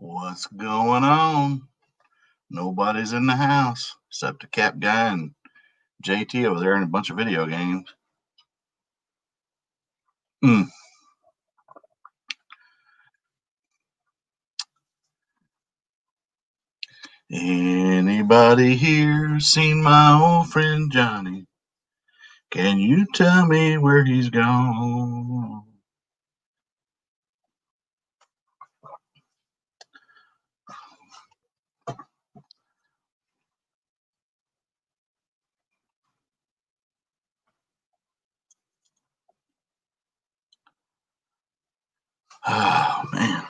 What's going on? Nobody's in the house except the Cap Guy and JT over there in a bunch of video games. Mm. Anybody here seen my old friend Johnny? Can you tell me where he's gone? Oh, man.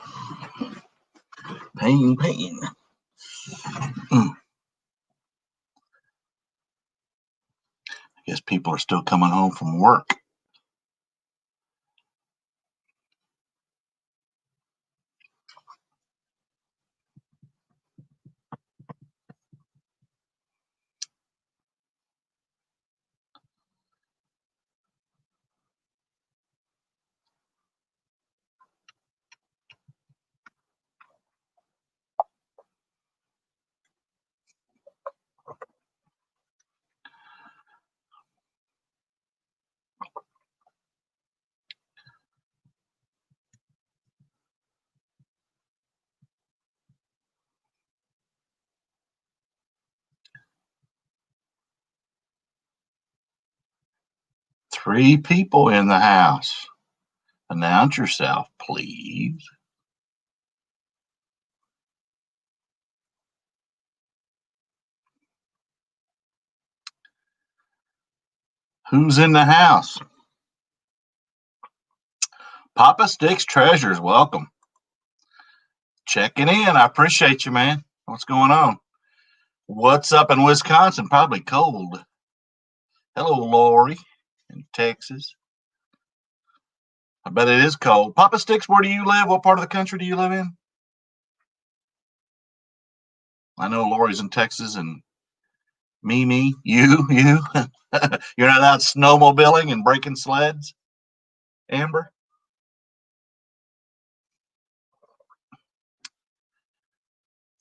Pain. I guess people are still coming home from work. Three people in the house. Announce yourself, please. Who's in the house? Papa Sticks Treasures, welcome. Checking in. I appreciate you, man. What's going on? What's up in Wisconsin? Probably cold. Hello, Lori in Texas. I bet it is cold. Papa Sticks, where do you live? What part of the country do you live in? I know Lori's in Texas and me, you. You're not out snowmobiling and breaking sleds, Amber?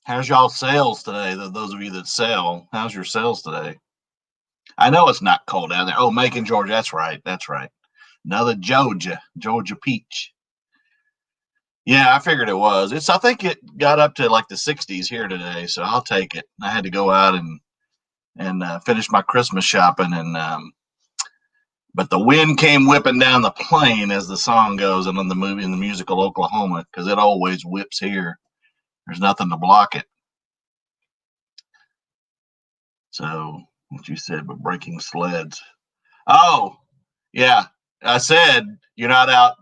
How's y'all sales today? Those of you that sell, how's your sales today? I know it's not cold out there. Oh, Macon, Georgia. That's right. Another Georgia peach. Yeah, I figured it was. I think it got up to like the 60s here today, so I'll take it. I had to go out and finish my Christmas shopping, but the wind came whipping down the plain, as the song goes, and in the musical Oklahoma, because it always whips here. There's nothing to block it. So what you said, but breaking sleds. Oh, yeah. I said you're not out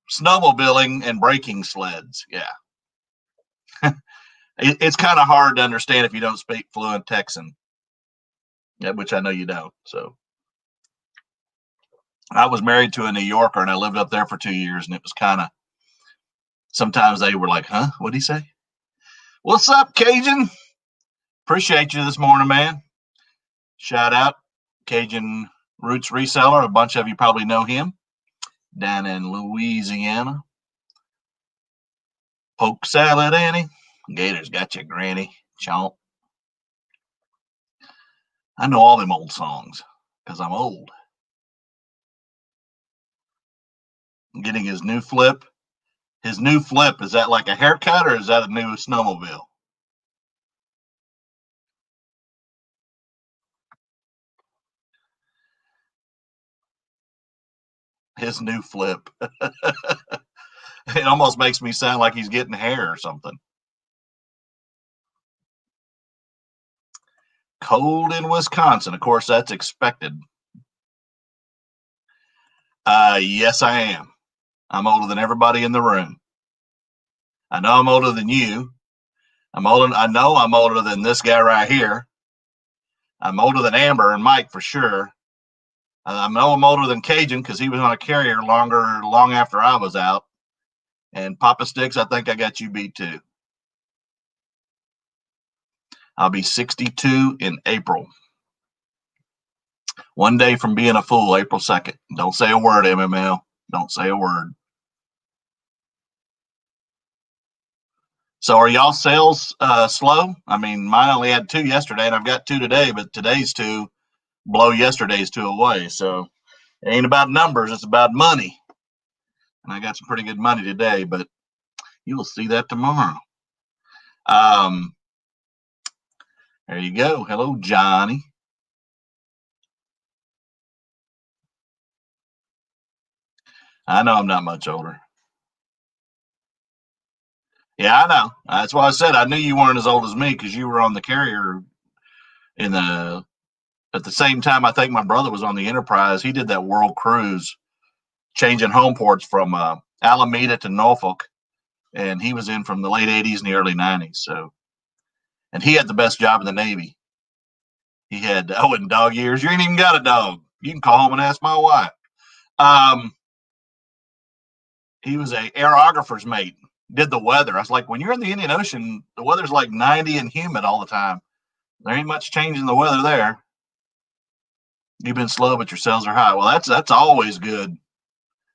snowmobiling and breaking sleds. Yeah. It's kind of hard to understand if you don't speak fluent Texan, which I know you don't. So I was married to a New Yorker and I lived up there for 2 years, and it was kind of, sometimes they were like, huh, what'd he say? What's up, Cajun? Appreciate you this morning, man. Shout out Cajun Roots Reseller. A bunch of you probably know him down in Louisiana. Poke salad, Annie. Gators got you, Granny. Chomp. I know all them old songs because I'm old. I'm getting his new flip. His new flip, is that like a haircut or is that a new snowmobile? His new flip. It almost makes me sound like he's getting hair or something. Cold in Wisconsin. Of course, that's expected. Yes, I am. I'm older than everybody in the room. I know I'm older than you. I know I'm older than this guy right here. I'm older than Amber and Mike for sure. I know I'm older than Cajun because he was on a carrier long after I was out. And Papa Sticks, I think I got you beat too. I'll be 62 in April. One day from being a fool, April 2nd. Don't say a word, MML. Don't say a word. So are y'all sales slow? I mean, mine only had 2 yesterday, and I've got 2 today, but today's 2 blow yesterday's 2 away. So it ain't about numbers; it's about money. And I got some pretty good money today, but you will see that tomorrow. Um, there you go. Hello, Johnny. I know I'm not much older. Yeah, I know. That's why I said I knew you weren't as old as me because you were on the carrier in the at the same time. I think my brother was on the Enterprise. He did that world cruise, changing home ports from Alameda to Norfolk, and he was in from the late '80s and the early '90s. So, and he had the best job in the Navy. He had in dog years. You ain't even got a dog. You can call him and ask my wife. Um, he was a aerographer's mate. Did the weather. I was like, when you're in the Indian Ocean, the weather's like 90 and humid all the time. There ain't much change in the weather there. You've been slow, but your sales are high. Well, that's always good.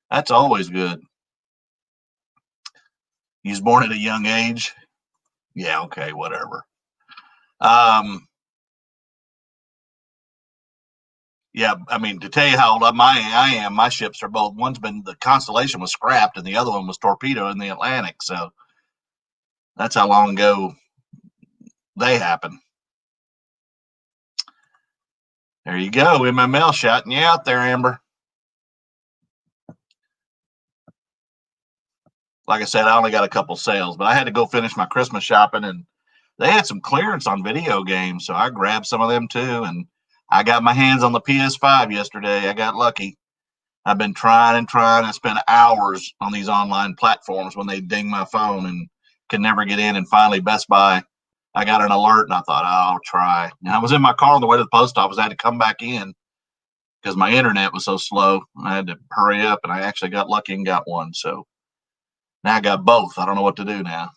That's always good. He was born at a young age. Yeah, okay, whatever. Yeah, I mean, to tell you how old I am, my ships are both. One's been the Constellation was scrapped, and the other one was torpedo in the Atlantic. So that's how long ago they happened. There you go, MML shouting you out there, Amber. Like I said, I only got a couple sales, but I had to go finish my Christmas shopping, and they had some clearance on video games, so I grabbed some of them too. And I got my hands on the PS5 yesterday. I got lucky. I've been trying and trying. I spent hours on these online platforms when they ding my phone and can never get in. And finally, Best Buy, I got an alert, and I thought, oh, I'll try. And I was in my car on the way to the post office. I had to come back in because my internet was so slow. I had to hurry up, and I actually got lucky and got one. So now I got both. I don't know what to do now.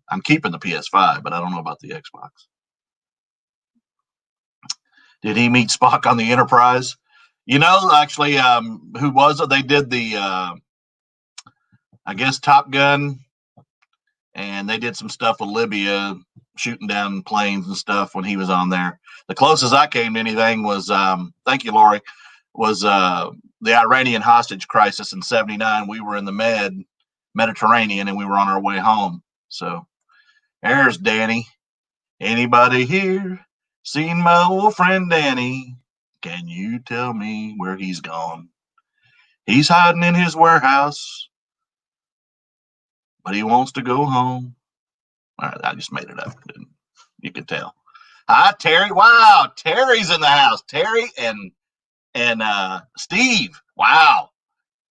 I'm keeping the PS5, but I don't know about the Xbox. Did he meet Spock on the Enterprise? You know, actually, who was it? They did the, I guess, Top Gun, and they did some stuff with Libya, shooting down planes and stuff when he was on there. The closest I came to anything was, thank you, Lori, was the Iranian hostage crisis in '79. We were in the Mediterranean, and we were on our way home. So there's Danny. Anybody here seen my old friend Danny? Can you tell me where he's gone? He's hiding in his warehouse, but he wants to go home. All right, I just made it up. You can tell. Hi, Terry. Wow, Terry's in the house. Terry and Steve. Wow.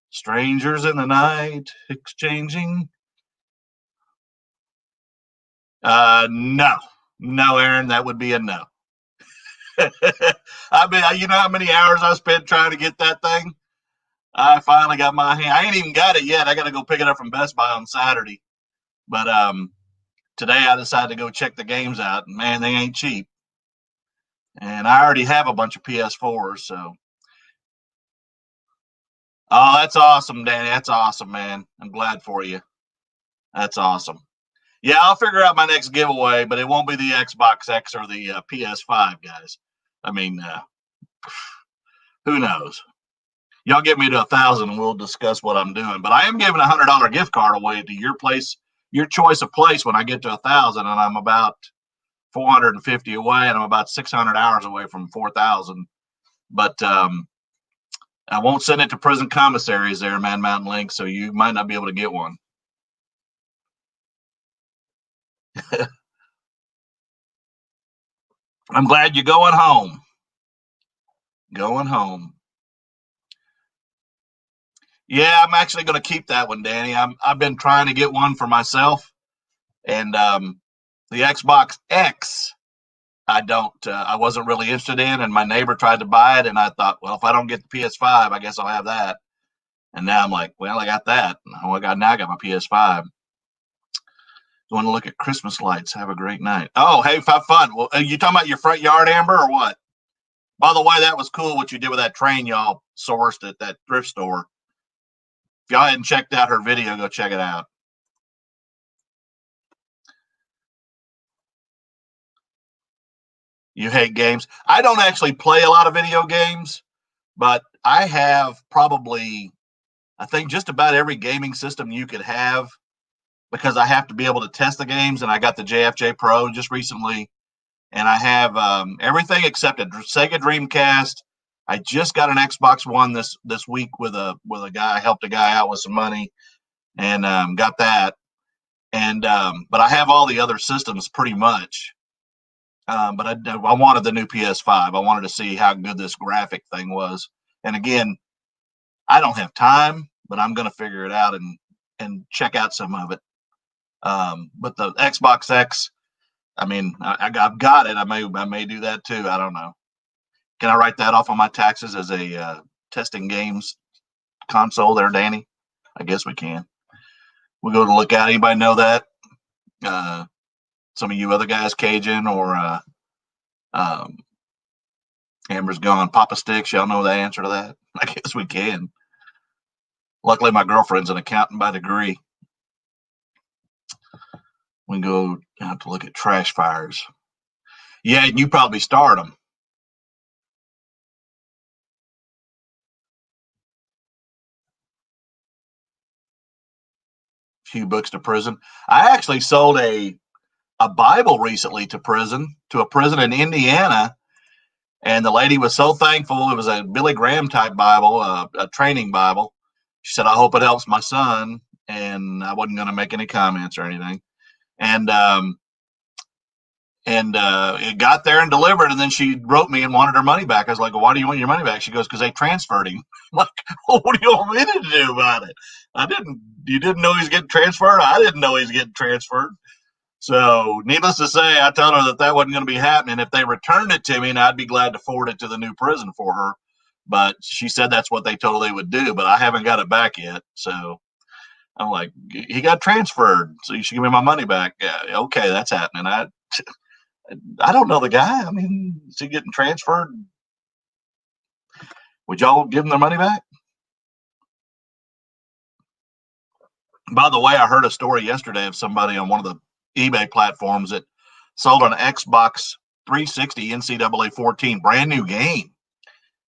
Strangers in the night exchanging. No, Aaron, that would be a no. I mean, you know how many hours I spent trying to get that thing? I finally got my hand. I ain't even got it yet. I got to go pick it up from Best Buy on Saturday. But today I decided to go check the games out. And man, they ain't cheap. And I already have a bunch of PS4s. So, oh, that's awesome, Danny. That's awesome, man. I'm glad for you. That's awesome. Yeah, I'll figure out my next giveaway, but it won't be the Xbox X or the PS5, guys. I mean, who knows? Y'all get me to 1,000 and we'll discuss what I'm doing. But I am giving $100 gift card away to your place, your choice of place when I get to 1,000, and I'm about 450 away, and I'm about 600 hours away from 4,000. But I won't send it to prison commissaries there, Man Mountain Link, so you might not be able to get one. I'm glad you're going home. Going home. Yeah, I'm actually going to keep that one, Danny. I've been trying to get one for myself, and the Xbox X, I wasn't really interested in, and my neighbor tried to buy it, and I thought, well, if I don't get the PS5, I guess I'll have that. And now I'm like, well, I got that. Oh, I got my PS5. You want to look at Christmas lights? Have a great night. Oh, hey, have fun. Well, are you talking about your front yard, Amber, or what? By the way, that was cool what you did with that train y'all sourced at that thrift store. If y'all hadn't checked out her video, go check it out. You hate games. I don't actually play a lot of video games, but I have probably, I think, just about every gaming system you could have because I have to be able to test the games. And I got the JFJ Pro just recently, and I have everything except a Sega Dreamcast. I just got an Xbox One this week with a guy. I helped a guy out with some money, and got that. And but I have all the other systems pretty much. But I wanted the new PS5. I wanted to see how good this graphic thing was. And again, I don't have time, but I'm going to figure it out and check out some of it. But the Xbox X, I mean, I've got it. I may do that too. I don't know. Can I write that off on my taxes as a testing games console there, Danny? I guess we can. We'll go to look at. Anybody know that? Some of you other guys, Cajun or um, Amber's gone. Papa Sticks, y'all know the answer to that? I guess we can. Luckily, my girlfriend's an accountant by degree. We can go have to look at trash fires. Yeah, and you probably start them. Few books to prison. I actually sold a Bible recently to a prison in Indiana, and the lady was so thankful. It was a Billy Graham type Bible, a training Bible. She said, "I hope it helps my son," and I wasn't going to make any comments or anything. And it got there and delivered, and then she wrote me and wanted her money back. I was like, "Well, why do you want your money back?" She goes, "Because they transferred him." I'm like, well, what do you want me to do about it? You didn't know he's getting transferred? I didn't know he's getting transferred. So, needless to say, I told her that wasn't going to be happening. If they returned it to me, and I'd be glad to forward it to the new prison for her. But she said that's what they told her they would do, but I haven't got it back yet. So I'm like, he got transferred, so you should give me my money back. Yeah, okay, that's happening. I don't know the guy. I mean, is he getting transferred? Would y'all give him their money back? By the way, I heard a story yesterday of somebody on one of the eBay platforms that sold an Xbox 360 NCAA 14 brand new game,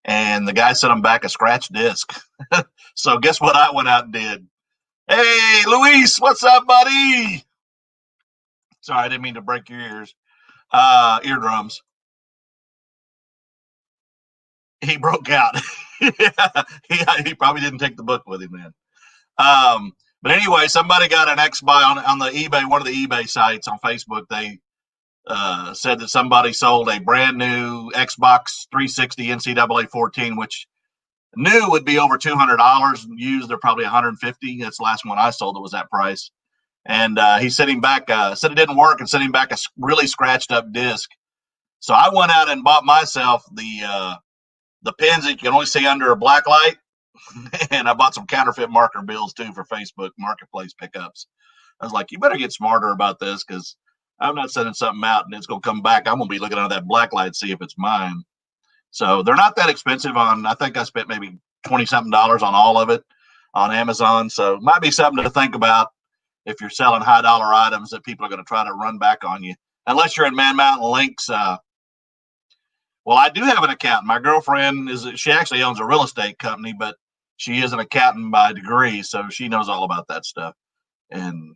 and the guy sent him back a scratch disc. So guess what I went out and did? Hey, Luis, what's up, buddy? Sorry, I didn't mean to break your eardrums. He broke out. Yeah, he probably didn't take the book with him then. But anyway, somebody got an Xbox on the eBay, one of the eBay sites on Facebook. They said that somebody sold a brand new Xbox 360 NCAA 14, which new would be over $200. Used, they're probably 150. That's the last one I sold. It was that price. And he sent him back, said it didn't work, and sent him back a really scratched up disc. So I went out and bought myself the pins that you can only see under a black light. And I bought some counterfeit marker bills too for Facebook Marketplace pickups. I was like, you better get smarter about this, because I'm not sending something out and it's going to come back. I'm going to be looking under that black light to see if it's mine. So they're not that expensive I think I spent maybe 20 something dollars on all of it on Amazon. So it might be something to think about if you're selling high dollar items that people are going to try to run back on you. Unless you're in Man Mountain Links. Well, I do have an accountant. My girlfriend she actually owns a real estate company, but she is an accountant by degree, so she knows all about that stuff. And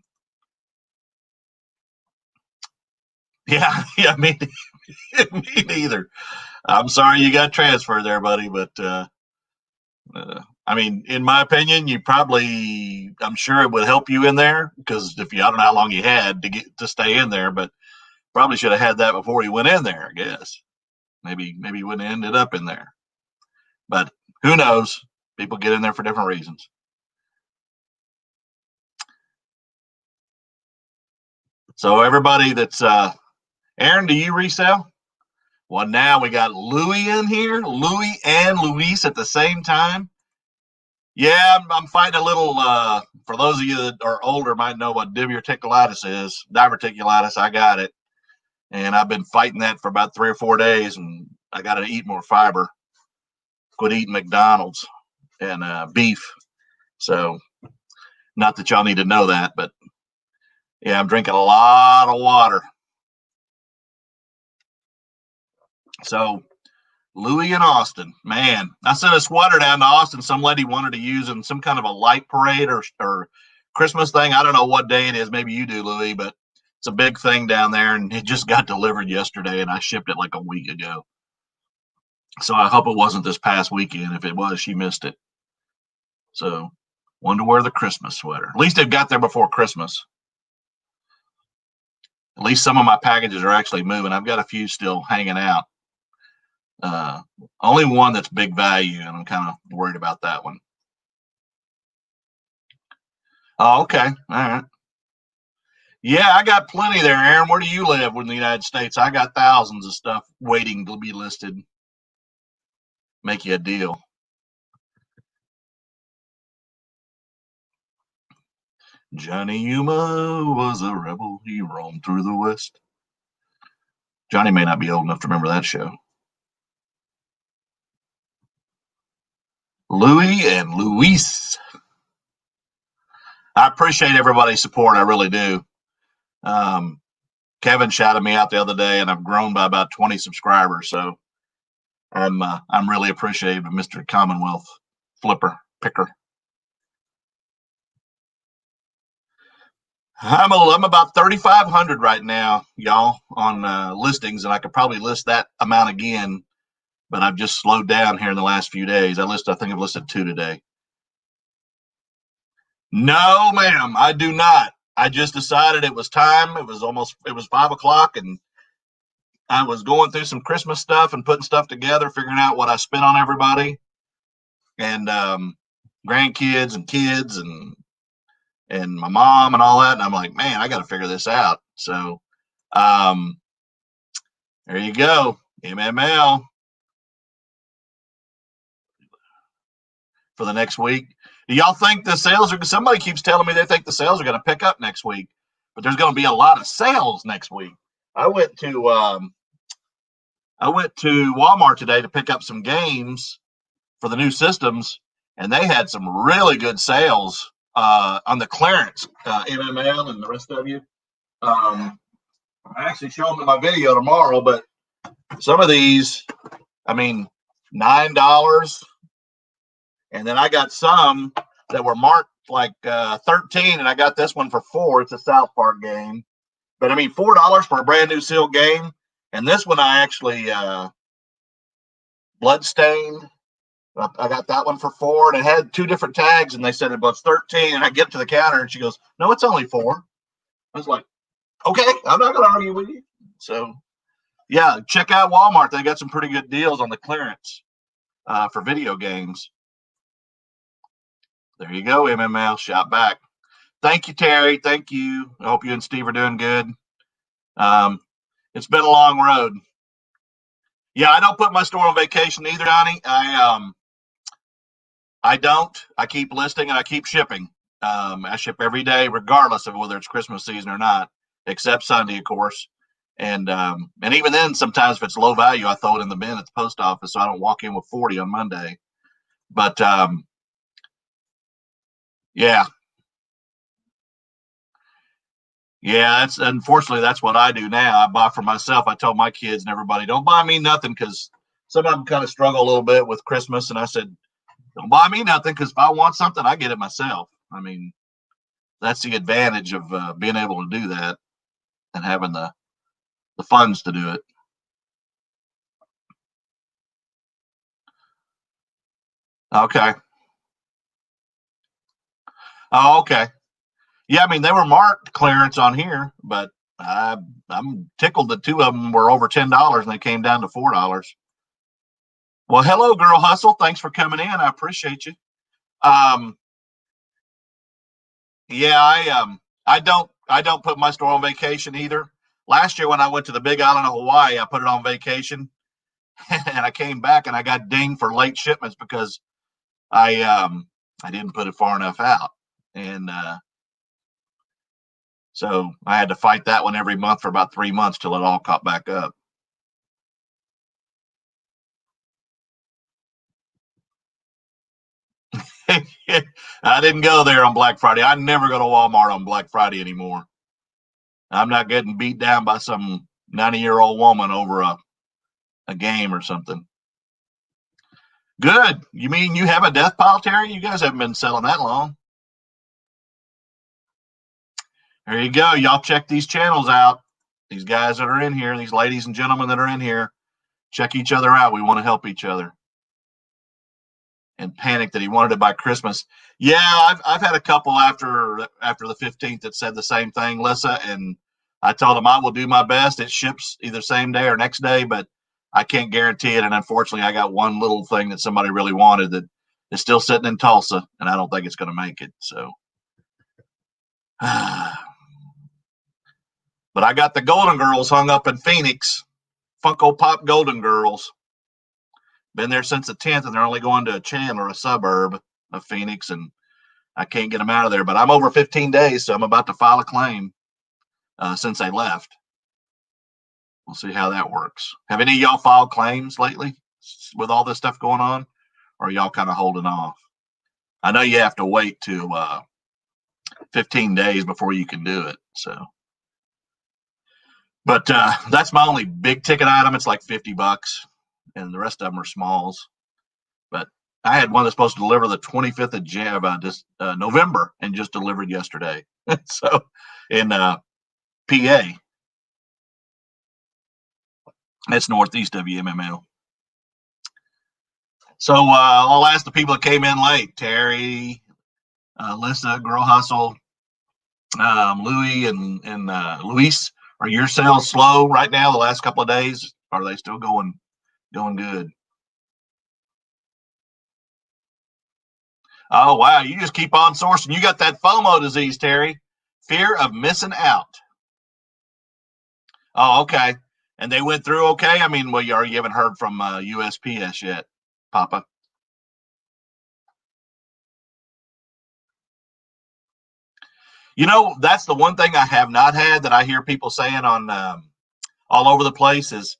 yeah, yeah, me neither. I'm sorry you got transferred there, buddy, but I mean, in my opinion, I'm sure it would help you in there, because I don't know how long you had to stay in there, but probably should have had that before you went in there, I guess. Maybe you wouldn't have ended up in there, but who knows? People get in there for different reasons. So everybody that's Aaron, do you resell? Well, now we got Louie in here, Louie and Luis at the same time. Yeah, I'm fighting a little. For those of you that are older, might know what diverticulitis is. Diverticulitis, I got it, and I've been fighting that for about 3 or 4 days, and I got to eat more fiber. Quit eating McDonald's and beef. So, not that y'all need to know that, but yeah, I'm drinking a lot of water. So Louis and Austin, man, I sent a sweater down to Austin. Some lady wanted to use in some kind of a light parade or Christmas thing. I don't know what day it is. Maybe you do, Louis, but it's a big thing down there, and it just got delivered yesterday, and I shipped it like a week ago. So I hope it wasn't this past weekend. If it was, she missed it. So wanted to wear the Christmas sweater. At least it got there before Christmas. At least some of my packages are actually moving. I've got a few still hanging out. Only one that's big value, and I'm kind of worried about that one. Oh, okay. All right. Yeah, I got plenty there, Aaron. Where do you live in the United States? I got thousands of stuff waiting to be listed. Make you a deal. Johnny Yuma was a rebel. He roamed through the West. Johnny may not be old enough to remember that show. Louis and Luis. I appreciate everybody's support. I really do. Kevin shouted me out the other day, and I've grown by about 20 subscribers. So I'm really appreciative of Mr. Commonwealth Flipper Picker. I'm about 3,500 right now, y'all, on listings, and I could probably list that amount again, but I've just slowed down here in the last few days. I think I've listed 2 today. No, ma'am, I do not. I just decided it was time. It was 5 o'clock, and I was going through some Christmas stuff and putting stuff together, figuring out what I spent on everybody and grandkids and kids and my mom and all that. And I'm like, man, I got to figure this out. So there you go. MML for the next week. Do y'all think the sales are, somebody keeps telling me they think the sales are going to pick up next week, but there's going to be a lot of sales next week. I went to Walmart today to pick up some games for the new systems, and they had some really good sales on the clearance, MML and the rest of you. I actually show them in my video tomorrow, but some of these, I mean, $9, and then I got some that were marked like 13, and I got this one for $4. It's a South Park game, but I mean, $4 for a brand new sealed game, and this one I actually Bloodstained. I got that one for $4, and it had 2 different tags, and they said it was 13. And I get to the counter, and she goes, "No, it's only 4." I was like, "Okay, I'm not going to argue with you." So, yeah, check out Walmart. They got some pretty good deals on the clearance for video games. There you go, MML. Shout back. Thank you, Terry. Thank you. I hope you and Steve are doing good. It's been a long road. Yeah, I don't put my store on vacation either, Donnie. I don't. I keep listing and I keep shipping. I ship every day, regardless of whether it's Christmas season or not, except Sunday, of course. And even then, sometimes if it's low value, I throw it in the bin at the post office, so I don't walk in with 40 on Monday. But yeah, that's unfortunately that's what I do now. I buy for myself. I tell my kids and everybody, don't buy me nothing, because some of them kind of struggle a little bit with Christmas, and I said, don't buy me nothing, because if I want something, I get it myself. I mean, that's the advantage of being able to do that and having the funds to do it. Okay. Oh, okay. Yeah, I mean, they were marked clearance on here, but I'm tickled that 2 of them were over $10 and they came down to $4. Well, hello, Girl Hustle. Thanks for coming in. I appreciate you. Yeah, I don't put my store on vacation either. Last year when I went to the Big Island of Hawaii, I put it on vacation, and I came back and I got dinged for late shipments because I didn't put it far enough out, and so I had to fight that one every month for about 3 months till it all caught back up. I didn't go there on Black Friday. I never go to Walmart on Black Friday anymore. I'm not getting beat down by some 90-year-old woman over a a game or something. Good. You mean you have a death pile, Terry? You guys haven't been selling that long. There you go. Y'all check these channels out. These guys that are in here, these ladies and gentlemen that are in here, check each other out. We want to help each other. And Panic that he wanted it by Christmas. Yeah, I've had a couple after the 15th that said the same thing, Lissa, and I told them I will do my best. It ships either same day or next day, but I can't guarantee it. And unfortunately, I got one little thing that somebody really wanted that is still sitting in Tulsa, and I don't think it's going to make it. So, but I got the Golden Girls hung up in Phoenix, Funko Pop Golden Girls. Been there since the 10th, and they're only going to Chandler, a suburb of Phoenix, and I can't get them out of there. But I'm over 15 days, so I'm about to file a claim since they left. We'll see how that works. Have any of y'all filed claims lately with all this stuff going on, or are y'all kind of holding off? I know you have to wait to 15 days before you can do it. So, but that's my only big ticket item. It's like $50. And the rest of them are smalls. But I had one that's supposed to deliver the 25th of November and just delivered yesterday. So in PA, that's northeast of UMML. So I'll ask the people that came in late: Terry, Lissa, Girl Hustle, Louie, and Luis. Are your sales slow right now? The last couple of days, are they still going good? Oh, wow. You just keep on sourcing. You got that FOMO disease, Terry. Fear of missing out. Oh, okay. And they went through okay? I mean, well, you haven't heard from USPS yet, Papa. You know, that's the one thing I have not had that I hear people saying on all over the place is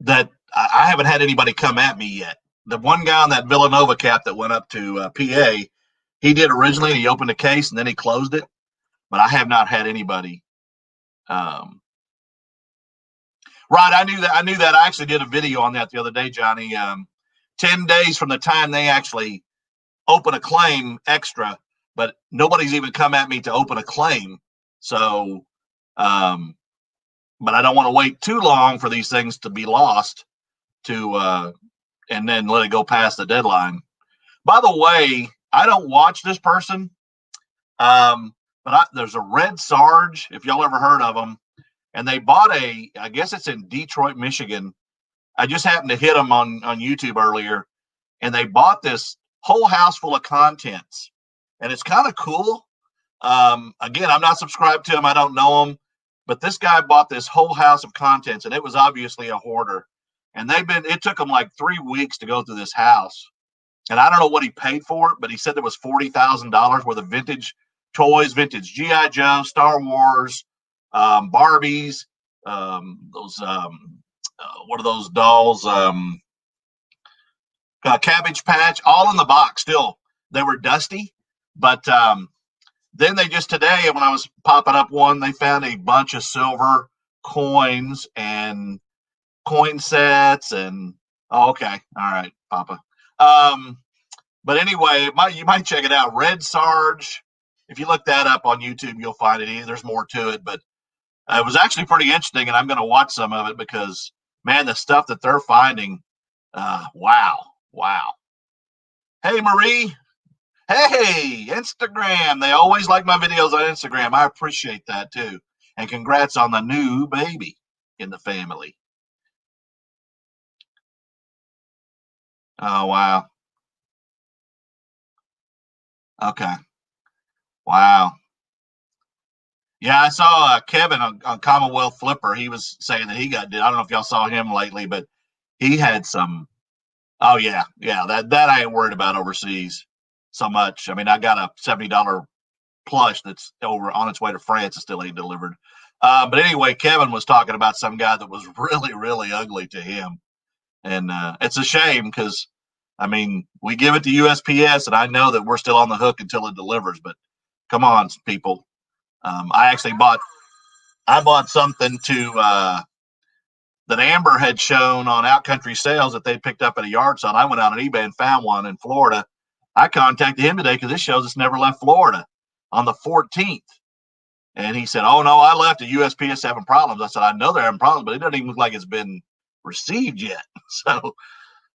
that I haven't had anybody come at me yet. The one guy on that Villanova cap that went up to PA, he did originally. He opened a case and then he closed it, but I have not had anybody. Right, I knew that. I actually did a video on that the other day, Johnny. 10 days from the time they actually open a claim extra, but nobody's even come at me to open a claim. So, but I don't want to wait too long for these things to be lost and then let it go past the deadline. By the way, I don't watch this person, but there's a Red Sarge, if y'all ever heard of them, and they bought I guess it's in Detroit, Michigan. I just happened to hit them on YouTube earlier, and they bought this whole house full of contents, and it's kind of cool. Again, I'm not subscribed to them. I don't know them, but this guy bought this whole house of contents, and it was obviously a hoarder. And it took them like 3 weeks to go through this house. And I don't know what he paid for it, but he said there was $40,000 worth of vintage toys, vintage G.I. Joe, Star Wars, Barbies, what are those dolls? Cabbage Patch, all in the box still. They were dusty, but then they just today, when I was popping up one, they found a bunch of silver coins and coin sets and okay, all right, Papa. But anyway, you might check it out. Red Sarge. If you look that up on YouTube, you'll find it. There's more to it, but it was actually pretty interesting, and I'm going to watch some of it because, man, the stuff that they're finding, wow. Hey, Marie. Hey, Instagram. They always like my videos on Instagram. I appreciate that, too. And congrats on the new baby in the family. Oh, wow. Okay. Wow. Yeah, I saw Kevin on Commonwealth Flipper. He was saying that he got. I don't know if y'all saw him lately, but he had some. Oh yeah. That I ain't worried about overseas so much. I mean, I got a $70 plush that's over on its way to France. It still ain't delivered. But anyway, Kevin was talking about some guy that was really, really ugly to him, and it's a shame because I mean we give it to USPS, and I know that we're still on the hook until it delivers. But come on, people. I actually bought I bought something that Amber had shown on Outcountry Sales that they picked up at a yard sale. I went out on eBay and found one in Florida. I contacted him today because this shows it's never left Florida on the 14th. And he said, "Oh, no, I left at USPS having problems." I said, "I know they're having problems, but it doesn't even look like it's been received yet." So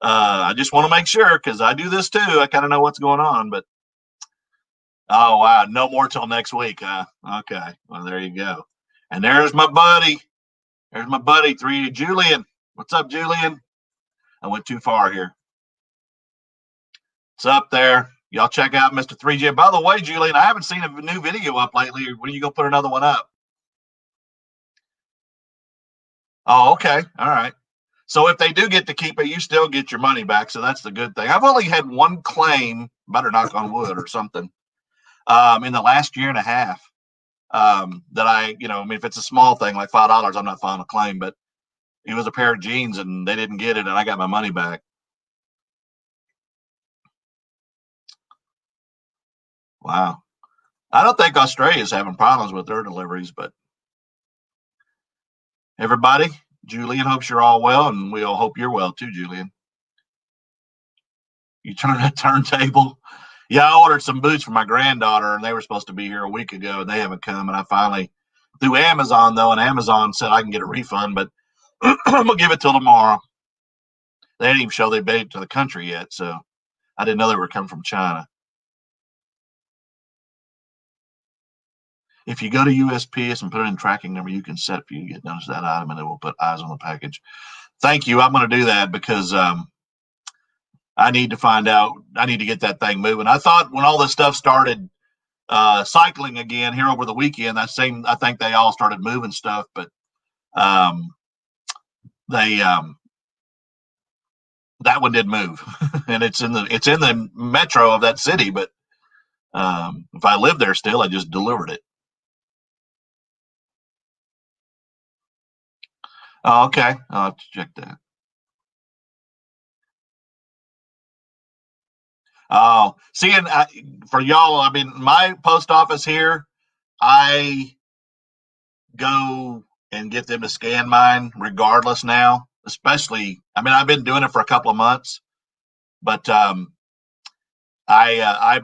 I just want to make sure because I do this too. I kind of know what's going on, but oh, wow, no more till next week. Okay, well, there you go. And there's my buddy. There's my buddy, Julian. What's up, Julian? I went too far here. It's up there. Y'all check out Mr. 3J. By the way, Julian, I haven't seen a new video up lately. When are you going to put another one up? Oh, okay. All right. So if they do get to keep it, you still get your money back. So that's the good thing. I've only had one claim, better knock on wood or something, in the last year and a half. That I mean, if it's a small thing like $5, I'm not filing a claim, but it was a pair of jeans and they didn't get it and I got my money back. Wow. I don't think Australia's having problems with their deliveries, but everybody, Julian hopes you're all well, and we all hope you're well too, Julian. You turn that turntable. Yeah, I ordered some boots for my granddaughter, and they were supposed to be here a week ago, and they haven't come. And I finally, through Amazon though, and Amazon said I can get a refund, but I'm gonna give it till tomorrow. They didn't even show they made it to the country yet, so I didn't know they were coming from China. If you go to USPS and put in tracking number, you can set for you to get notice of that item, and it will put eyes on the package. Thank you. I'm going to do that because I need to find out. I need to get that thing moving. I thought when all this stuff started cycling again here over the weekend, I think they all started moving stuff, but um, they that one did move, and it's in the metro of that city. But if I lived there still, I just delivered it. Oh, okay, I'll have to check that. Oh, seeing for y'all, I mean, my post office here, I go and get them to scan mine regardless now. Especially, I mean, I've been doing it for a couple of months, but I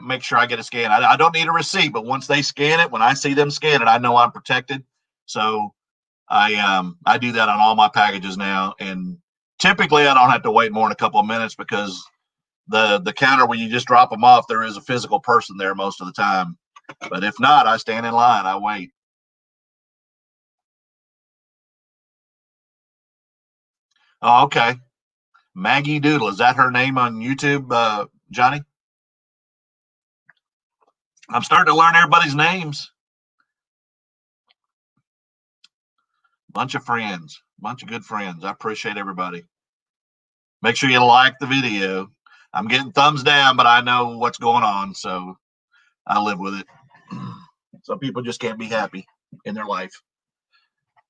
make sure I get a scan. I don't need a receipt, but once they scan it, when I see them scan it, I know I'm protected. So I do that on all my packages now, and typically I don't have to wait more than a couple of minutes because the counter where you just drop them off, there is a physical person there most of the time. But if not, I stand in line. I wait. Oh, okay. Maggie Doodle. Is that her name on YouTube, Johnny? I'm starting to learn everybody's names. Bunch of friends. Bunch of good friends. I appreciate everybody. Make sure you like the video. I'm getting thumbs down, but I know what's going on, so I live with it. Some people just can't be happy in their life.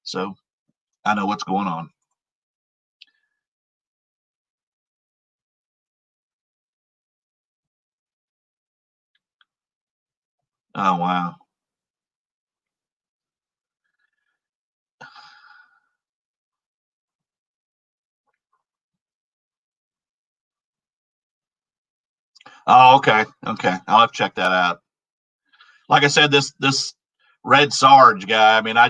So I know what's going on. Oh, wow. Oh, okay. Okay. I'll have to check that out. Like I said, this Red Sarge guy, I mean, I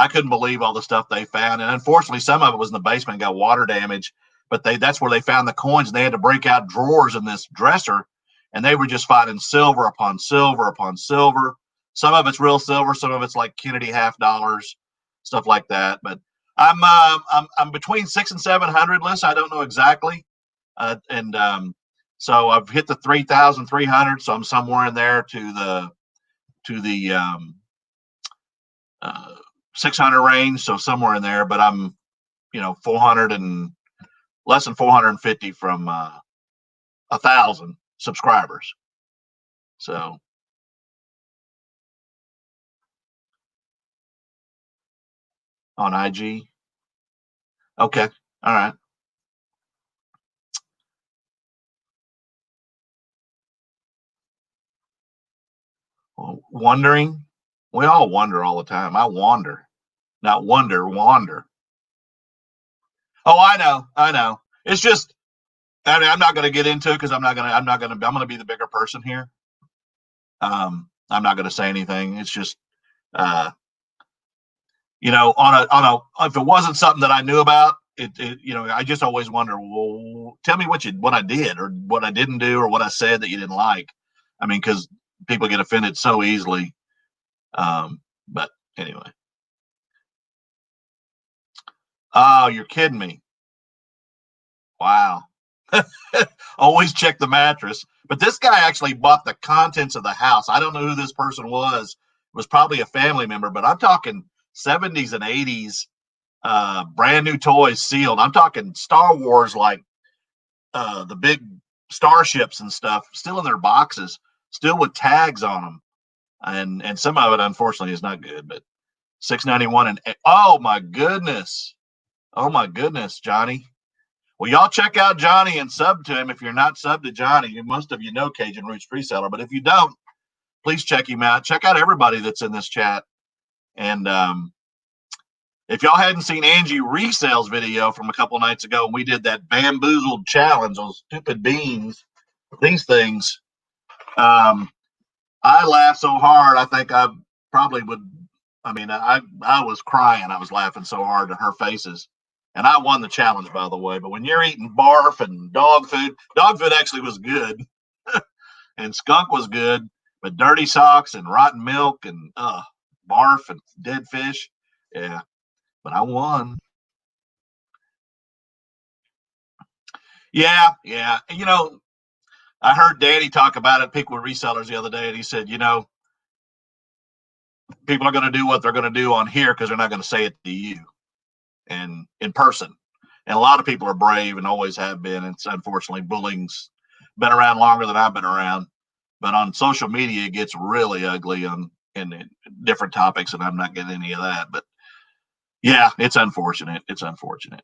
couldn't believe all the stuff they found. And unfortunately, some of it was in the basement and got water damage. But that's where they found the coins, and they had to break out drawers in this dresser, and they were just finding silver upon silver upon silver. Some of it's real silver, some of it's like Kennedy half dollars, stuff like that. But I'm between 600 and 700 lists. I don't know exactly, and so I've hit the 3,300. So I'm somewhere in there to the uh, 600 range. So somewhere in there, but I'm 400 and less than 450 from 1,000 subscribers. So on IG. Okay. All right. Well, wondering. We all wonder all the time. I wander. not wonder, wander. Oh, I know. It's just, I mean, I'm not going to get into it because I'm going to be the bigger person here. I'm not going to say anything. It's just, uh, if it wasn't something that I knew about, I just always wonder, well, tell me what I did or what I didn't do or what I said that you didn't like. I mean, because people get offended so easily. But anyway, oh, you're kidding me. Wow. Always check the mattress. But this guy actually bought the contents of the house. I don't know who this person was. It was probably a family member, but I'm talking 70s and 80s, brand new toys sealed. I'm talking Star Wars, like the big starships and stuff, still in their boxes, still with tags on them. And some of it, unfortunately, is not good. But 691 and oh my goodness, Johnny. Well, y'all check out Johnny and sub to him. If you're not sub to Johnny, most of you know Cajun Roots Reseller, but if you don't, please check him out. Check out everybody that's in this chat. And if y'all hadn't seen Angie Resell's video from a couple nights ago, we did that bamboozled challenge, those stupid beans, these things. I laughed so hard, I think I probably would. I mean, I was crying. I was laughing so hard at her faces. And I won the challenge, by the way. But when you're eating barf and dog food actually was good, and skunk was good, but dirty socks and rotten milk and barf and dead fish, yeah. But I won. Yeah, yeah. And, I heard Danny talk about it. People were resellers the other day, and he said, people are going to do what they're going to do on here because they're not going to say it to you and in person. And a lot of people are brave and always have been. It's unfortunately bullying's been around longer than I've been around. But on social media, it gets really ugly in different topics, and I'm not getting any of that. But yeah, it's unfortunate. It's unfortunate.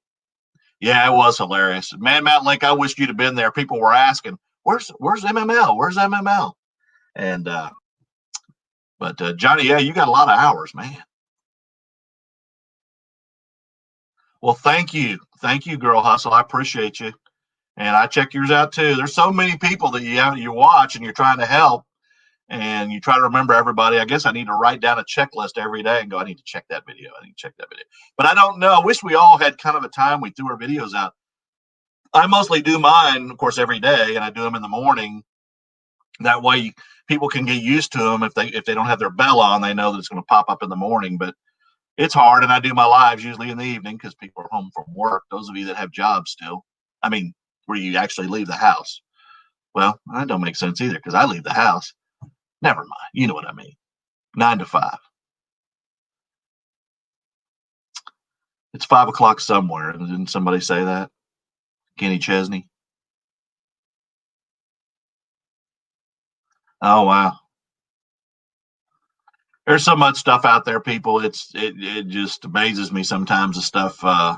Yeah, it was hilarious. Man, Mountain Lake, I wished you'd have been there. People were asking, "Where's MML? Where's MML?" And but Johnny, yeah, you got a lot of hours, man. Well, thank you, Girl Hustle. I appreciate you, and I check yours out too. There's so many people that you watch, and you're trying to help, and you try to remember everybody. I guess I need to write down a checklist every day and go, I need to check that video. I need to check that video. But I don't know. I wish we all had kind of a time we threw our videos out. I mostly do mine, of course, every day, and I do them in the morning. That way, people can get used to them. If they don't have their bell on, they know that it's going to pop up in the morning. But it's hard, and I do my lives usually in the evening because people are home from work. Those of you that have jobs still, I mean, where you actually leave the house. Well, that don't make sense either because I leave the house. Never mind. You know what I mean. 9 to 5. It's 5 o'clock somewhere. Didn't somebody say that? Kenny Chesney. Oh wow. There's so much stuff out there, people. It just amazes me sometimes the stuff. I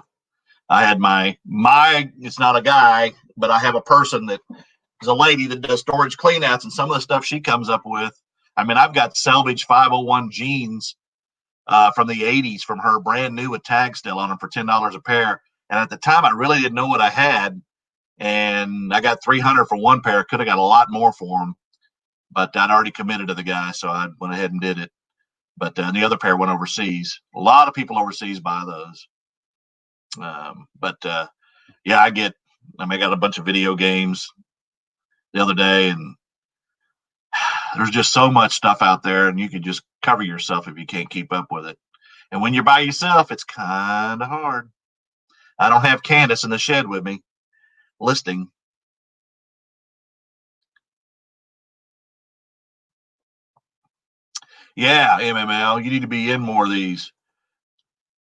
had my it's not a guy, but I have a person that is a lady that does storage cleanouts, and some of the stuff she comes up with. I mean, I've got salvage 501 jeans from the 80s from her, brand new with tags still on them for $10 a pair. And at the time, I really didn't know what I had, and I got 300 for one pair. Could have got a lot more for them, but I'd already committed to the guy, so I went ahead and did it. But the other pair went overseas. A lot of people overseas buy those. But yeah, I mean, I got a bunch of video games the other day, and there's just so much stuff out there, and you can just cover yourself if you can't keep up with it. And when you're by yourself, it's kind of hard. I don't have Candace in the shed with me listing. Yeah, MML, you need to be in more of these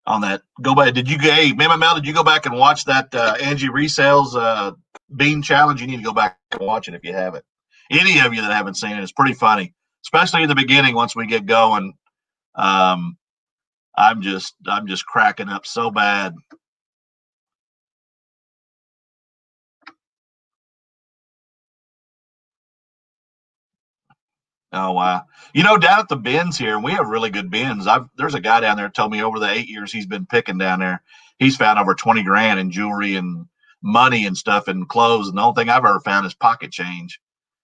on that. Go back. Hey, MML, did you go back and watch that Angie Resales Bean Challenge? You need to go back and watch it if you haven't. Any of you that haven't seen it, it's pretty funny, especially in the beginning once we get going. Um, I'm just cracking up so bad. Oh wow! You know, down at the bins here, and we have really good bins. There's a guy down there told me over the 8 years he's been picking down there, he's found over 20 grand in jewelry and money and stuff and clothes. And the only thing I've ever found is pocket change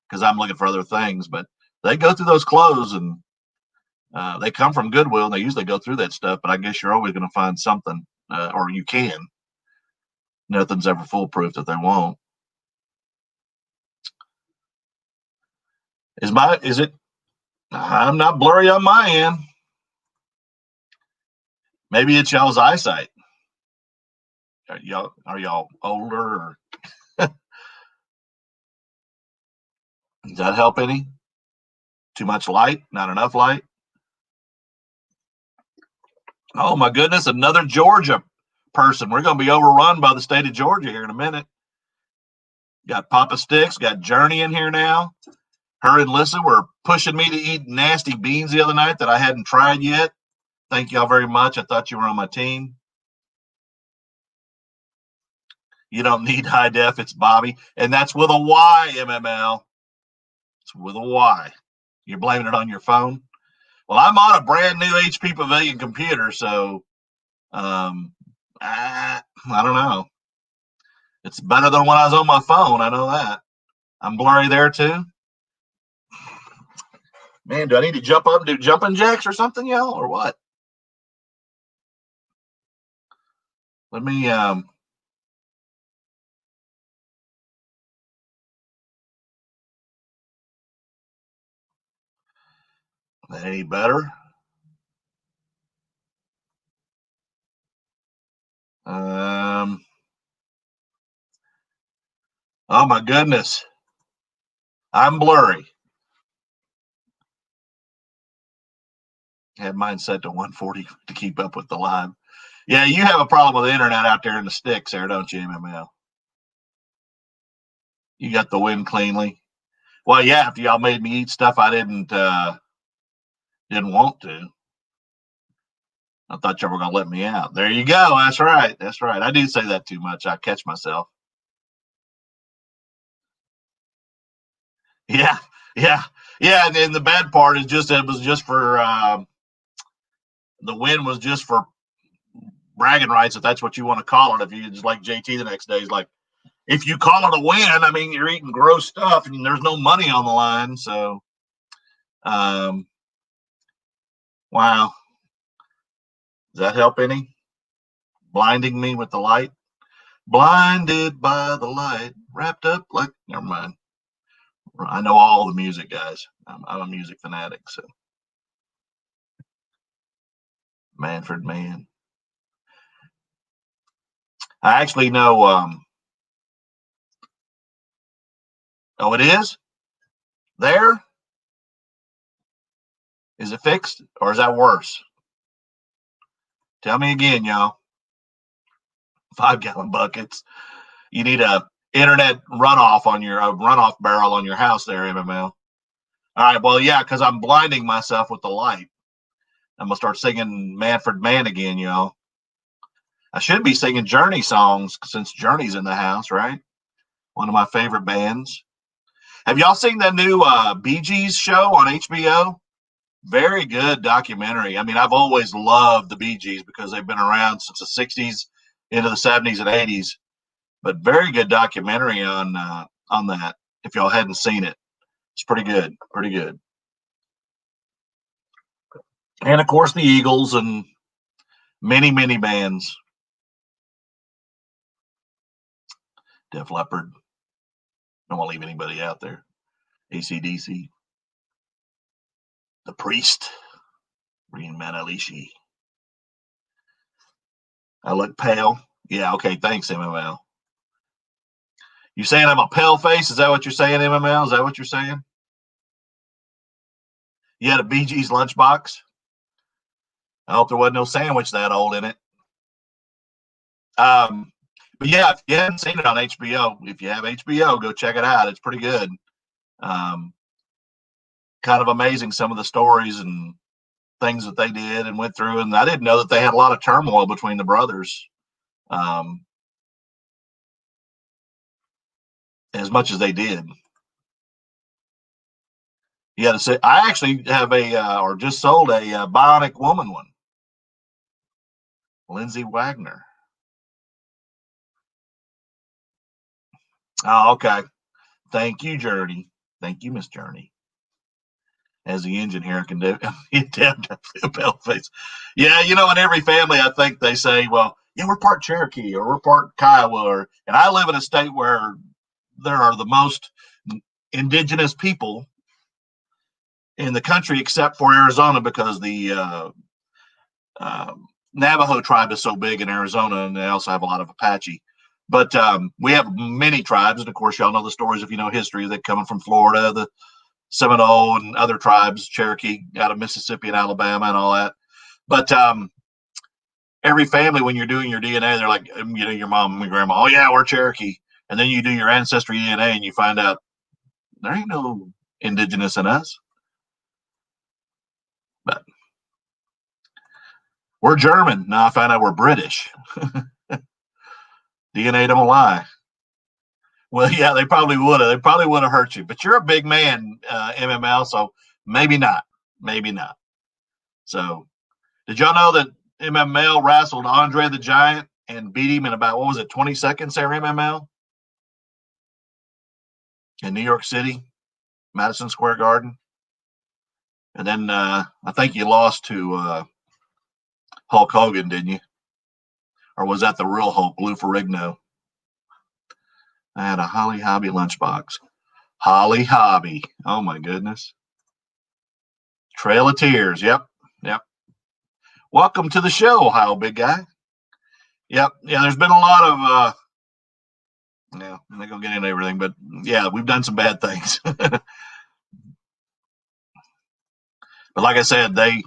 because I'm looking for other things. But they go through those clothes and they come from Goodwill and they usually go through that stuff. But I guess you're always going to find something, or you can. Nothing's ever foolproof that they won't. Is it? I'm not blurry on my end. Maybe it's y'all's eyesight. Are y'all older? Or does that help any? Too much light? Not enough light? Oh my goodness! Another Georgia person. We're going to be overrun by the state of Georgia here in a minute. Got Papa Sticks. Got Journey in here now. Her and Lissa were pushing me to eat nasty beans the other night that I hadn't tried yet. Thank y'all very much. I thought you were on my team. You don't need high def. It's Bobby. And that's with a Y, MML. It's with a Y. You're blaming it on your phone? Well, I'm on a brand new HP Pavilion computer, so I don't know. It's better than when I was on my phone. I know that. I'm blurry there too. Man, do I need to jump up and do jumping jacks or something, y'all, or what? Let me any better? Oh my goodness. I'm blurry. Had mine set to 140 to keep up with the live. Yeah, you have a problem with the internet out there in the sticks there, don't you, MML? You got the wind cleanly. Well, yeah, after y'all made me eat stuff I didn't want to. I thought y'all were gonna let me out. There you go. That's right. That's right. I do say that too much. I catch myself. Yeah, yeah, yeah. And then the bad part is just it was just for the win was just for bragging rights, if that's what you want to call it. If you just like JT the next day, he's like, if you call it a win, I mean, you're eating gross stuff and there's no money on the line. So, wow. Does that help any? Blinding me with the light? Blinded by the light, wrapped up like, never mind. I know all the music, guys. I'm a music fanatic. So, Manfred Mann. I actually know. Oh, it is there. Is it fixed or is that worse? Tell me again, y'all. 5-gallon buckets. You need a internet runoff on your runoff barrel on your house there, MML. All right. Well, yeah, because I'm blinding myself with the light. I'm gonna start singing Manfred Mann again, y'all. I should be singing Journey songs since Journey's in the house, right? One of my favorite bands. Have y'all seen that new Bee Gees show on HBO? Very good documentary. I mean, I've always loved the Bee Gees because they've been around since the 60s into the 70s and 80s. But very good documentary on that. If y'all hadn't seen it, it's pretty good, pretty good. And of course, the Eagles and many, many bands. Def Leppard. Don't want to leave anybody out there. AC/DC. The Priest. Green Manalishi. I look pale. Yeah, okay. Thanks, MML. You saying I'm a pale face? Is that what you're saying, MML? Is that what you're saying? You had a Bee Gees lunchbox? I hope there wasn't no sandwich that old in it. But yeah, if you haven't seen it on HBO, if you have HBO, go check it out. It's pretty good. Um, kind of amazing some of the stories and things that they did and went through. And I didn't know that they had a lot of turmoil between the brothers, as much as they did. You got to say, I actually have or just sold a Bionic Woman one. Lindsay Wagner. Oh, okay. Thank you, Journey. Thank you, Miss Journey. As the engine here can do. Pale face. Yeah, in every family, I think they say, well, yeah, we're part Cherokee or we're part Kiowa. And I live in a state where there are the most indigenous people in the country, except for Arizona, because the Navajo tribe is so big in Arizona, and they also have a lot of Apache. But we have many tribes, and of course, y'all know the stories if you know history that coming from Florida, the Seminole and other tribes, Cherokee out of Mississippi and Alabama and all that. But every family, when you're doing your DNA, they're like, your mom and your grandma, oh yeah, we're Cherokee. And then you do your ancestry DNA and you find out there ain't no indigenous in us. But we're German. Now I find out we're British. DNA don't lie. Well, yeah, they probably would have. They probably would have hurt you. But you're a big man, MML, so maybe not. Maybe not. So, did y'all know that MML wrestled Andre the Giant and beat him in about, 20 seconds there, MML? In New York City, Madison Square Garden. And then I think you lost to Hulk Hogan, didn't you? Or was that the real Hulk, Lou Ferrigno? I had a Holly Hobby lunchbox. Holly Hobby. Oh, my goodness. Trail of Tears. Yep. Welcome to the show, Ohio Big Guy. Yep. Yeah, there's been a lot of, I'm not going to get into everything, but yeah, we've done some bad things. But like I said, there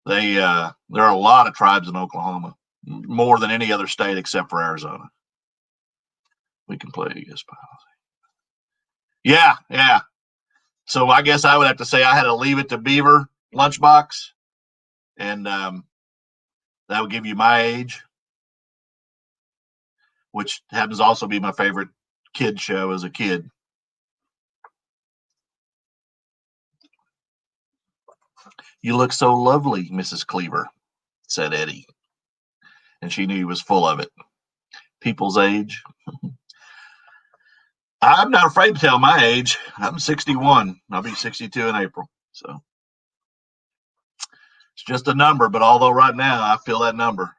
are a lot of tribes in Oklahoma, more than any other state except for Arizona. We can play against policy. Yeah. So I guess I would have to say I had a Leave It to Beaver lunchbox, and that would give you my age, which happens to also be my favorite kid show as a kid. You look so lovely, Mrs. Cleaver, said Eddie. And she knew he was full of it. People's age. I'm not afraid to tell my age. I'm 61. I'll be 62 in April. So it's just a number, but although right now I feel that number.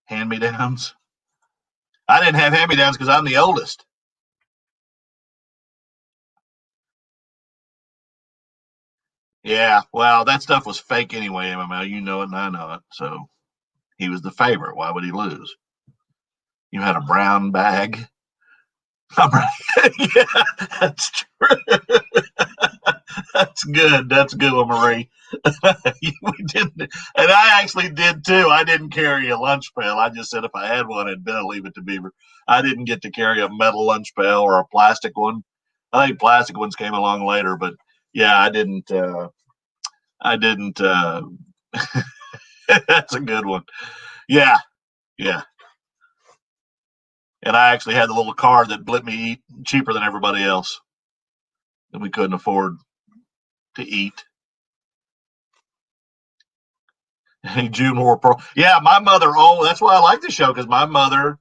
Hand-me-downs. I didn't have hand-me-downs because I'm the oldest. Yeah, well, that stuff was fake anyway, MML. You know it and I know it. So he was the favorite. Why would he lose? You had a brown bag. Yeah, that's true. That's good. That's good one, Marie. We didn't, and I actually did too. I didn't carry a lunch pail. I just said if I had one, I'd better Leave It to Beaver. I didn't get to carry a metal lunch pail or a plastic one. I think plastic ones came along later, but yeah, I didn't. I didn't. That's a good one. Yeah. And I actually had the little card that let me eat cheaper than everybody else that we couldn't afford to eat. June wore pearl. Yeah, my mother. Oh, that's why I like the show because my mother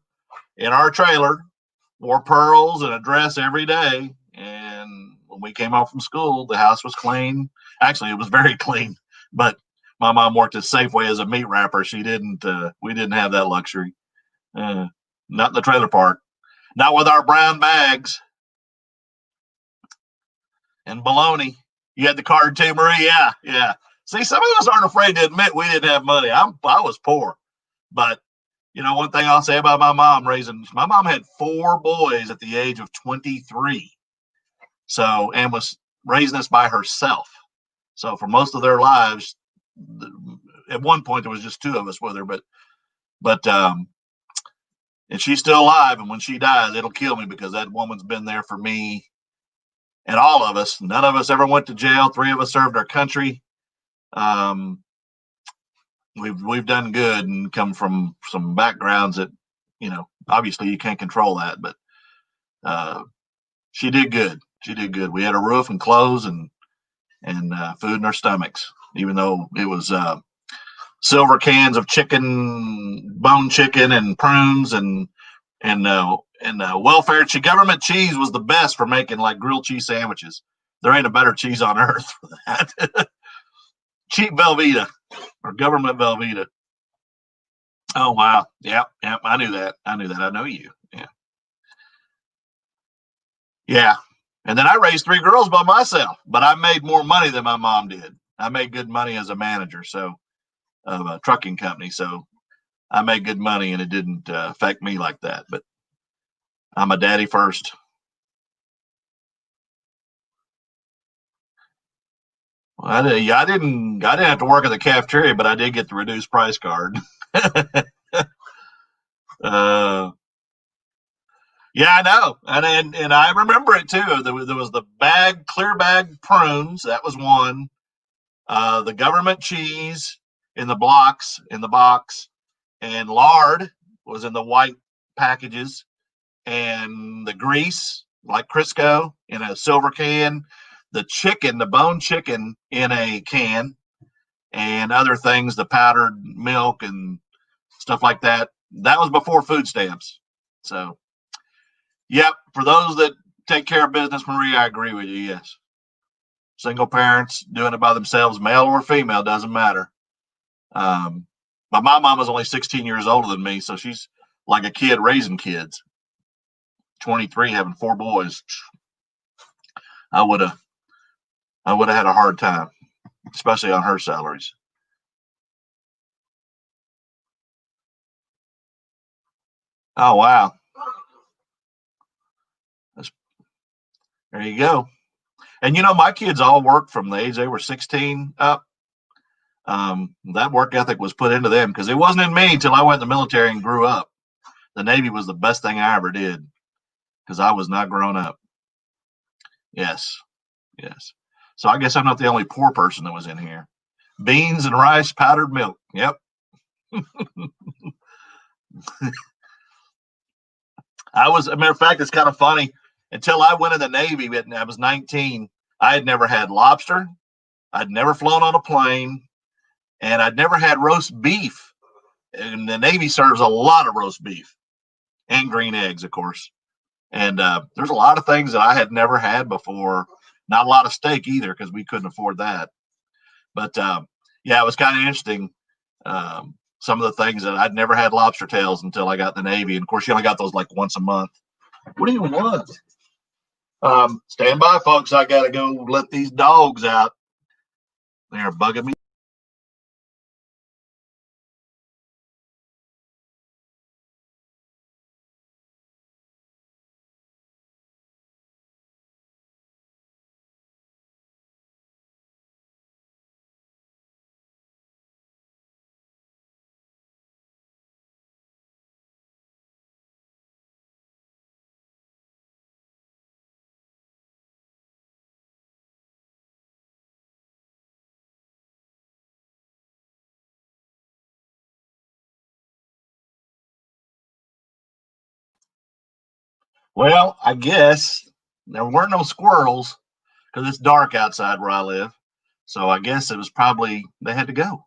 in our trailer wore pearls and a dress every day. And when we came home from school, the house was clean. Actually, it was very clean. But my mom worked at Safeway as a meat wrapper. She didn't. We didn't have that luxury. Not in the trailer park. Not with our brown bags and bologna. You had the card too, Marie. Yeah. See, some of us aren't afraid to admit we didn't have money. I was poor, but one thing I'll say about my mom my mom had 4 boys at the age of 23. So, and was raising us by herself. So for most of their lives, at one point there was just 2 of us with her, but and she's still alive. And when she dies, it'll kill me because that woman's been there for me and all of us. None of us ever went to jail. 3 of us served our country. We've done good and come from some backgrounds that, obviously you can't control that, but she did good. She did good. We had a roof and clothes and food in our stomachs, even though it was silver cans of chicken, bone chicken, and prunes and welfare government cheese was the best for making like grilled cheese sandwiches. There ain't a better cheese on earth for that. Cheap Velveeta or government Velveeta. Oh wow, yep. I knew that. I know you. Yeah, yeah. And then I raised 3 girls by myself, but I made more money than my mom did. I made good money as a manager, so of a trucking company. So I made good money, and it didn't affect me like that. But I'm a daddy first. Well, I didn't have to work at the cafeteria, but I did get the reduced price card. uh, yeah, I know, and I remember it too. There was the clear bag prunes. That was one. The government cheese in the box, and lard was in the white packages, and the grease like Crisco in a silver can, the bone chicken in a can, and other things, the powdered milk and stuff like that. That was before food stamps. So, yep, for those that take care of business, Marie, I agree with you. Yes. Single parents doing it by themselves, male or female, doesn't matter. Um, but my mom was only 16 years older than me, so she's like a kid raising kids. 23, having 4 boys. I would have, had a hard time, especially on her salaries. Oh wow, That's, there you go. And my kids all worked from the age they were 16 up. That work ethic was put into them because it wasn't in me until I went in the military and grew up. The Navy was the best thing I ever did because I was not grown up. Yes, yes. So I guess I'm not the only poor person that was in here. Beans and rice, powdered milk. Yep. A matter of fact, it's kind of funny. Until I went in the Navy, and I was 19, I had never had lobster. I'd never flown on a plane, and I'd never had roast beef. And the Navy serves a lot of roast beef and green eggs, of course. And there's a lot of things that I had never had before. Not a lot of steak either, because we couldn't afford that. But yeah, it was kind of interesting. Some of the things that I'd never had lobster tails until I got in the Navy. And of course, you only got those like once a month. What do you want? Stand by, folks. I got to go let these dogs out. They're bugging me. Well, I guess there weren't no squirrels because it's dark outside where I live. So I guess it was probably they had to go.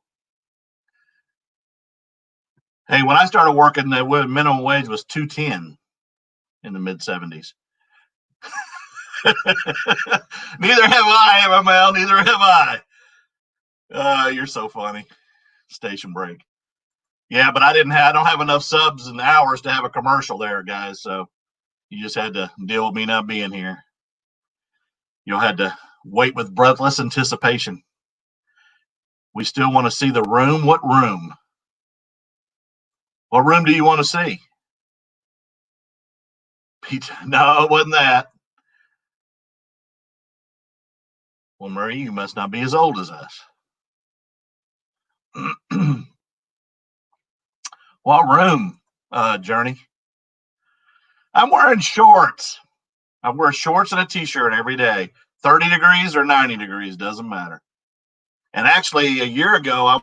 Hey, when I started working, the minimum wage was 210 in the mid 70s. Neither have I, MML. Neither have I. You're so funny. Station break. Yeah, but I don't have enough subs and hours to have a commercial there, guys. So you just had to deal with me not being here. You'll had to wait with breathless anticipation. We still want to see the room. What room? What room do you want to see? Pete, no, it wasn't that. Well, Murray, you must not be as old as us. What room, Journey? I'm wearing shorts. I wear shorts and a t-shirt every day. 30 degrees or 90 degrees, doesn't matter. And actually, a year ago, I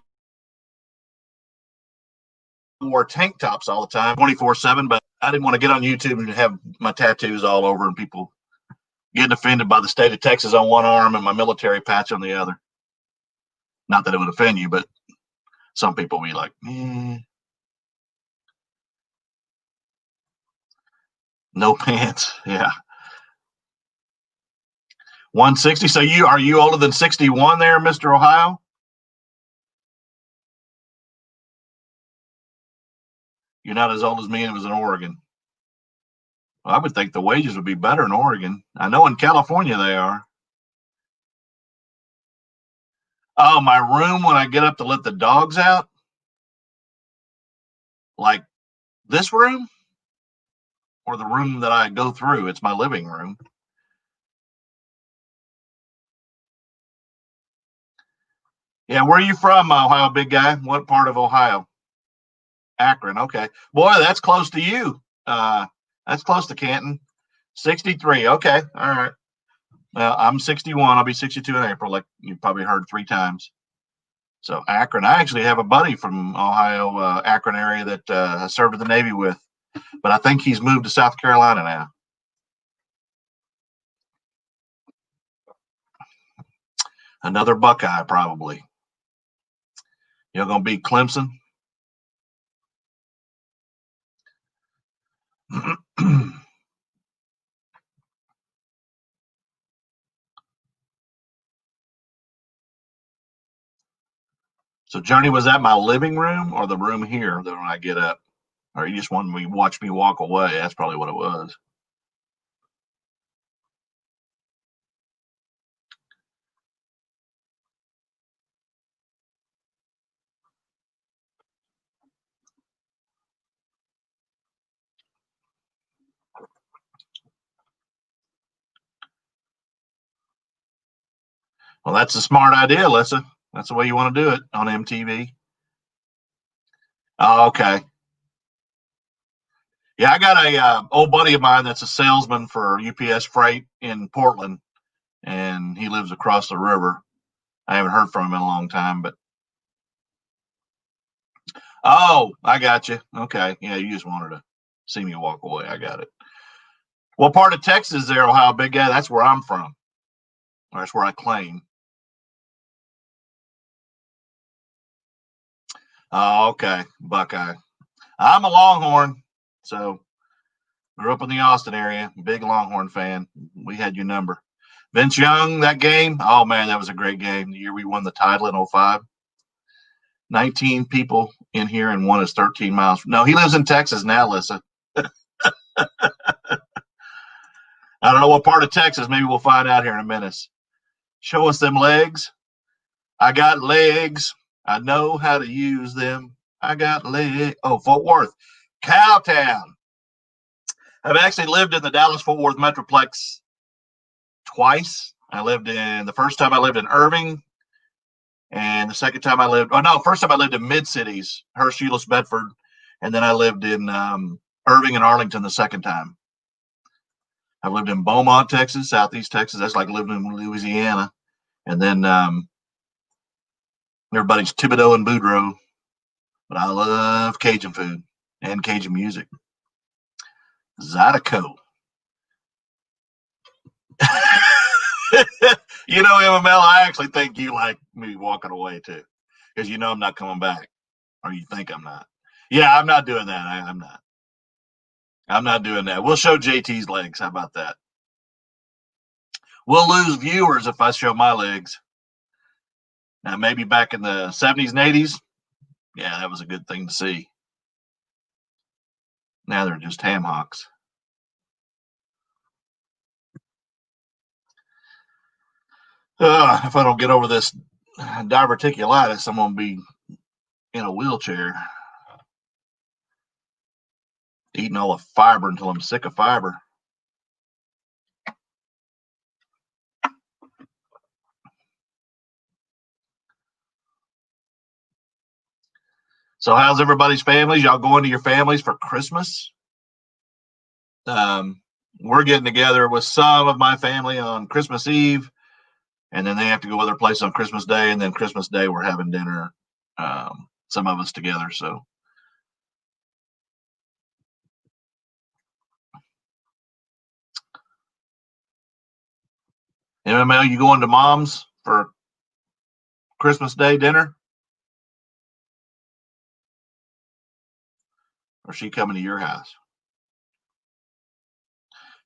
wore tank tops all the time, 24/7, but I didn't want to get on YouTube and have my tattoos all over and people getting offended by the state of Texas on one arm and my military patch on the other. Not that it would offend you, but some people be like, no pants. Yeah. 160. So are you older than 61 there, Mr. Ohio? You're not as old as me and it was in Oregon. Well, I would think the wages would be better in Oregon. I know in California they are. Oh, my room when I get up to let the dogs out? Like this room? Or the room that I go through? It's my living room. Yeah, where are you from, Ohio, big guy? What part of Ohio? Akron. Okay. Boy, that's close to you. That's close to Canton. 63. Okay. All right. Well, I'm 61. I'll be 62 in April, like you probably heard 3 times. So Akron. I actually have a buddy from Ohio, Akron area that I served in the Navy with, but I think he's moved to South Carolina now. Another Buckeye, probably. You're going to beat Clemson? So, Journey, was that my living room or the room here that when I get up? Or you just wanted me to watch me walk away? That's probably what it was. Well, that's a smart idea, Lissa. That's the way you want to do it on MTV. Oh, okay. Yeah, I got a old buddy of mine that's a salesman for UPS Freight in Portland, and he lives across the river. I haven't heard from him in a long time, but oh, I got you. Okay, yeah, you just wanted to see me walk away. I got it. What part of Texas there, Ohio, big guy? That's where I'm from. Or that's where I claim. Oh, okay, Buckeye. I'm a Longhorn, so grew up in the Austin area. Big Longhorn fan. We had your number. Vince Young, that game. Oh man, that was a great game. The year we won the title in 05. 19 people in here and one is 13 miles. No, he lives in Texas now, Lissa. I don't know what part of Texas. Maybe we'll find out here in a minute. Show us them legs. I got legs. I know how to use them. I got legs. Oh, Fort Worth. Cowtown. I've actually lived in the Dallas-Fort Worth Metroplex twice. The first time I lived in Irving, and the second time first time I lived in mid-cities, Hurst, Euless, Bedford, and then I lived in Irving and Arlington the second time. I've lived in Beaumont, Texas, Southeast Texas. That's like living in Louisiana. And then everybody's Thibodeau and Boudreaux. But I love Cajun food and Cajun music. Zydeco. You know, MML, I actually think you like me walking away too. Because you know I'm not coming back. Or you think I'm not. Yeah, I'm not doing that. I'm not. I'm not doing that. We'll show JT's legs. How about that? We'll lose viewers if I show my legs. Now, maybe back in the 70s and 80s, yeah, that was a good thing to see. Now they're just ham hocks. If I don't get over this diverticulitis, I'm going to be in a wheelchair eating all the fiber until I'm sick of fiber. So how's everybody's families? Y'all going to your families for Christmas? We're getting together with some of my family on Christmas Eve, and then they have to go other place on Christmas Day, and then Christmas Day we're having dinner, some of us together. So MML, you going to Mom's for Christmas Day dinner? Or is she coming to your house?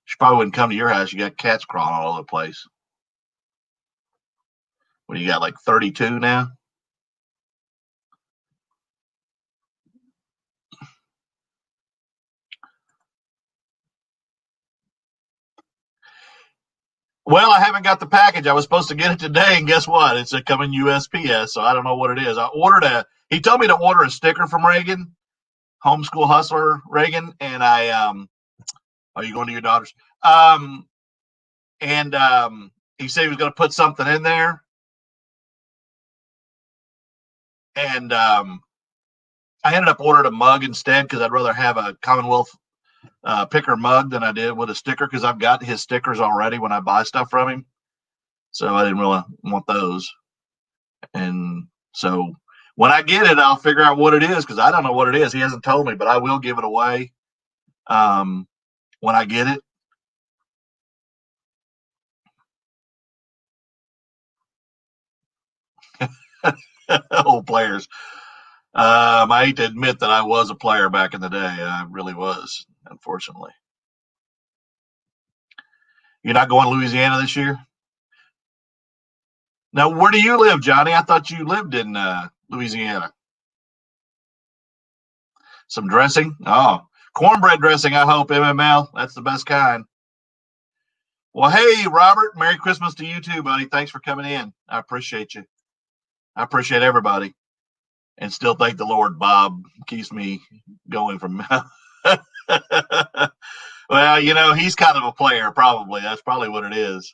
She probably wouldn't come to your house. You got cats crawling all over the place. What do you got, like 32 now? Well, I haven't got the package. I was supposed to get it today, and guess what? It's coming USPS, so I don't know what it is. He told me to order a sticker from Reagan, homeschool hustler Reagan, and are you going to your daughter's? And he said he was going to put something in there. And I ended up ordering a mug instead because I'd rather have a Commonwealth picker mug than I did with a sticker because I've got his stickers already when I buy stuff from him. So I didn't really want those. And so when I get it, I'll figure out what it is because I don't know what it is. He hasn't told me, but I will give it away when I get it. Old players. I hate to admit that I was a player back in the day. I really was, unfortunately. You're not going to Louisiana this year? Now, where do you live, Johnny? I thought you lived in Louisiana. Some dressing? Oh, cornbread dressing, I hope, MML. That's the best kind. Well, hey, Robert, Merry Christmas to you too, buddy. Thanks for coming in. I appreciate you. I appreciate everybody. And still thank the Lord, Bob keeps me going from. Well, he's kind of a player, probably. That's probably what it is.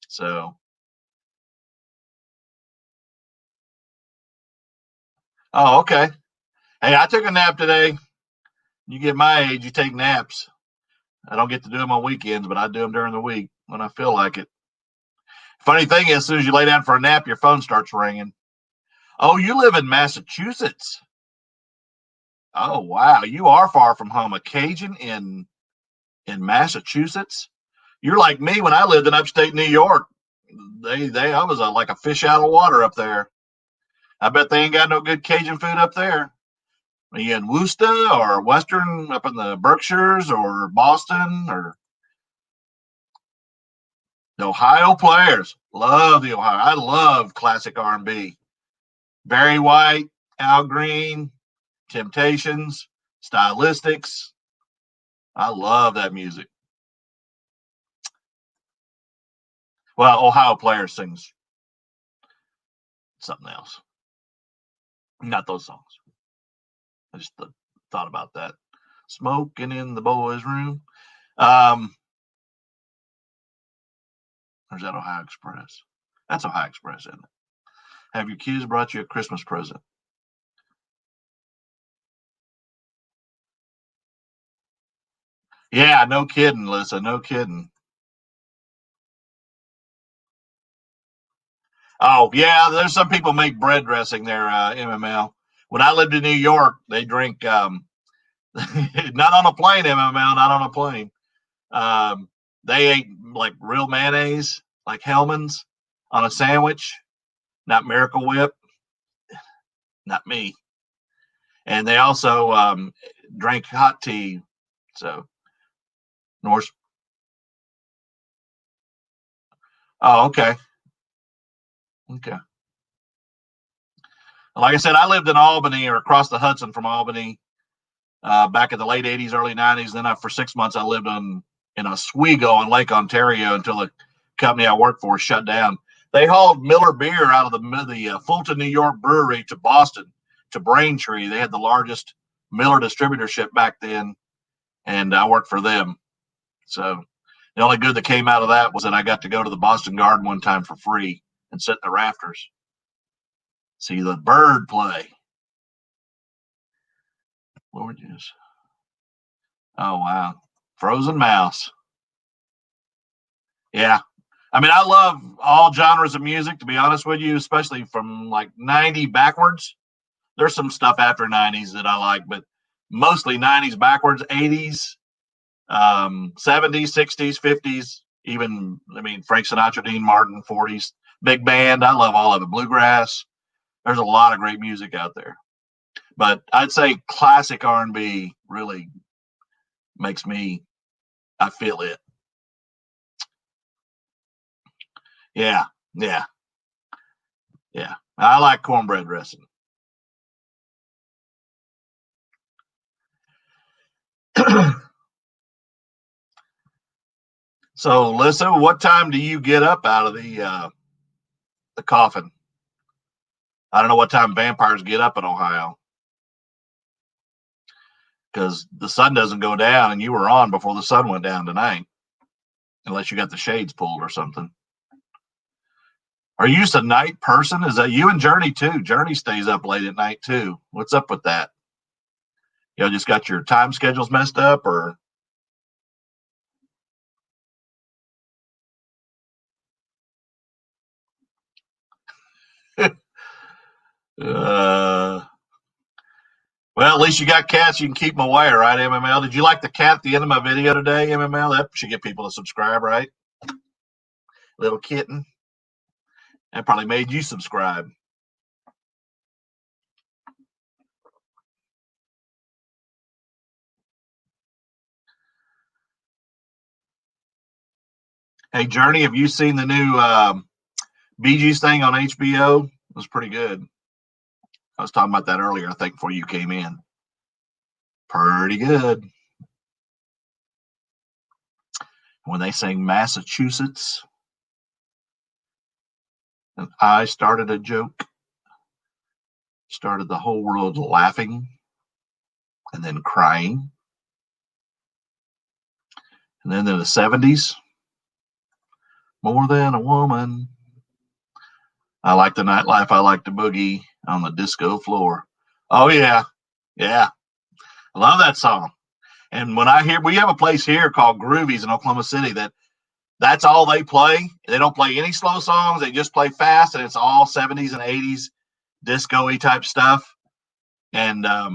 So. Oh, okay. Hey, I took a nap today. You get my age, you take naps. I don't get to do them on weekends, but I do them during the week when I feel like it. Funny thing is, as soon as you lay down for a nap, your phone starts ringing. Oh, you live in Massachusetts. Oh, wow. You are far from home. A Cajun in Massachusetts. You're like me when I lived in upstate New York. I was like a fish out of water up there. I bet they ain't got no good Cajun food up there. Are you in Worcester or Western up in the Berkshires or Boston or the Ohio players? Love the Ohio. I love classic R&B. Barry White, Al Green, Temptations, Stylistics. I love that music. Well, Ohio Players sings something else. Not those songs. I just thought about that. Smoking in the boys' room. Or is that Ohio Express? That's Ohio Express, isn't it? Have your kids brought you a Christmas present? Yeah, no kidding, Lisa. No kidding. Oh, yeah, there's some people make bread dressing there, MML. When I lived in New York, they drink, not on a plane, MML, not on a plane. They ate like real mayonnaise, like Hellman's on a sandwich, not Miracle Whip, not me. And they also drank hot tea. So, Norse. Oh, okay. Okay. Like I said, I lived in Albany or across the Hudson from Albany back in the late 80s, early 90s. Then for 6 months, I lived in Oswego on Lake Ontario until the company I worked for shut down. They hauled Miller beer out of the Fulton, New York brewery to Boston, to Braintree. They had the largest Miller distributorship back then, and I worked for them. So the only good that came out of that was that I got to go to the Boston Garden one time for free and sit in the rafters, see the bird play. Lord, yes. Oh, wow. Frozen Mouse. Yeah. I mean, I love all genres of music, to be honest with you, especially from like 90 backwards. There's some stuff after 90s that I like, but mostly 90s backwards, 80s, 70s, 60s, 50s. Even, I mean, Frank Sinatra, Dean Martin, 40s, big band. I love all of it. Bluegrass. There's a lot of great music out there. But I'd say classic R&B really makes me, I feel it. Yeah, yeah, yeah. I like cornbread dressing. So, listen, what time do you get up out of the coffin? I don't know what time vampires get up in Ohio because the sun doesn't go down, and you were on before the sun went down tonight, unless you got the shades pulled or something. Are you just a night person? Is that you and Journey too? Journey stays up late at night too. What's up with that? You know, just got your time schedules messed up, or uh, well, at least you got cats. You can keep them away, right? MML. Did you like the cat at the end of my video today? MML. That should get people to subscribe, right? Little kitten. That probably made you subscribe. Hey, Journey, have you seen the new Bee Gees thing on HBO? It was pretty good. I was talking about that earlier, I think, before you came in. Pretty good. When they sang Massachusetts, and I started a joke, started the whole world laughing and then crying. And then in the 70s, more than a woman. I like the nightlife. I like the boogie on the disco floor. Oh, yeah. Yeah. I love that song. And when I hear, we have a place here called Groovies in Oklahoma City that's all they play. They don't play any slow songs. They just play fast, and it's all 70s and 80s disco-y type stuff. And I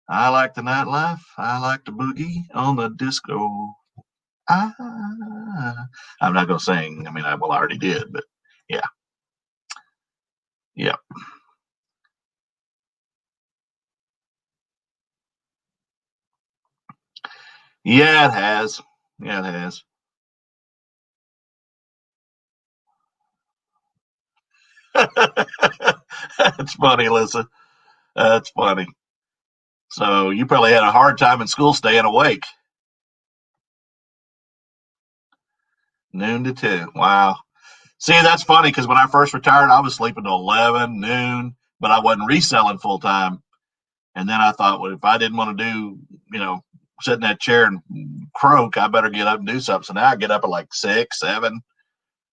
like the nightlife. I like the boogie on the disco. Ah. I'm not going to sing. I mean, I already did, but yeah. Yeah. Yeah, it has. Yeah, it has. That's funny, Lisa. That's funny. So you probably had a hard time in school staying awake. Noon to 2. Wow. See, that's funny because when I first retired, I was sleeping till 11, noon, but I wasn't reselling full time. And then I thought, well, if I didn't want to do, sit in that chair and croak, I better get up and do something. So now I get up at like 6, 7,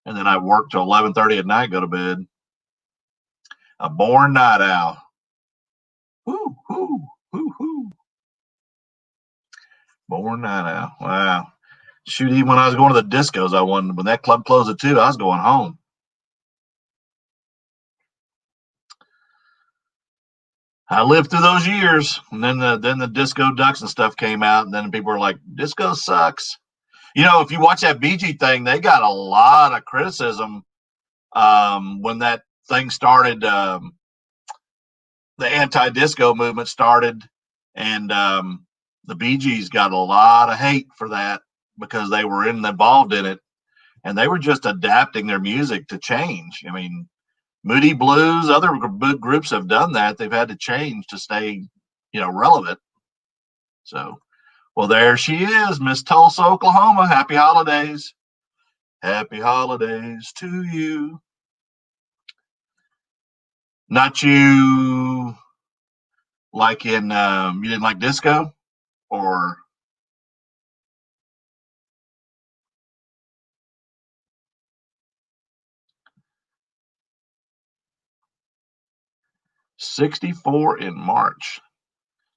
and then I work till 11:30 at night, go to bed. A born night owl. Whoo, whoo, whoo, whoo. Born night owl. Wow. Shoot, even when I was going to the discos, I wanted, when that club closed at 2, I was going home. I lived through those years, and then the disco ducks and stuff came out, and then people were like, "Disco sucks." If you watch that BG thing, they got a lot of criticism when that thing started. The anti-disco movement started, and the Bee Gees got a lot of hate for that because they were involved in it, and they were just adapting their music to change. I mean, Moody Blues, other groups have done that. They've had to change to stay, relevant. So, well, there she is, Miss Tulsa, Oklahoma. Happy holidays. Happy holidays to you. Not you like you didn't like disco, or 64 in March.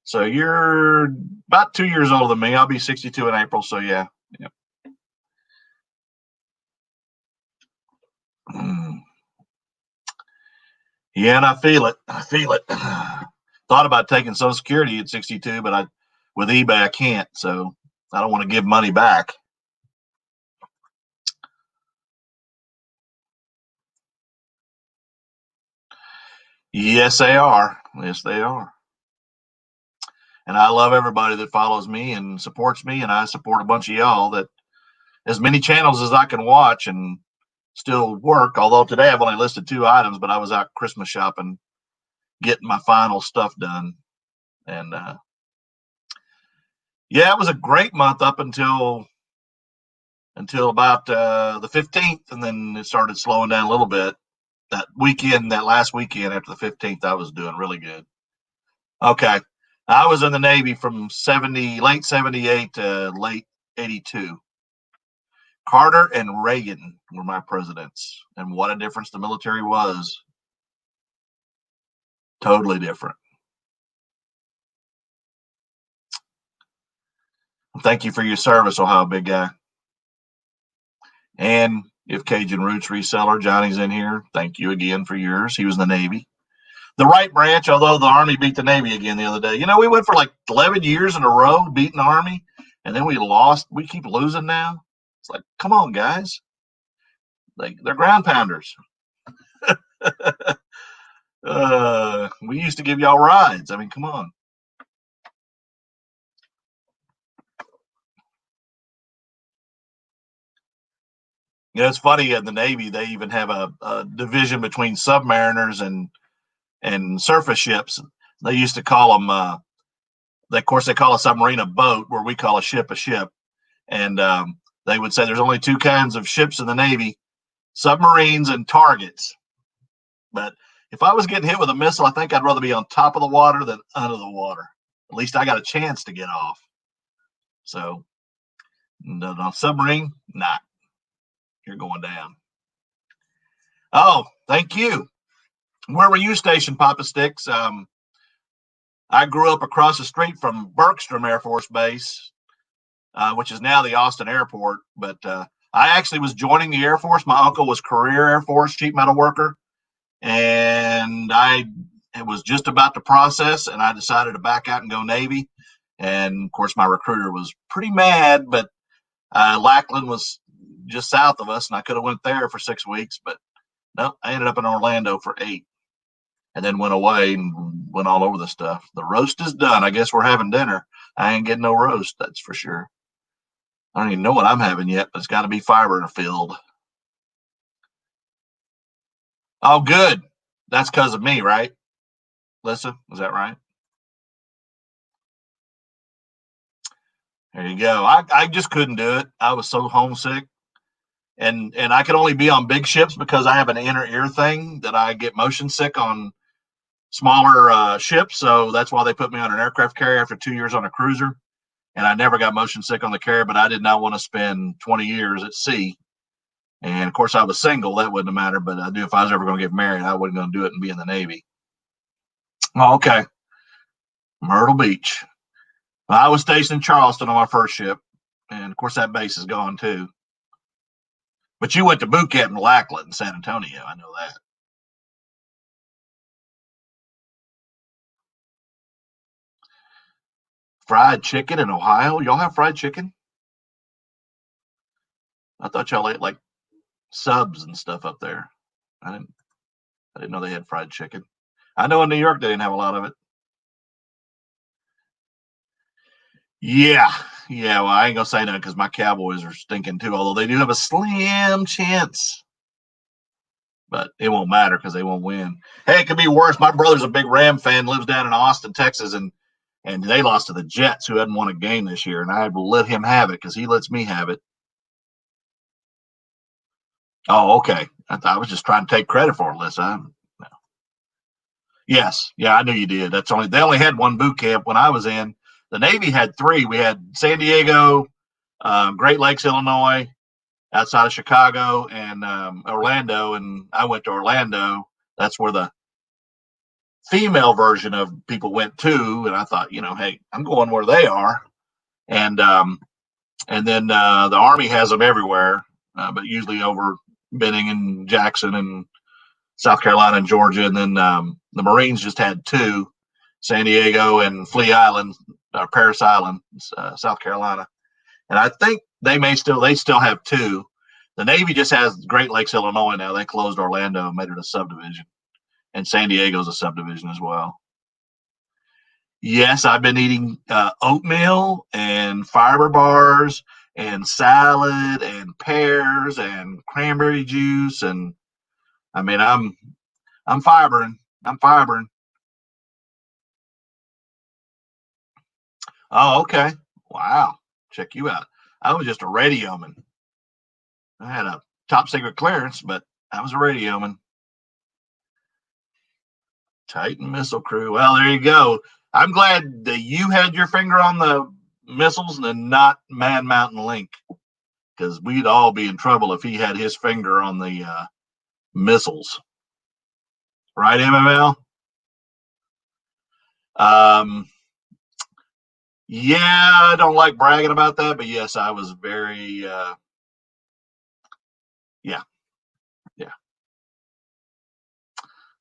So you're about 2 years older than me. I'll be 62 in April. So yeah. Yeah. Mm. Yeah, and I feel it. I feel it. Thought about taking Social Security at 62, but with eBay I can't. So I don't want to give money back. Yes, they are. Yes, they are. And I love everybody that follows me and supports me, and I support a bunch of y'all that as many channels as I can watch and still work. Although today I've only listed 2 items, but I was out Christmas shopping, getting my final stuff done. And yeah, it was a great month up until about the 15th, and then it started slowing down a little bit. That weekend, that last weekend after the 15th, I was doing really good. Okay. I was in the Navy from late 78 to late 82. Carter and Reagan were my presidents. And what a difference the military was. Totally different. Thank you for your service, Ohio Big Guy. And if Cajun Roots reseller, Johnny's in here, thank you again for yours. He was in the Navy. The right branch, although the Army beat the Navy again the other day. You know, we went for like 11 years in a row beating the Army, and then we lost. We keep losing now. It's like, come on, guys. They're ground pounders. We used to give y'all rides. I mean, come on. You know, it's funny in the Navy, they even have a division between submariners and surface ships. They used to call them, of course, they call a submarine a boat, where we call a ship a ship. And they would say there's only 2 kinds of ships in the Navy: submarines and targets. But if I was getting hit with a missile, I think I'd rather be on top of the water than under the water. At least I got a chance to get off. So, no submarine, not. You're going down. Oh, thank you. Where were you stationed, Papa Sticks? I grew up across the street from Bergstrom Air Force Base, which is now the Austin Airport. But I actually was joining the Air Force. My uncle was career Air Force sheet metal worker, and it was just about to process, and I decided to back out and go Navy. And of course, my recruiter was pretty mad, but Lackland was just south of us, and I could have went there for 6 weeks, but no, I ended up in Orlando for 8, and then went away and went all over the stuff. The roast is done. I guess we're having dinner. I ain't getting no roast, that's for sure. I don't even know what I'm having yet, but it's got to be fiber filled. Oh, good. That's because of me, right? Lisa, is that right? There you go. I just couldn't do it. I was so homesick. And I could only be on big ships because I have an inner ear thing that I get motion sick on smaller ships. So that's why they put me on an aircraft carrier after 2 years on a cruiser. And I never got motion sick on the carrier, but I did not want to spend 20 years at sea. And of course, I was single. That wouldn't matter. But I knew if I was ever going to get married, I wasn't going to do it and be in the Navy. Oh, okay. Myrtle Beach. Well, I was stationed in Charleston on my first ship. And of course, that base is gone too. But you went to boot camp in Lackland, San Antonio. I know that. Fried chicken in Ohio? Y'all have fried chicken? I thought y'all ate like subs and stuff up there. I didn't. I didn't know they had fried chicken. I know in New York they didn't have a lot of it. Yeah, yeah. Well, I ain't gonna say that because my Cowboys are stinking too. Although they do have a slim chance, but it won't matter because they won't win. Hey, it could be worse. My brother's a big Ram fan, lives down in Austin, Texas, and they lost to the Jets, who hadn't won a game this year, and I will let him have it because he lets me have it. Oh, okay. I was just trying to take credit for it, Lisa. No. Yes, yeah, I knew you did. They only had one boot camp when I was in. The Navy had 3. We had San Diego, Great Lakes, Illinois, outside of Chicago, and Orlando. And I went to Orlando. That's where the female version of people went to. And I thought, hey, I'm going where they are. And then the Army has them everywhere, but usually over Benning and Jackson and South Carolina and Georgia. And then the Marines just had 2, San Diego and Flea Island, Paris Island, South Carolina. And I think they still have 2. The Navy just has Great Lakes, Illinois now. They closed Orlando and made it a subdivision. And San Diego's a subdivision as well. Yes, I've been eating oatmeal and fiber bars and salad and pears and cranberry juice, and I mean I'm fibering. I'm fibering. Oh, okay. Wow. Check you out. I was just a radioman. I had a top secret clearance, but I was a radioman. Titan missile crew. Well, there you go. I'm glad that you had your finger on the missiles and not Man Mountain Link, because we'd all be in trouble if he had his finger on the missiles. Right, MML? Um, yeah, I don't like bragging about that, but yes, I was very, yeah, yeah.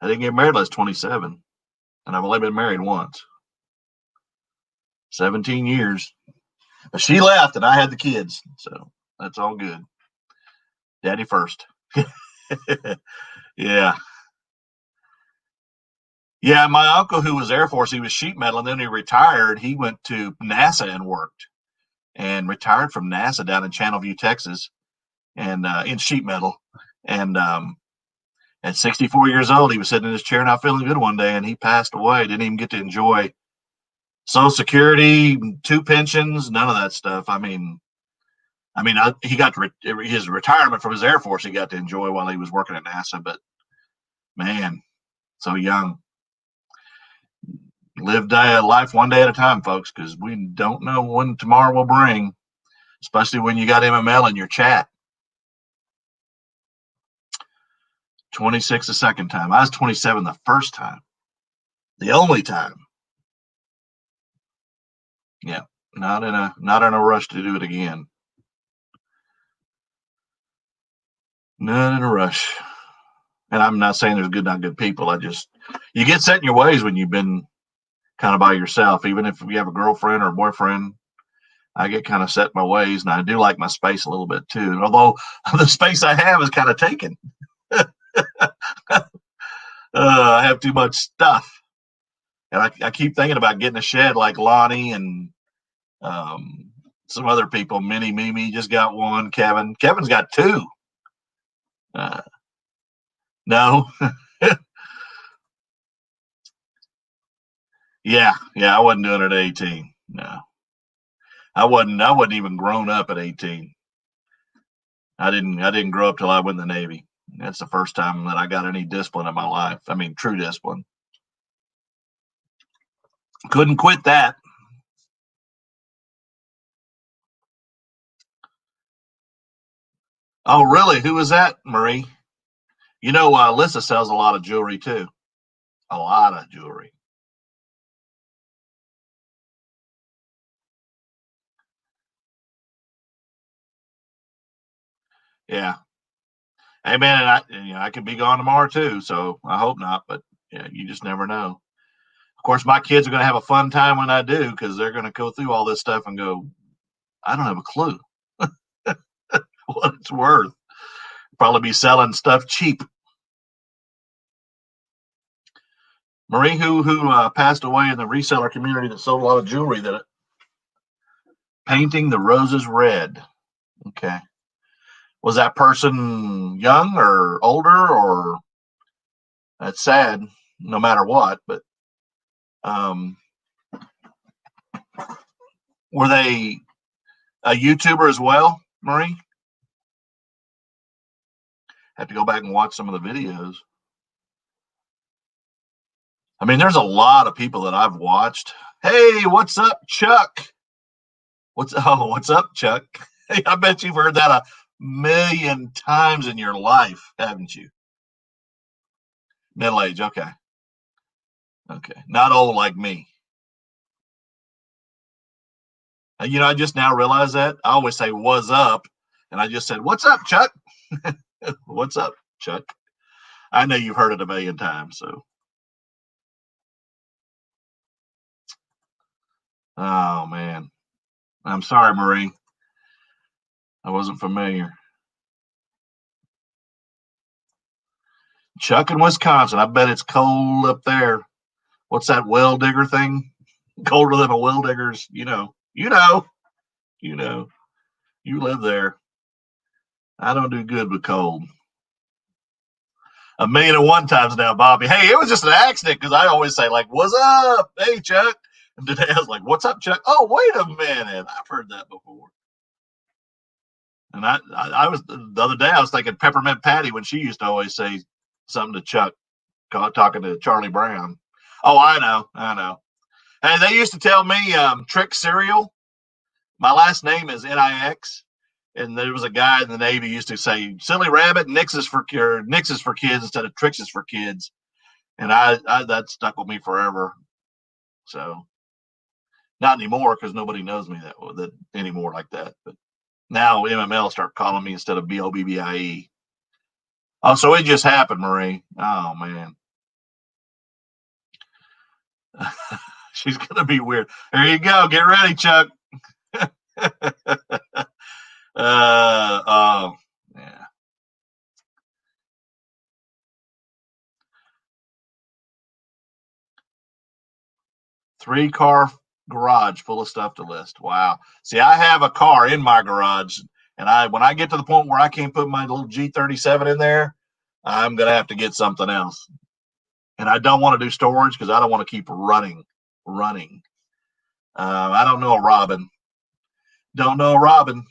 I didn't get married till I was 27, and I've only been married once. 17 years. But she left, and I had the kids, so that's all good. Daddy first. Yeah. Yeah, my uncle, who was Air Force, he was sheet metal, and then he retired. He went to NASA and worked, and retired from NASA down in Channelview, Texas, and in sheet metal. And at 64 years old, he was sitting in his chair not feeling good one day, and he passed away. Didn't even get to enjoy Social Security, 2 pensions, none of that stuff. He got his retirement from his Air Force. He got to enjoy while he was working at NASA. But man, so young. Live life one day at a time, folks, because we don't know when tomorrow will bring, especially when you got MML in your chat. 26 the second time. I was 27 the first time. The only time. Yeah, not in a rush to do it again. Not in a rush. And I'm not saying there's not good people. You get set in your ways when you've been kind of by yourself. Even if you have a girlfriend or a boyfriend, I get kind of set in my ways, and I do like my space a little bit too. Although the space I have is kind of taken. I have too much stuff, and I keep thinking about getting a shed like Lonnie and some other people. Minnie, Mimi just got one. Kevin's got two. No, yeah, I wasn't doing it at 18. No, I wasn't. I wasn't even grown up at 18. I didn't grow up till I went in the Navy. That's the first time that I got any discipline in my life. I mean, true discipline. Couldn't quit that. Oh, really? Who was that, Marie? You know, Alyssa sells a lot of jewelry too. A lot of jewelry. Yeah. Hey, man, and I could be gone tomorrow too, so I hope not. But yeah, you just never know. Of course, my kids are going to have a fun time when I do, because they're going to go through all this stuff and go, I don't have a clue what it's worth. Probably be selling stuff cheap. Marie, who passed away in the reseller community that sold a lot of jewelry, that painting the roses red. Okay. Was that person young or older, or that's sad no matter what, but um, were they a YouTuber as well, Marie? Have to go back and watch some of the videos. I mean, there's a lot of people that I've watched. Hey, what's up, Chuck? What's up, Chuck? Hey, I bet you've heard that a million times in your life, haven't you? Middle age, okay. Okay. Not old like me. I just now realized that. I always say "what's up," and I just said "what's up, Chuck." What's up, Chuck? I know you've heard it a million times. So, oh man, I'm sorry, Marie. I wasn't familiar. Chuck in Wisconsin. I bet it's cold up there. What's that well digger thing? Colder than a well digger's. You know. You live there. I don't do good with cold. 1,000,001 times now, Bobby. Hey, it was just an accident because I always say, like, what's up? Hey, Chuck. And today I was like, what's up, Chuck? Oh, wait a minute. I've heard that before. And I was the other day, I was thinking Peppermint Patty when she used to always say something to Chuck, talking to Charlie Brown. Oh, I know. Hey, they used to tell me Trick Cereal. My last name is Nix. And there was a guy in the Navy used to say, "Silly rabbit, Nix is for kids instead of Tricks is for kids," and I that stuck with me forever. So not anymore because nobody knows me that anymore like that. But now MML start calling me instead of BOBBIE. Oh, so it just happened, Marie. Oh man, she's gonna be weird. There you go. Get ready, Chuck. Oh yeah. 3-car garage full of stuff to list. Wow. See, I have a car in my garage, and when I get to the point where I can't put my little G37 in there, I'm gonna have to get something else. And I don't want to do storage because I don't want to keep running. I don't know a Robin. Don't know a Robin.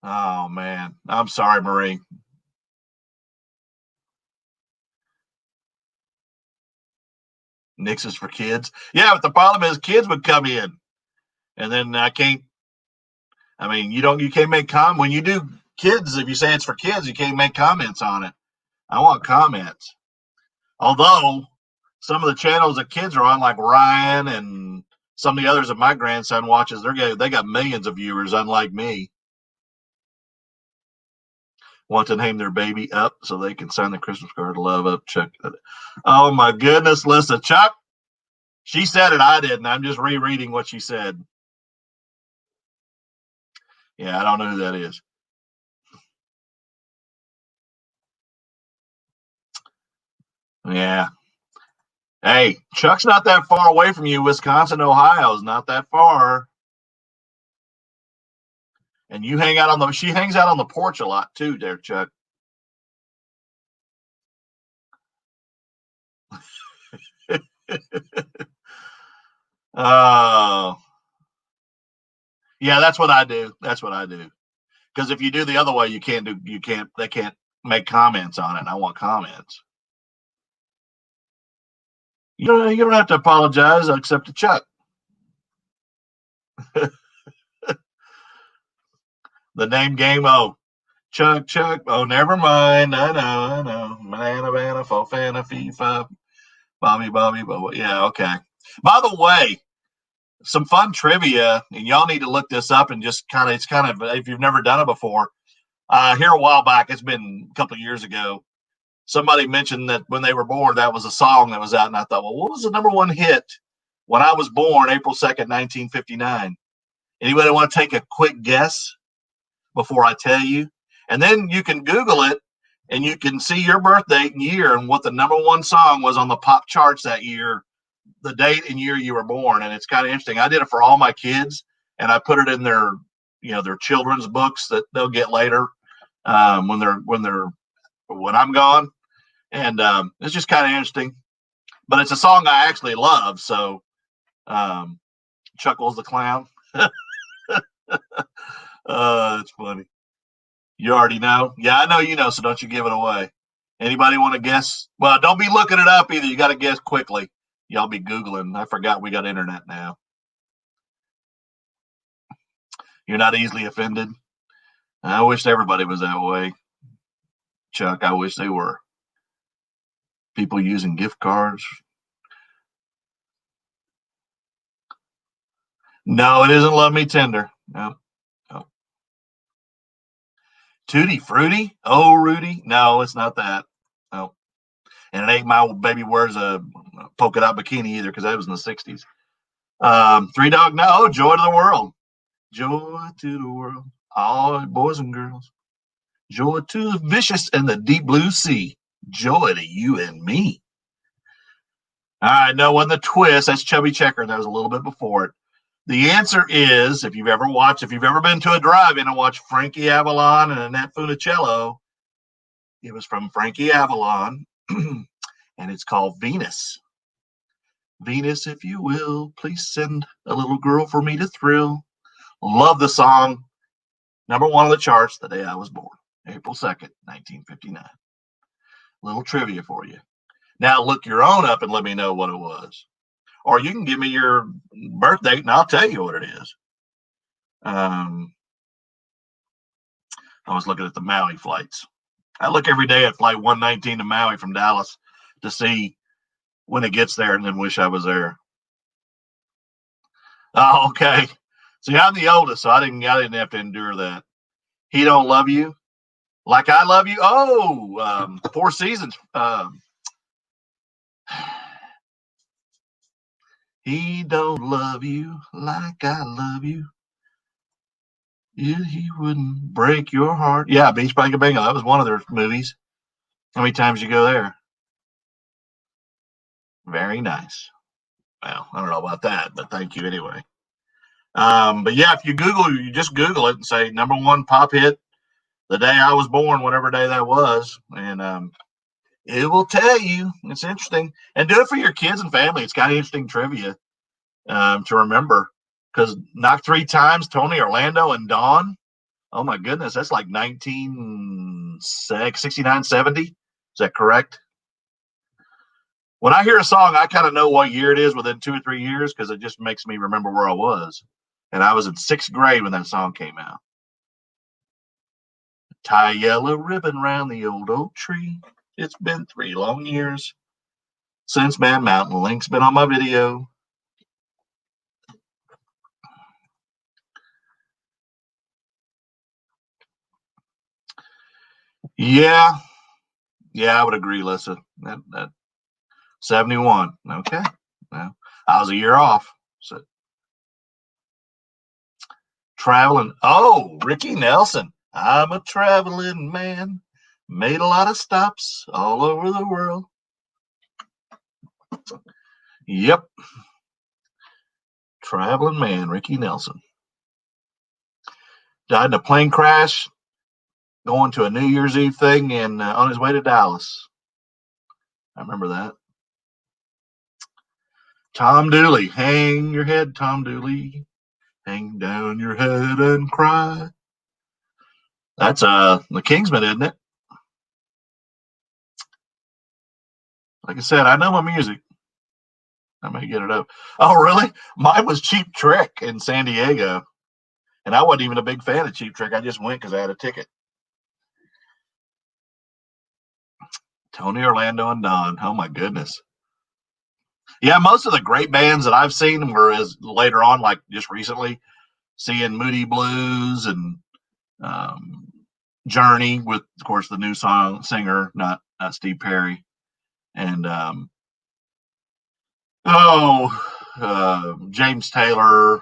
Oh man, I'm sorry, Marie. Nix is for kids. Yeah, but the problem is kids would come in, and then I can't. I mean, you can't make when you do kids. If you say it's for kids, you can't make comments on it. I want comments. Although some of the channels that kids are on, like Ryan and some of the others that my grandson watches, they got millions of viewers, unlike me. Want to name their baby Up so they can sign the Christmas card. Love Up, Chuck. Oh my goodness, listen, Chuck. She said it, I didn't. I'm just rereading what she said. Yeah, I don't know who that is. Yeah. Hey, Chuck's not that far away from you. Wisconsin, Ohio's not that far. And you hang out she hangs out on the porch a lot too, there, Chuck. Oh, yeah, that's what I do. That's what I do. Because if you do the other way, they can't make comments on it. And I want comments. You don't have to apologize except to Chuck. The name game. Oh, Chuck. Oh, never mind. I know. Manana, fofana, FIFA, Bobby. Yeah, okay. By the way, some fun trivia, and y'all need to look this up and just it's kind of, if you've never done it before, here a while back, it's been a couple of years ago, somebody mentioned that when they were born, that was a song that was out. And I thought, well, what was the #1 hit when I was born, April 2nd, 1959? Anybody want to take a quick guess before I tell you? And then you can Google it and you can see your birth date and year and what the #1 song was on the pop charts that year, the date and year you were born. And it's kind of interesting. I did it for all my kids and I put it in their children's books that they'll get later when I'm gone. And it's just kind of interesting. But it's a song I actually love. So Chuckles the Clown. It's funny. You already know? Yeah, I know you know, so don't you give it away. Anybody want to guess? Well, don't be looking it up either. You got to guess quickly. Y'all be Googling. I forgot we got internet now. You're not easily offended. I wish everybody was that way. Chuck, I wish they were. People using gift cards. No, it isn't Love Me Tender. No. Tutti Frutti? Oh, Rudy? No, it's not that. No. And it ain't My Baby Wears a Polka Dot Bikini either, because that was in the 60s. Three Dog, no, Joy to the World. Joy to the world. All boys and girls. Joy to the vicious and the deep blue sea. Joy to you and me. All right, no, wasn't the twist. That's Chubby Checker. That was a little bit before it. The answer is, if you've ever been to a drive-in and watched Frankie Avalon and Annette Funicello, it was from Frankie Avalon, and it's called Venus. Venus, if you will, please send a little girl for me to thrill. Love the song. Number one on the charts the day I was born, April 2nd, 1959. Little trivia for you. Now look your own up and let me know what it was. Or you can give me your birth date and I'll tell you what it is. I was looking at the Maui flights. I look every day at flight 119 to Maui from Dallas to see when it gets there and then wish I was there. Oh, okay. See, I'm the oldest, so I didn't have to endure that. He don't love you like I love you. Oh, Four Seasons. He don't love you like I love you. He wouldn't break your heart. Yeah, Beach Blanket Bingo. That was one of their movies. How many times you go there? Very nice. Well, I don't know about that, but thank you anyway. But yeah, if you just Google it and say number one pop hit the day I was born, whatever day that was, and it will tell you. It's interesting, and do it for your kids and family. It's kind of interesting trivia to remember because knocked three times, Tony, Orlando, and Dawn. Oh my goodness, that's like 1969, 70. Is that correct? When I hear a song, I kind of know what year it is within 2 or 3 years because it just makes me remember where I was. And I was in sixth grade when that song came out. Tie a yellow ribbon round the old oak tree. It's been 3 long years since Man Mountain Link's been on my video. Yeah, I would agree, Lissa. That 71. Okay. Well, I was a year off. So traveling. Oh, Ricky Nelson. I'm a traveling man. Made a lot of stops all over the world. Yep. Traveling man, Ricky Nelson. Died in a plane crash going to a New Year's Eve thing and on his way to Dallas. I remember that. Tom Dooley. Hang your head, Tom Dooley. Hang down your head and cry. That's the Kingsman, isn't it? Like I said, I know my music. I may get it up. Oh, really? Mine was Cheap Trick in San Diego. And I wasn't even a big fan of Cheap Trick. I just went because I had a ticket. Tony, Orlando, and Don. Oh, my goodness. Yeah, most of the great bands that I've seen were as later on, like just recently, seeing Moody Blues and Journey with, of course, the new singer, not Steve Perry, and James Taylor,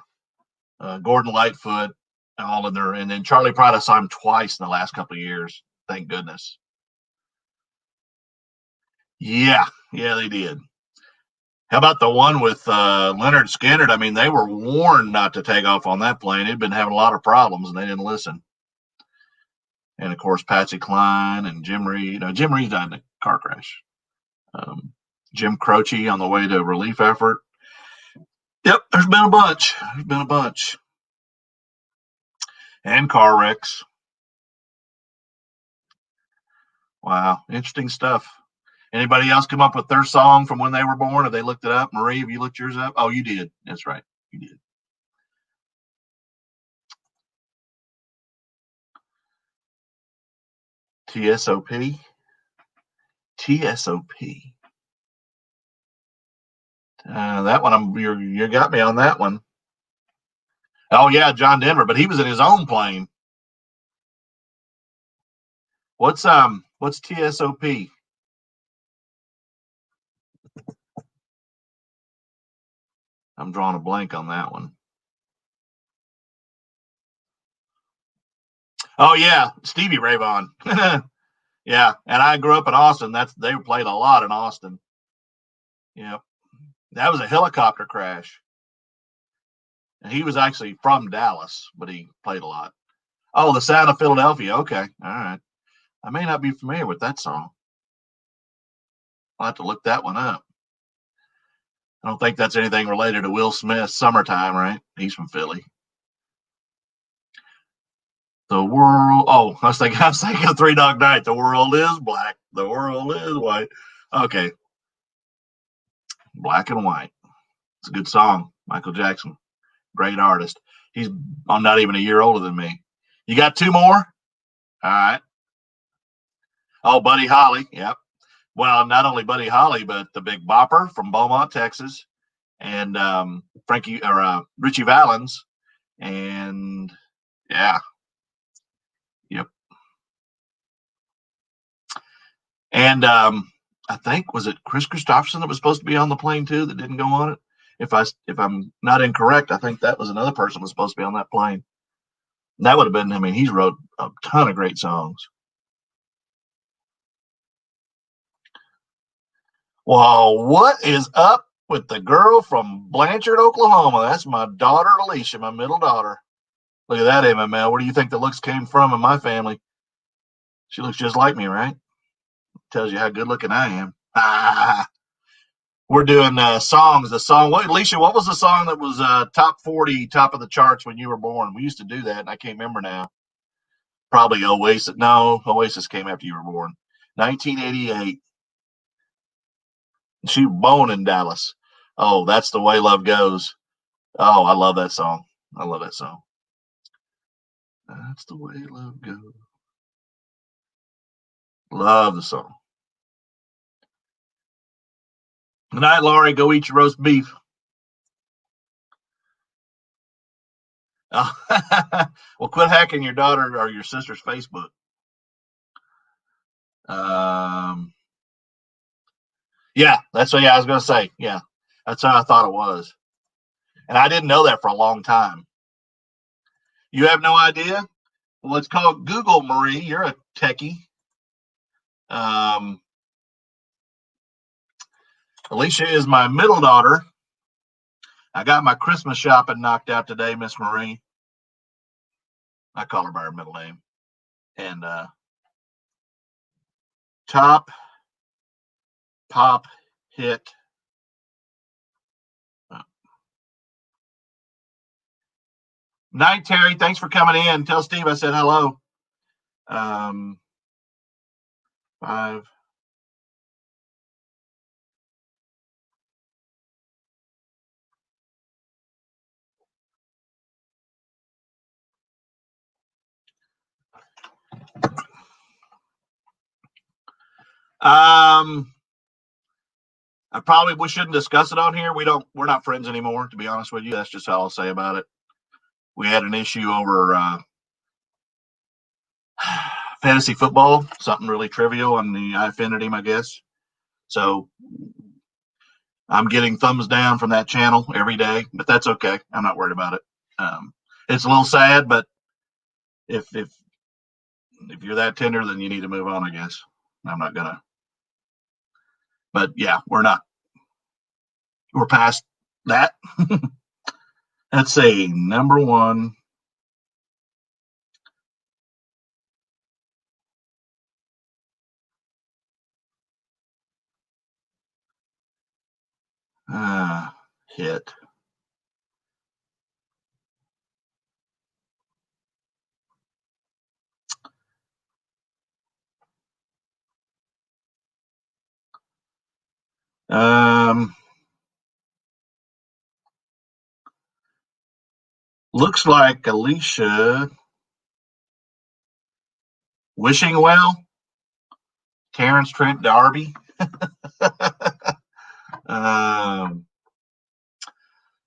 Gordon Lightfoot, all in there, and then Charlie Pride. I saw him twice in the last couple of years. Thank goodness. Yeah, they did. How about the one with Leonard Skinner? I mean, they were warned not to take off on that plane. They'd been having a lot of problems, and they didn't listen. And of course, Patsy Cline and Jim Reed. Jim Reed died in a car crash. Jim Croce on the way to a relief effort. Yep, there's been a bunch. And car wrecks. Wow, interesting stuff. Anybody else come up with their song from when they were born? Have they looked it up? Marie, have you looked yours up? Oh, you did. That's right. You did. TSOP. TSOP. That one, you got me on that one. Oh yeah, John Denver, but he was in his own plane. What's TSOP? I'm drawing a blank on that one. Oh yeah, Stevie Ray Vaughan. Yeah, and I grew up in Austin. They played a lot in Austin. Yep, that was a helicopter crash. And he was actually from Dallas, but he played a lot. Oh, The Sound of Philadelphia. Okay, all right. I may not be familiar with that song. I'll have to look that one up. I don't think that's anything related to Will Smith's Summertime, right? He's from Philly. The world. Oh, I was thinking of Three Dog Night. The world is black. The world is white. Okay, Black and White. It's a good song. Michael Jackson, great artist. He's not even a year older than me. You got two more? All right. Oh, Buddy Holly. Yep. Well, not only Buddy Holly, but the Big Bopper from Beaumont, Texas, and Richie Valens, and yeah, yep. And I think was it Chris Christopherson that was supposed to be on the plane too that didn't go on it. If I'm not incorrect, I think that was another person was supposed to be on that plane. That would have been. I mean, he's wrote a ton of great songs. Well, what is up with the girl from Blanchard, Oklahoma? That's my daughter, Alicia, my middle daughter. Look at that, MML. Where do you think the looks came from in my family? She looks just like me, right? Tells you how good looking I am. We're doing songs. The song, what, Alicia, what was the song that was top 40, top of the charts when you were born? We used to do that, and I can't remember now. Probably Oasis. No, Oasis came after you were born. 1988. She was born in Dallas. Oh, That's the Way Love Goes. Oh, I love that song. I love that song. That's the way love goes. Love the song. Good night, Laurie. Go eat your roast beef. Oh, well, quit hacking your daughter or your sister's Facebook. Yeah, that's what. Yeah, I was gonna say. Yeah, that's how I thought it was, and I didn't know that for a long time. You have no idea? Well, it's called Google, Marie. You're a techie. Um, Alicia is my middle daughter. I got my Christmas shopping knocked out today, Miss Marie. I call her by her middle name. And top pop hit. Night, Terry. Thanks for coming in. Tell Steve I said hello. 5. We shouldn't discuss it on here. We're not friends anymore, to be honest with you. That's just all I'll say about it. We had an issue over fantasy football, something really trivial on the iFinity, I guess. So I'm getting thumbs down from that channel every day, but that's okay. I'm not worried about it. It's a little sad, but if you're that tender, then you need to move on, I guess. I'm not gonna. But yeah, we're not. We're past that. Let's see. Number one. Hit. Looks like Alicia Wishing Well, Terrence Trent D'Arby.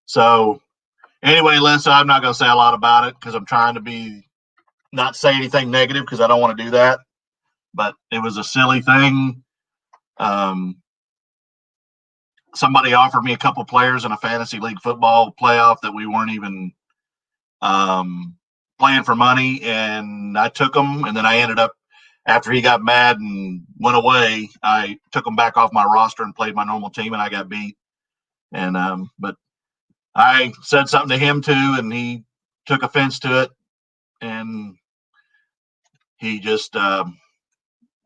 So anyway, Lisa, I'm not going to say a lot about it because I'm trying to be not say anything negative because I don't want to do that. But it was a silly thing. Somebody offered me a couple players in a fantasy league football playoff that we weren't even playing for money, and I took him, and then I ended up, after he got mad and went away, I took him back off my roster and played my normal team, and I got beat. And but I said something to him too, and he took offense to it, and he just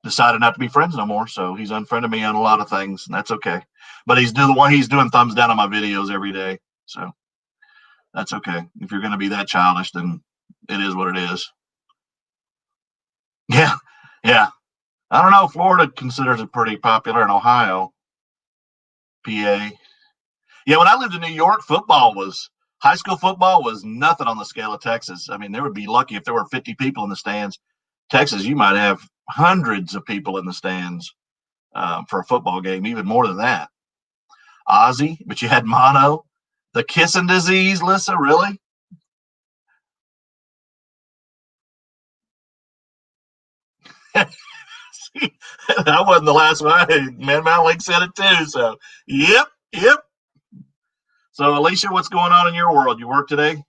decided not to be friends no more. So he's unfriended me on a lot of things, and that's okay. But he's doing thumbs down on my videos every day, so that's okay. If you're going to be that childish, then it is what it is. Yeah, yeah. I don't know. Florida considers it pretty popular, in Ohio, PA. Yeah, when I lived in New York, high school football was nothing on the scale of Texas. I mean, there would be lucky if there were 50 people in the stands. Texas, you might have hundreds of people in the stands for a football game, even more than that. Ozzy, but you had mono, the kissing disease. Lissa, really? I wasn't the last one. Man, Malik said it too. So, yep, yep. So, Alicia, what's going on in your world? You work today?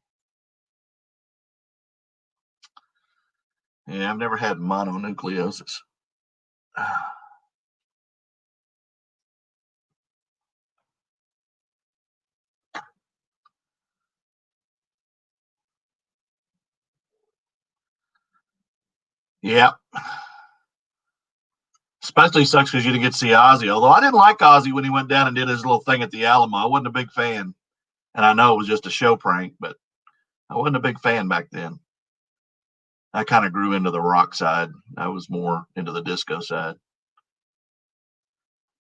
Yeah, I've never had mononucleosis. Yeah. Especially sucks because you didn't get to see Ozzy. Although I didn't like Ozzy when he went down and did his little thing at the Alamo. I wasn't a big fan. And I know it was just a show prank, but I wasn't a big fan back then. I kind of grew into the rock side. I was more into the disco side.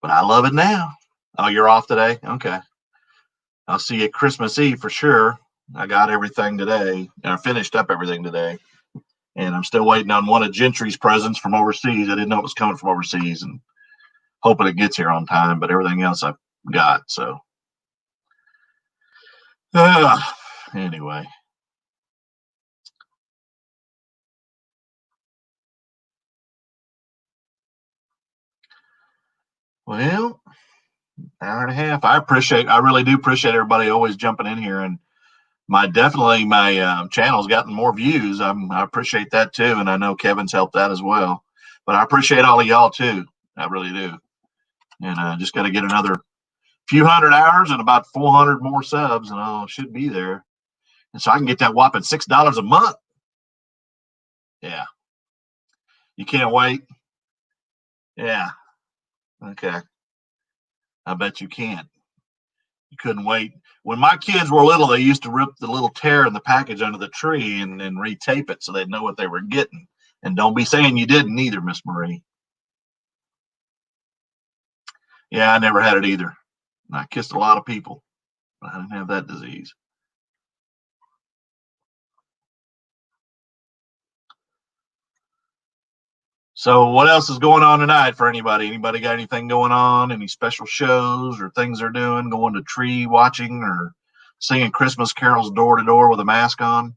But I love it now. Oh, you're off today? Okay. I'll see you at Christmas Eve for sure. I got everything today, and I finished up everything today. And I'm still waiting on one of Gentry's presents from overseas. I didn't know it was coming from overseas, and hoping it gets here on time. But everything else I've got. So anyway. Well, hour and a half. I really do appreciate everybody always jumping in here, and my channel's gotten more views. I appreciate that too, and I know Kevin's helped that as well. But I appreciate all of y'all too. I really do. And I just got to get another few hundred hours and about 400 more subs, and I should be there. And so I can get that whopping $6 a month. Yeah, you can't wait. Yeah, okay. I bet you can't. You couldn't wait. When my kids were little, they used to rip the little tear in the package under the tree and retape it so they'd know what they were getting. And don't be saying you didn't either, Miss Marie. Yeah, I never had it either. I kissed a lot of people, but I didn't have that disease. So what else is going on tonight for anybody? Anybody got anything going on? Any special shows or things they're doing? Going to tree watching or singing Christmas carols door to door with a mask on?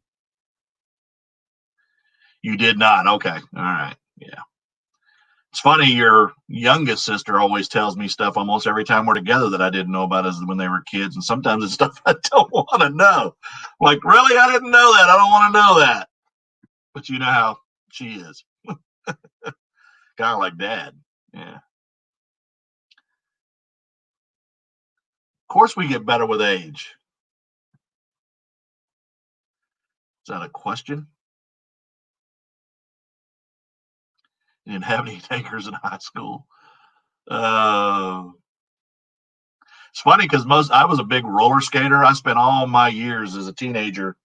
You did not. Okay. All right. Yeah. It's funny, your youngest sister always tells me stuff almost every time we're together that I didn't know about as when they were kids, and sometimes it's stuff I don't want to know. Like, really, I didn't know that. I don't want to know that. But you know how she is, kind of like Dad. Yeah. Of course, we get better with age. Is that a question? You didn't have any takers in high school. It's funny because I was a big roller skater. I spent all my years as a teenager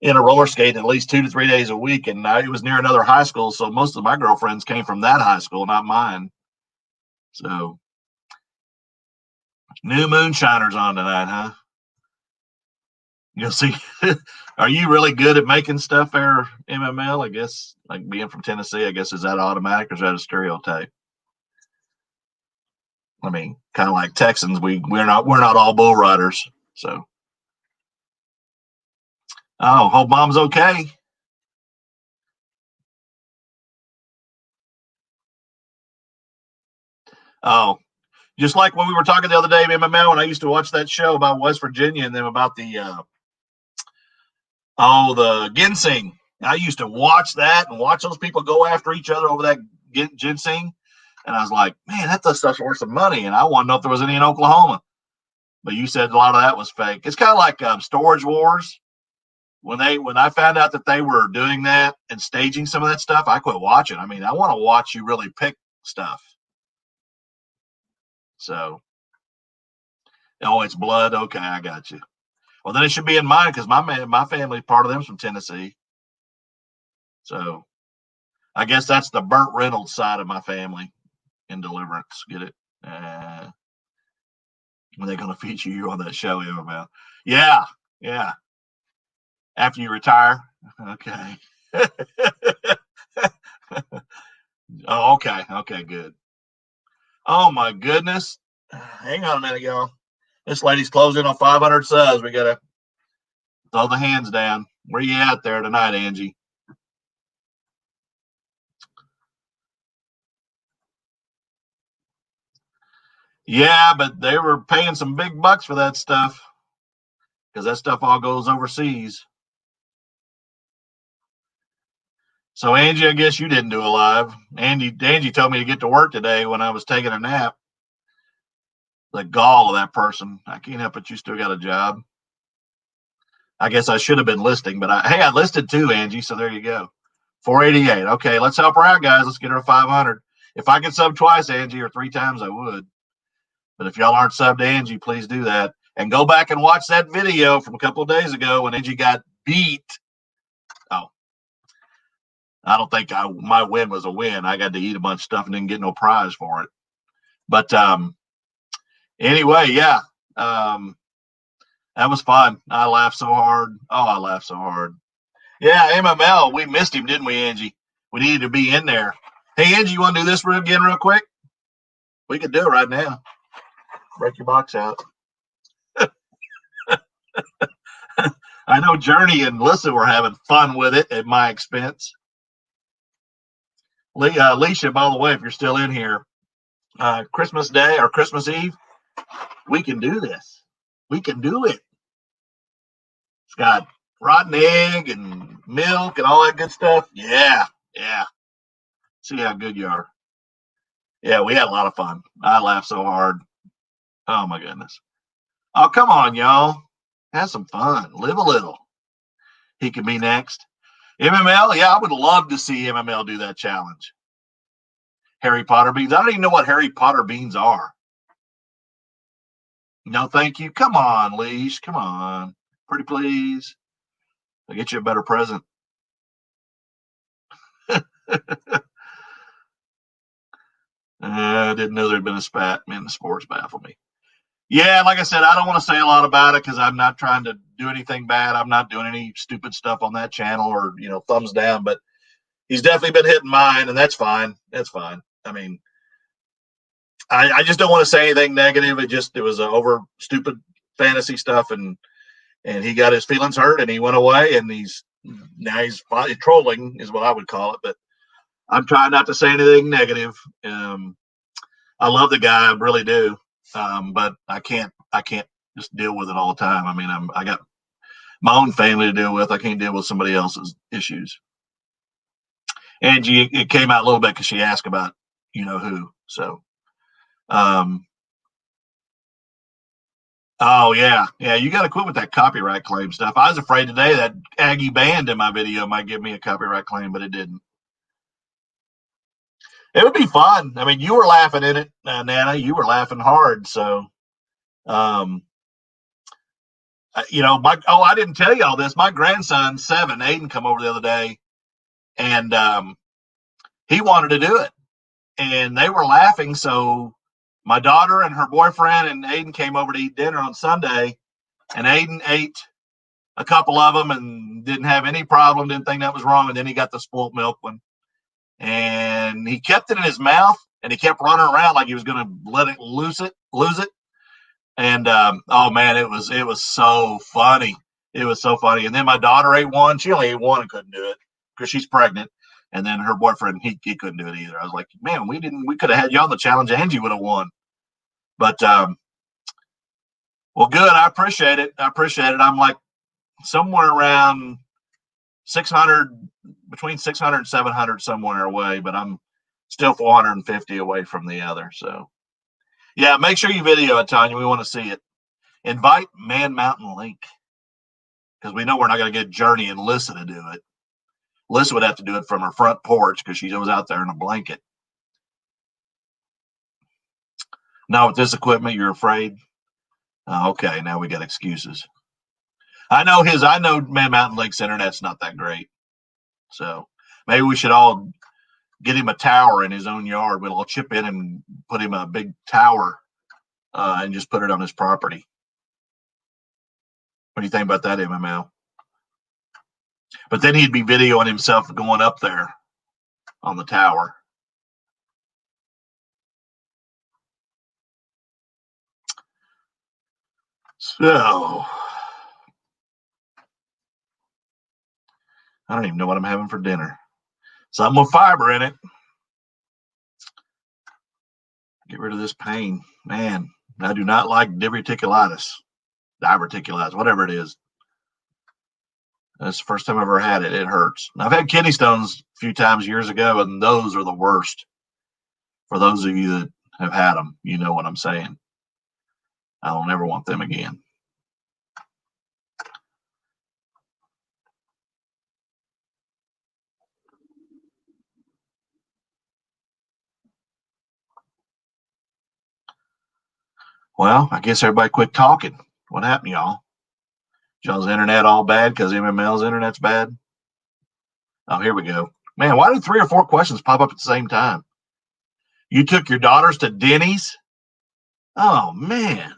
in a roller skate at least 2 to 3 days a week, and it was near another high school, so most of my girlfriends came from that high school, not mine. So, new moonshiners on tonight, huh? You'll see. Are you really good at making stuff there, MML? I guess, like being from Tennessee, I guess, is that automatic or is that a stereotype? I mean, kind of like Texans, we're not all bull riders. So, oh, hope mom's okay. Oh, just like when we were talking the other day, MML, when I used to watch that show about West Virginia and then about the ginseng. I used to watch that and watch those people go after each other over that ginseng. And I was like, man, that stuff's worth some money. And I want to know if there was any in Oklahoma. But you said a lot of that was fake. It's kind of like Storage Wars. When I found out that they were doing that and staging some of that stuff, I quit watching. I mean, I want to watch you really pick stuff. So, oh, it's blood. Okay, I got you. Well, then it should be in mine because my family, part of them's from Tennessee. So, I guess that's the Burt Reynolds side of my family in Deliverance. Get it? When they're going to feature you on that show, about? Yeah, yeah. After you retire, okay. Oh, okay, good. Oh my goodness! Hang on a minute, y'all. This lady's closing on 500 subs. We gotta throw the hands down. Where you at there tonight, Angie? Yeah, but they were paying some big bucks for that stuff because that stuff all goes overseas. So Angie, I guess you didn't do a live. Angie told me to get to work today when I was taking a nap. The gall of that person. I can't help it. You still got a job. I guess I should have been listing, but I listed too, Angie. So there you go. 488. Okay, let's help her out, guys. Let's get her to 500. If I could sub twice, Angie, or 3 times, I would. But if y'all aren't subbed to Angie, please do that. And go back and watch that video from a couple of days ago when Angie got beat. Oh, I don't think my win was a win. I got to eat a bunch of stuff and didn't get no prize for it. But anyway, yeah. That was fun. I laughed so hard. Oh, I laughed so hard. Yeah, MML, we missed him, didn't we, Angie? We needed to be in there. Hey, Angie, you want to do this again real quick? We could do it right now. Break your box out. I know Journey and Lissa were having fun with it at my expense. Alicia, by the way, if you're still in here, Christmas Day or Christmas Eve, we can do this. We can do it. It's got rotten egg and milk and all that good stuff. Yeah. See how good you are. Yeah, we had a lot of fun. I laughed so hard. Oh my goodness. Oh, come on, y'all. Have some fun. Live a little. He could be next. MML, yeah, I would love to see MML do that challenge. Harry Potter beans. I don't even know what Harry Potter beans are. No, thank you. Come on, Leash. Come on. Pretty please. I'll get you a better present. I didn't know there'd been a spat. Man, the sports baffle me. Yeah, like I said, I don't want to say a lot about it because I'm not trying to do anything bad. I'm not doing any stupid stuff on that channel or, thumbs down. But he's definitely been hitting mine, and that's fine. That's fine. I mean, I just don't want to say anything negative. It was over stupid fantasy stuff, and he got his feelings hurt, and he went away, and he's trolling is what I would call it. But I'm trying not to say anything negative. I love the guy, I really do. But I can't just deal with it all the time. I mean, I got my own family to deal with. I can't deal with somebody else's issues. Angie, it came out a little bit because she asked about who. So, oh yeah, you got to quit with that copyright claim stuff. I was afraid today that Aggie banned in my video might give me a copyright claim, but it didn't. It would be fun. I mean, you were laughing in it, Nana. You were laughing hard. So, I didn't tell you all this. My grandson, 7, Aiden, come over the other day, and he wanted to do it, and they were laughing. So my daughter and her boyfriend and Aiden came over to eat dinner on Sunday, and Aiden ate a couple of them and didn't have any problem, didn't think that was wrong. And then he got the spoiled milk one, and he kept it in his mouth, and he kept running around like he was going to lose it. And oh man, it was so funny. It was so funny. And then my daughter ate one. She only ate one and couldn't do it because she's pregnant. And then her boyfriend, he couldn't do it either. I was like, man, we could have had you on the challenge. Angie would have won. But well, good. I appreciate it. I'm like somewhere around 600, between 600 and 700 somewhere away, but I'm still 450 away from the other. So, yeah, make sure you video it, Tanya. We want to see it. Invite Man Mountain Link, because we know we're not going to get Journey and Lissa to do it. Lissa would have to do it from her front porch because she was out there in a blanket. Now with this equipment, you're afraid? Okay, now we got excuses. I know Man Mountain Lake's internet's not that great. So maybe we should all get him a tower in his own yard. We'll all chip in and put him a big tower and just put it on his property. What do you think about that, MML? But then he'd be videoing himself going up there on the tower. So I don't even know what I'm having for dinner. Something with fiber in it. Get rid of this pain. Man, I do not like diverticulitis, whatever it is. That's the first time I've ever had it. It hurts. I've had kidney stones a few times years ago, and those are the worst. For those of you that have had them, you know what I'm saying. I don't ever want them again. Well, I guess everybody quit talking. What happened, y'all? Y'all's internet all bad because MML's internet's bad? Oh, here we go. Man, why did 3 or 4 questions pop up at the same time? You took your daughters to Denny's? Oh, man.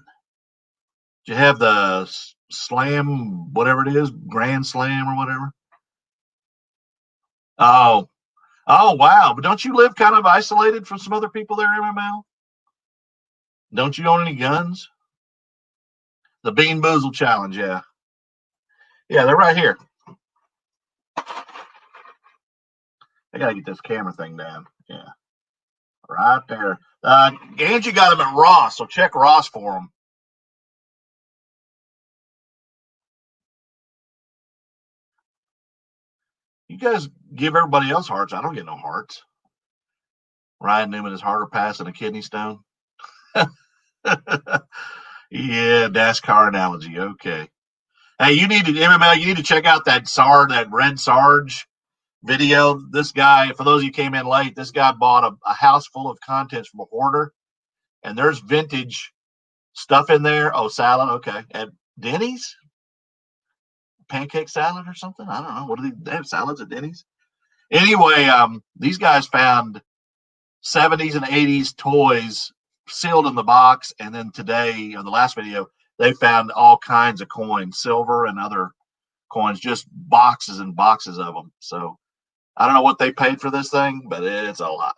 Did you have the slam, whatever it is, Grand Slam or whatever? Oh, wow. But don't you live kind of isolated from some other people there, MML? Don't you own any guns? The Bean Boozle Challenge, yeah. Yeah, they're right here. I got to get this camera thing down. Yeah. Right there. Angie got them at Ross, so check Ross for them. You guys give everybody else hearts. I don't get no hearts. Ryan Newman is harder pass than a kidney stone. Yeah, NASCAR analogy. Okay. Hey, you need to MML. You need to check out that Red Sarge video. This guy, for those of you who came in late, this guy bought a house full of contents from a hoarder, and there's vintage stuff in there. Oh, salad. Okay. At Denny's, pancake salad or something. I don't know. What do they have salads at Denny's? Anyway, these guys found 70s and 80s toys sealed in the box, and then today, on the last video, they found all kinds of coins, silver and other coins, just boxes and boxes of them. So I don't know what they paid for this thing, but it's a lot.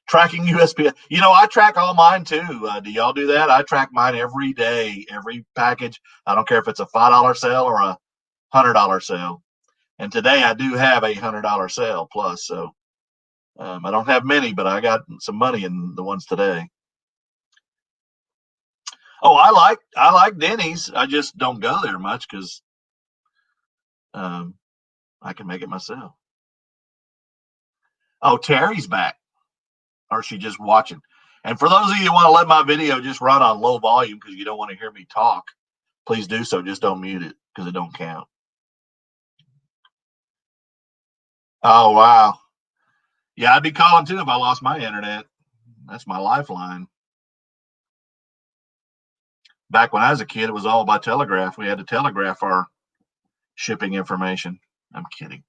Tracking USPS. I track all mine too. Do y'all do that? I track mine every day, every package. I don't care if it's a $5 sale or a $100 sale. And today I do have a $100 sale plus. So I don't have many, but I got some money in the ones today. Oh, I like Denny's. I just don't go there much because I can make it myself. Oh, Terry's back. Or is she just watching? And for those of you who want to let my video just run on low volume because you don't want to hear me talk, please do so. Just don't mute it because it don't count. Oh, wow. Yeah, I'd be calling too if I lost my internet. That's my lifeline. Back when I was a kid, it was all by telegraph. We had to telegraph our shipping information. I'm kidding.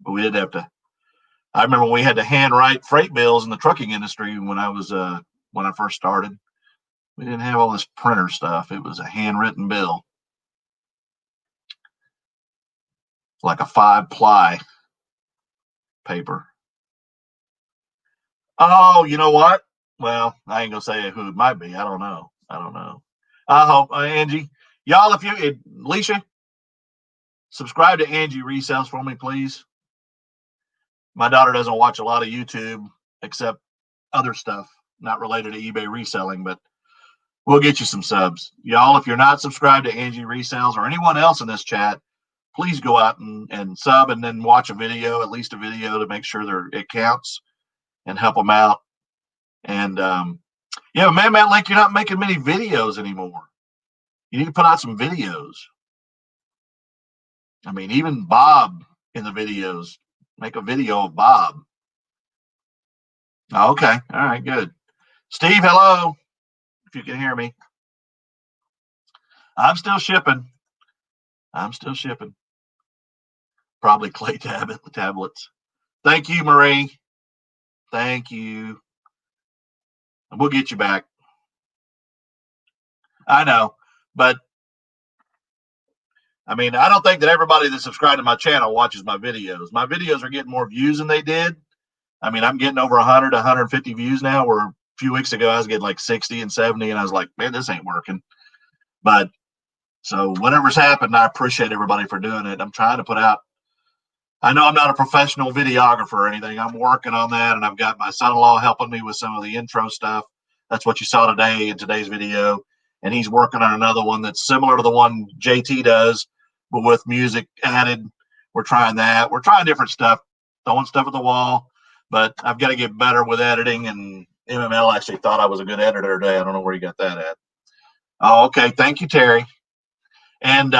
But we did have to. I remember when we had to handwrite freight bills in the trucking industry when I first started. We didn't have all this printer stuff. It was a handwritten bill. Like a 5-ply paper. Oh, you know what? Well, I ain't gonna say who it might be. I don't know. I hope Angie, y'all, Alicia, subscribe to Angie Resells for me, please. My daughter doesn't watch a lot of YouTube except other stuff not related to eBay reselling, but we'll get you some subs. Y'all, if you're not subscribed to Angie Resells or anyone else in this chat, please go out and sub and then watch a video, at least a video, to make sure it counts and help them out. And Man Link, you're not making many videos anymore. You need to put out some videos. I mean, even Bob in the videos, make a video of Bob. Oh, okay. All right, good. Steve, hello. If you can hear me. I'm still shipping. Probably clay tablets. Thank you, Marie. Thank you. We'll get you back. I know, but I mean, I don't think that everybody that's subscribed to my channel watches my videos. My videos are getting more views than they did. I mean, I'm getting over 100, 150 views now, where a few weeks ago I was getting like 60 and 70, and I was like, man, this ain't working. But so whatever's happened, I appreciate everybody for doing it. I'm trying to put out, I know I'm not a professional videographer or anything. I'm working on that, and I've got my son-in-law helping me with some of the intro stuff. That's what you saw today in today's video. And he's working on another one that's similar to the one JT does, but with music added. We're trying that. We're trying different stuff, throwing stuff at the wall, but I've got to get better with editing. And MML actually thought I was a good editor today. I don't know where you got that at. Oh, okay. Thank you, Terry. And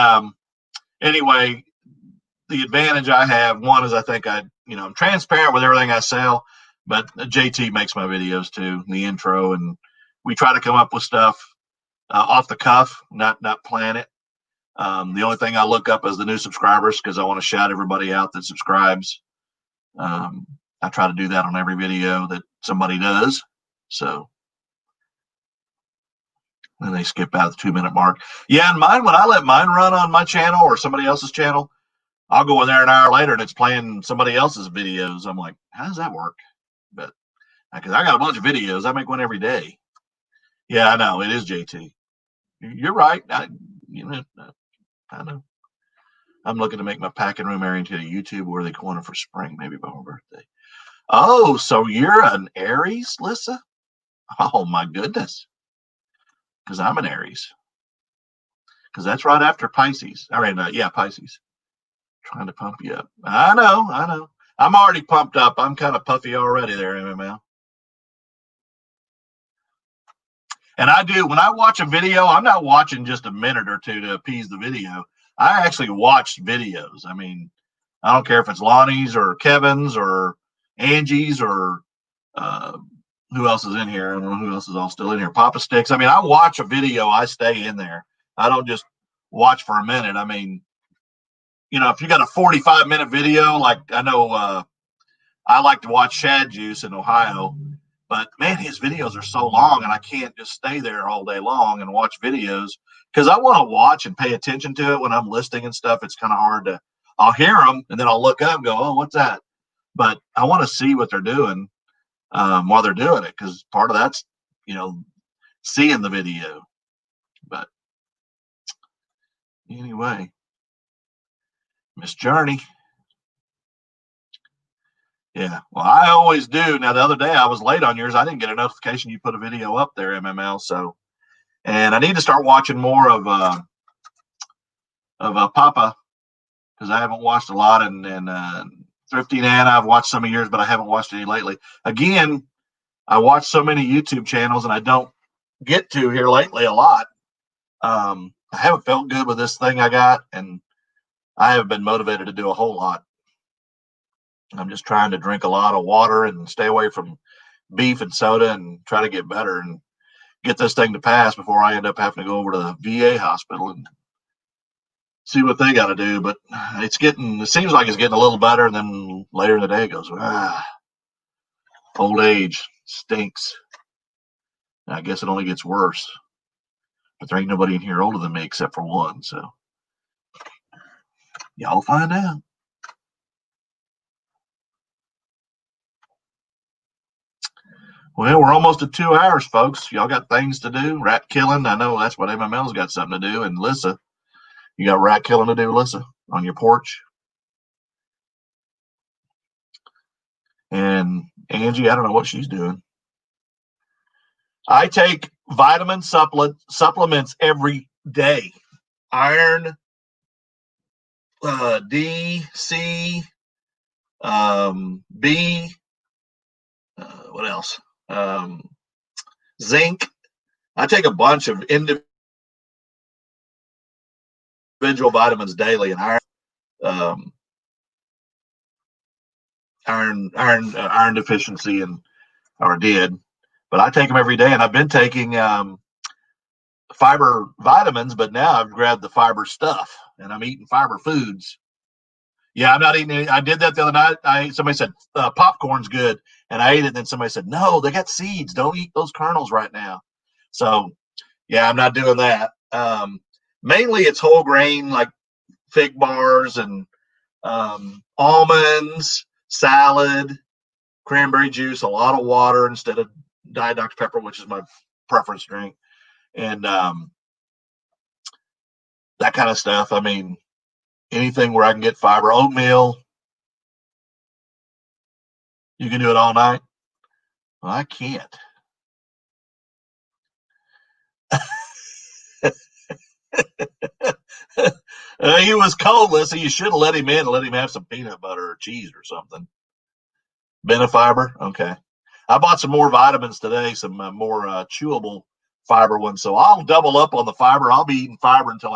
anyway, the advantage I have, one is I think I'm transparent with everything I sell, but JT makes my videos too, the intro, and we try to come up with stuff off the cuff, not plan it. The only thing I look up is the new subscribers, because I want to shout everybody out that subscribes. I try to do that on every video that somebody does. So then they skip out the 2-minute mark. Yeah, and mine, when I let mine run on my channel or somebody else's channel, I'll go in there an hour later and it's playing somebody else's videos. I'm like, how does that work? But because I got a bunch of videos, I make one every day. Yeah, I know, it is JT. You're right. I know. I'm looking to make my packing room area into a YouTube worthy corner for spring, maybe by my birthday. Oh, so you're an Aries, Lissa? Oh my goodness. Because I'm an Aries. Because that's right after Pisces. All right, yeah, Pisces. Trying to pump you up. I know. I'm already pumped up. I'm kind of puffy already there, MML. And I do, when I watch a video, I'm not watching just a minute or two to appease the video. I actually watch videos. I mean, I don't care if it's Lonnie's or Kevin's or Angie's or who else is in here. I don't know who else is all still in here. Papa Sticks. I mean, I watch a video, I stay in there. I don't just watch for a minute. I mean, if you got a 45-minute video, like I know I like to watch Shad Juice in Ohio, but man, his videos are so long, and I can't just stay there all day long and watch videos, because I want to watch and pay attention to it when I'm listing and stuff. It's kind of hard to, I'll hear them and then I'll look up and go, oh, what's that? But I want to see what they're doing while they're doing it, because part of that's, seeing the video. But anyway, Miss Journey. Yeah, well, I always do. Now, the other day I was late on yours. I didn't get a notification you put a video up there, MML. So, and I need to start watching more of Papa, because I haven't watched a lot. And Thrifty Nana, I've watched some of yours, but I haven't watched any lately. Again, I watch so many YouTube channels, and I don't get to here lately a lot. I haven't felt good with this thing I got, and I haven't been motivated to do a whole lot. I'm just trying to drink a lot of water and stay away from beef and soda and try to get better and get this thing to pass before I end up having to go over to the VA hospital and see what they got to do. But it seems like it's getting a little better. And then later in the day it goes, old age stinks. And I guess it only gets worse. But there ain't nobody in here older than me except for one. So y'all find out. Well, we're almost at 2 hours, folks. Y'all got things to do. Rat killing. I know that's what MML's got something to do. And Lissa, you got rat killing to do, Lissa, on your porch. And Angie, I don't know what she's doing. I take vitamin supplements every day. Iron, D, C, B. What else? Zinc. I take a bunch of individual vitamins daily, and um, iron deficiency, and or did, but I take them every day, and I've been taking fiber vitamins, but now I've grabbed the fiber stuff, and I'm eating fiber foods. Yeah, I'm not eating any. I did that the other night. Somebody said popcorn's good, and I ate it. And then somebody said, no, they got seeds. Don't eat those kernels right now. So yeah, I'm not doing that. Mainly it's whole grain like fig bars and almonds, salad, cranberry juice, a lot of water instead of Diet Dr Pepper, which is my preference drink, and that kind of stuff. I mean, anything where I can get fiber. Oatmeal, you can do it all night. Well, I can't. He was cold, so you should have let him in and let him have some peanut butter or cheese or something. Benefiber, okay. I bought some more vitamins today, some more chewable fiber ones. So I'll double up on the fiber. I'll be eating fiber until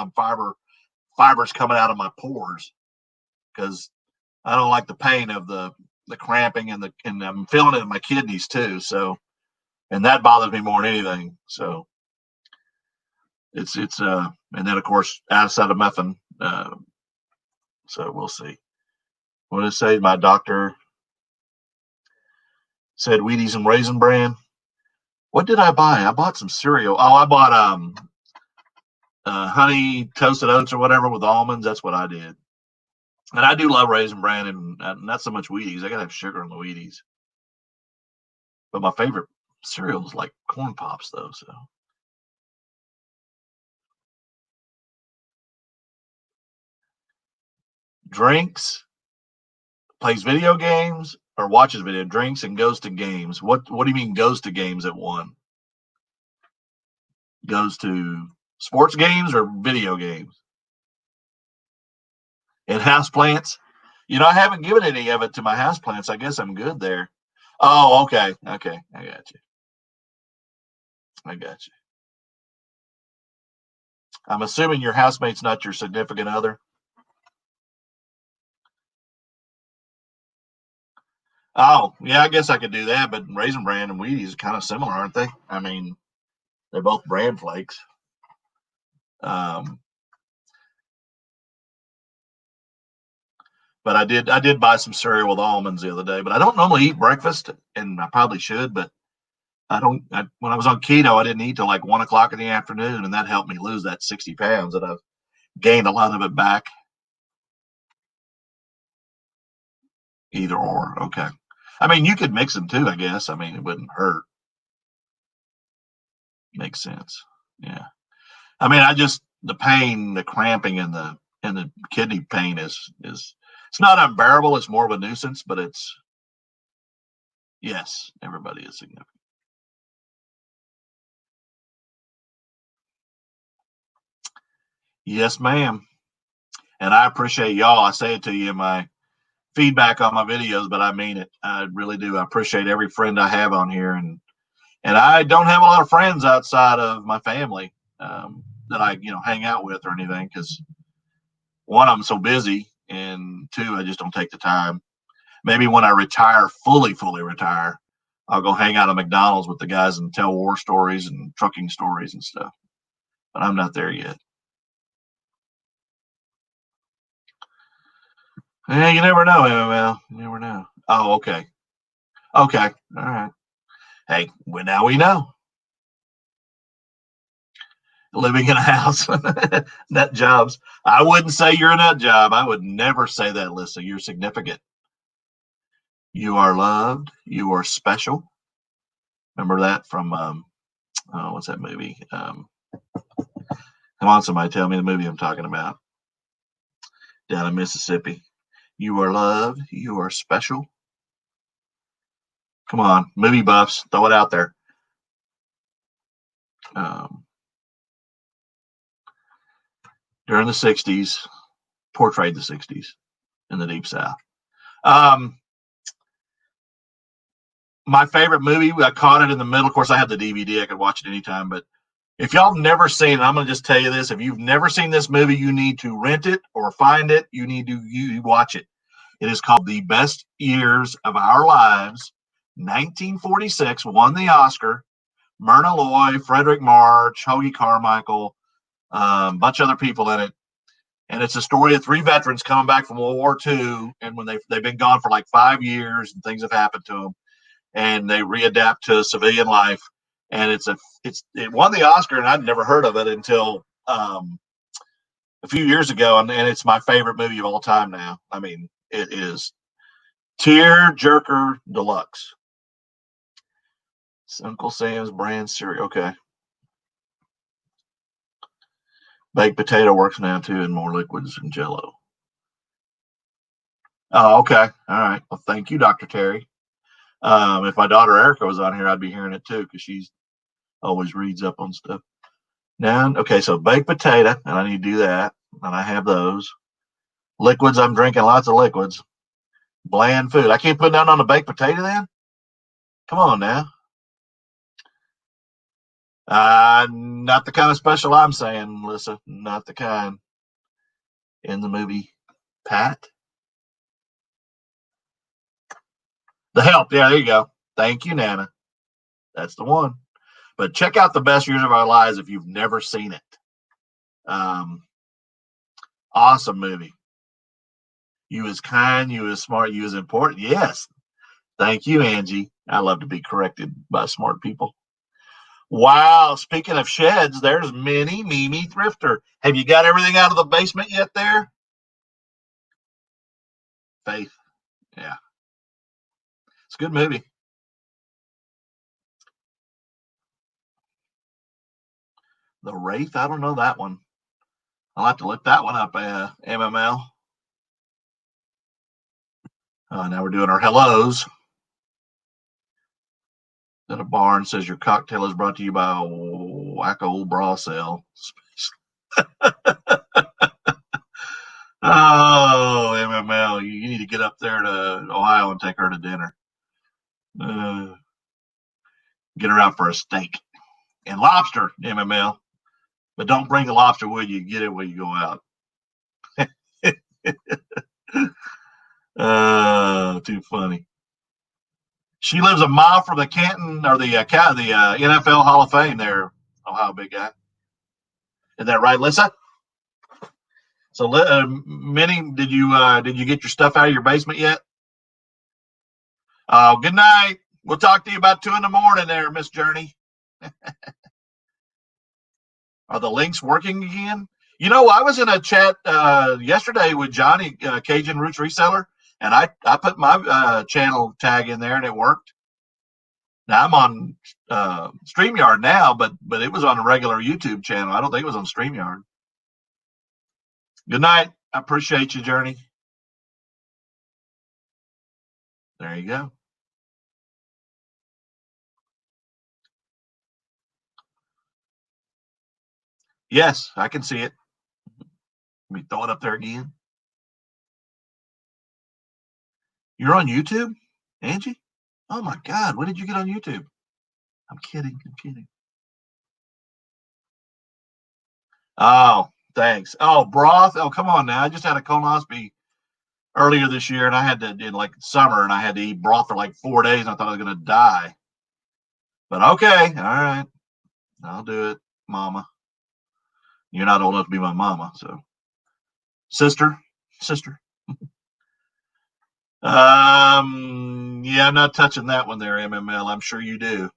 fiber's coming out of my pores, because I don't like the pain of the cramping and I'm feeling it in my kidneys too. So, and that bothers me more than anything. So it's and then of course acetaminophen. So we'll see. What did it say? My doctor said Wheaties and Raisin Bran. What did I buy? I bought some cereal. Oh, I bought honey toasted oats or whatever with almonds. That's what I did. And I do love Raisin Bran and not so much Wheaties. I gotta have sugar in the Wheaties. But my favorite cereal is like corn pops though. So drinks, plays video games, or watches video, drinks, and goes to games. What do you mean goes to games at one? Goes to sports games or video games? And house plants? I haven't given any of it to my house plants. I guess I'm good there. Oh, okay. Okay. I got you. I got you. I'm assuming your housemate's not your significant other. Oh, yeah, I guess I could do that, but Raisin Bran and Wheaties are kind of similar, aren't they? I mean, they're both bran flakes. Um, but I did buy some cereal with almonds the other day, but I don't normally eat breakfast, and I probably should, but I don't. When I was on keto, I didn't eat till like 1 o'clock in the afternoon, and that helped me lose that 60 pounds that I've gained a lot of it back. Either or, okay. I mean, you could mix them too, I guess. I mean, it wouldn't hurt. Makes sense. Yeah. I mean, I just the pain, the cramping, and the kidney pain is it's not unbearable. It's more of a nuisance, but it's yes, everybody is significant. Yes, ma'am. And I appreciate y'all. I say it to you in my feedback on my videos, but I mean it. I really do. I appreciate every friend I have on here, and I don't have a lot of friends outside of my family that I hang out with or anything, because one, I'm so busy, and two, I just don't take the time. Maybe when I retire, fully retire, I'll go hang out at McDonald's with the guys and tell war stories and trucking stories and stuff. But I'm not there yet. Yeah, you never know, MML. You never know. Oh, okay. Okay. All right. Hey, well, now we know. Living in a house, nut jobs. I wouldn't say you're a nut job. I would never say that, Lisa. You're significant. You are loved. You are special. Remember that from what's that movie? Come on, somebody tell me the movie I'm talking about. Down in Mississippi. You are loved. You are special. Come on, movie buffs, throw it out there. Um, During the '60s, portrayed the 60s in the Deep South. My favorite movie, I caught it in the middle. Of course, I have the DVD. I could watch it anytime. But if y'all have never seen it, I'm going to just tell you this. If you've never seen this movie, you need to rent it or find it. You need to watch it. It is called The Best Years of Our Lives. 1946, won the Oscar. Myrna Loy, Frederick March, Hoagie Carmichael, a bunch of other people in it. And it's a story of three veterans coming back from World War II. And when they've been gone for like 5 years and things have happened to them, and they readapt to civilian life. And it won the Oscar, and I'd never heard of it until a few years ago. And it's my favorite movie of all time now. I mean, it is tear jerker deluxe. It's Uncle Sam's brand cereal. Okay. Baked potato works now too, and more liquids and Jello. Oh, okay. All right. Well, thank you, Dr. Terry. If my daughter Erica was on here, I'd be hearing it too, because she's always reads up on stuff. Now, okay, so baked potato, and I need to do that, and I have those. Liquids, I'm drinking lots of liquids. Bland food. I can't put down on the baked potato then? Come on now. Not the kind of special I'm saying, Melissa. Not the kind. In the movie Pat. The Help. Yeah, there you go. Thank you, Nana. That's the one. But check out The Best Years of Our Lives if you've never seen it. Awesome movie. You was kind, you was smart, you was important. Yes. Thank you, Angie. I love to be corrected by smart people. Wow. Speaking of sheds, there's Minnie Mimi Thrifter. Have you got everything out of the basement yet there? Faith. Yeah. It's a good movie. The Wraith. I don't know that one. I'll have to look that one up. MML. Now we're doing our hellos. At a bar and says your cocktail is brought to you by a wacko bra sale. Oh, MML, you need to get up there to Ohio and take her to dinner. Get her out for a steak and lobster, MML. But don't bring the lobster with you. Get it when you go out. Too funny. She lives a mile from the Canton or the NFL Hall of Fame there, Ohio big guy. Is that right, Lissa? So, Minnie, did you get your stuff out of your basement yet? Oh, good night. We'll talk to you about 2 a.m. there, Miss Journey. Are the links working again? You know, I was in a chat yesterday with Johnny, Cajun Roots Reseller, and I put my channel tag in there, and it worked. Now I'm on StreamYard now, but it was on a regular YouTube channel. I don't think it was on StreamYard. Good night. I appreciate you, Journey. There you go. Yes, I can see it. Let me throw it up there again. You're on YouTube, Angie? Oh my God, when did you get on YouTube? I'm kidding. Oh, thanks. Oh, broth. Oh, come on now. I just had a colonoscopy earlier this year, and I had to in like summer, and I had to eat broth for like 4 days, and I thought I was gonna die. But okay, all right, I'll do it, Mama. You're not old enough to be my mama, so sister. Yeah, I'm not touching that one there, MML. I'm sure you do.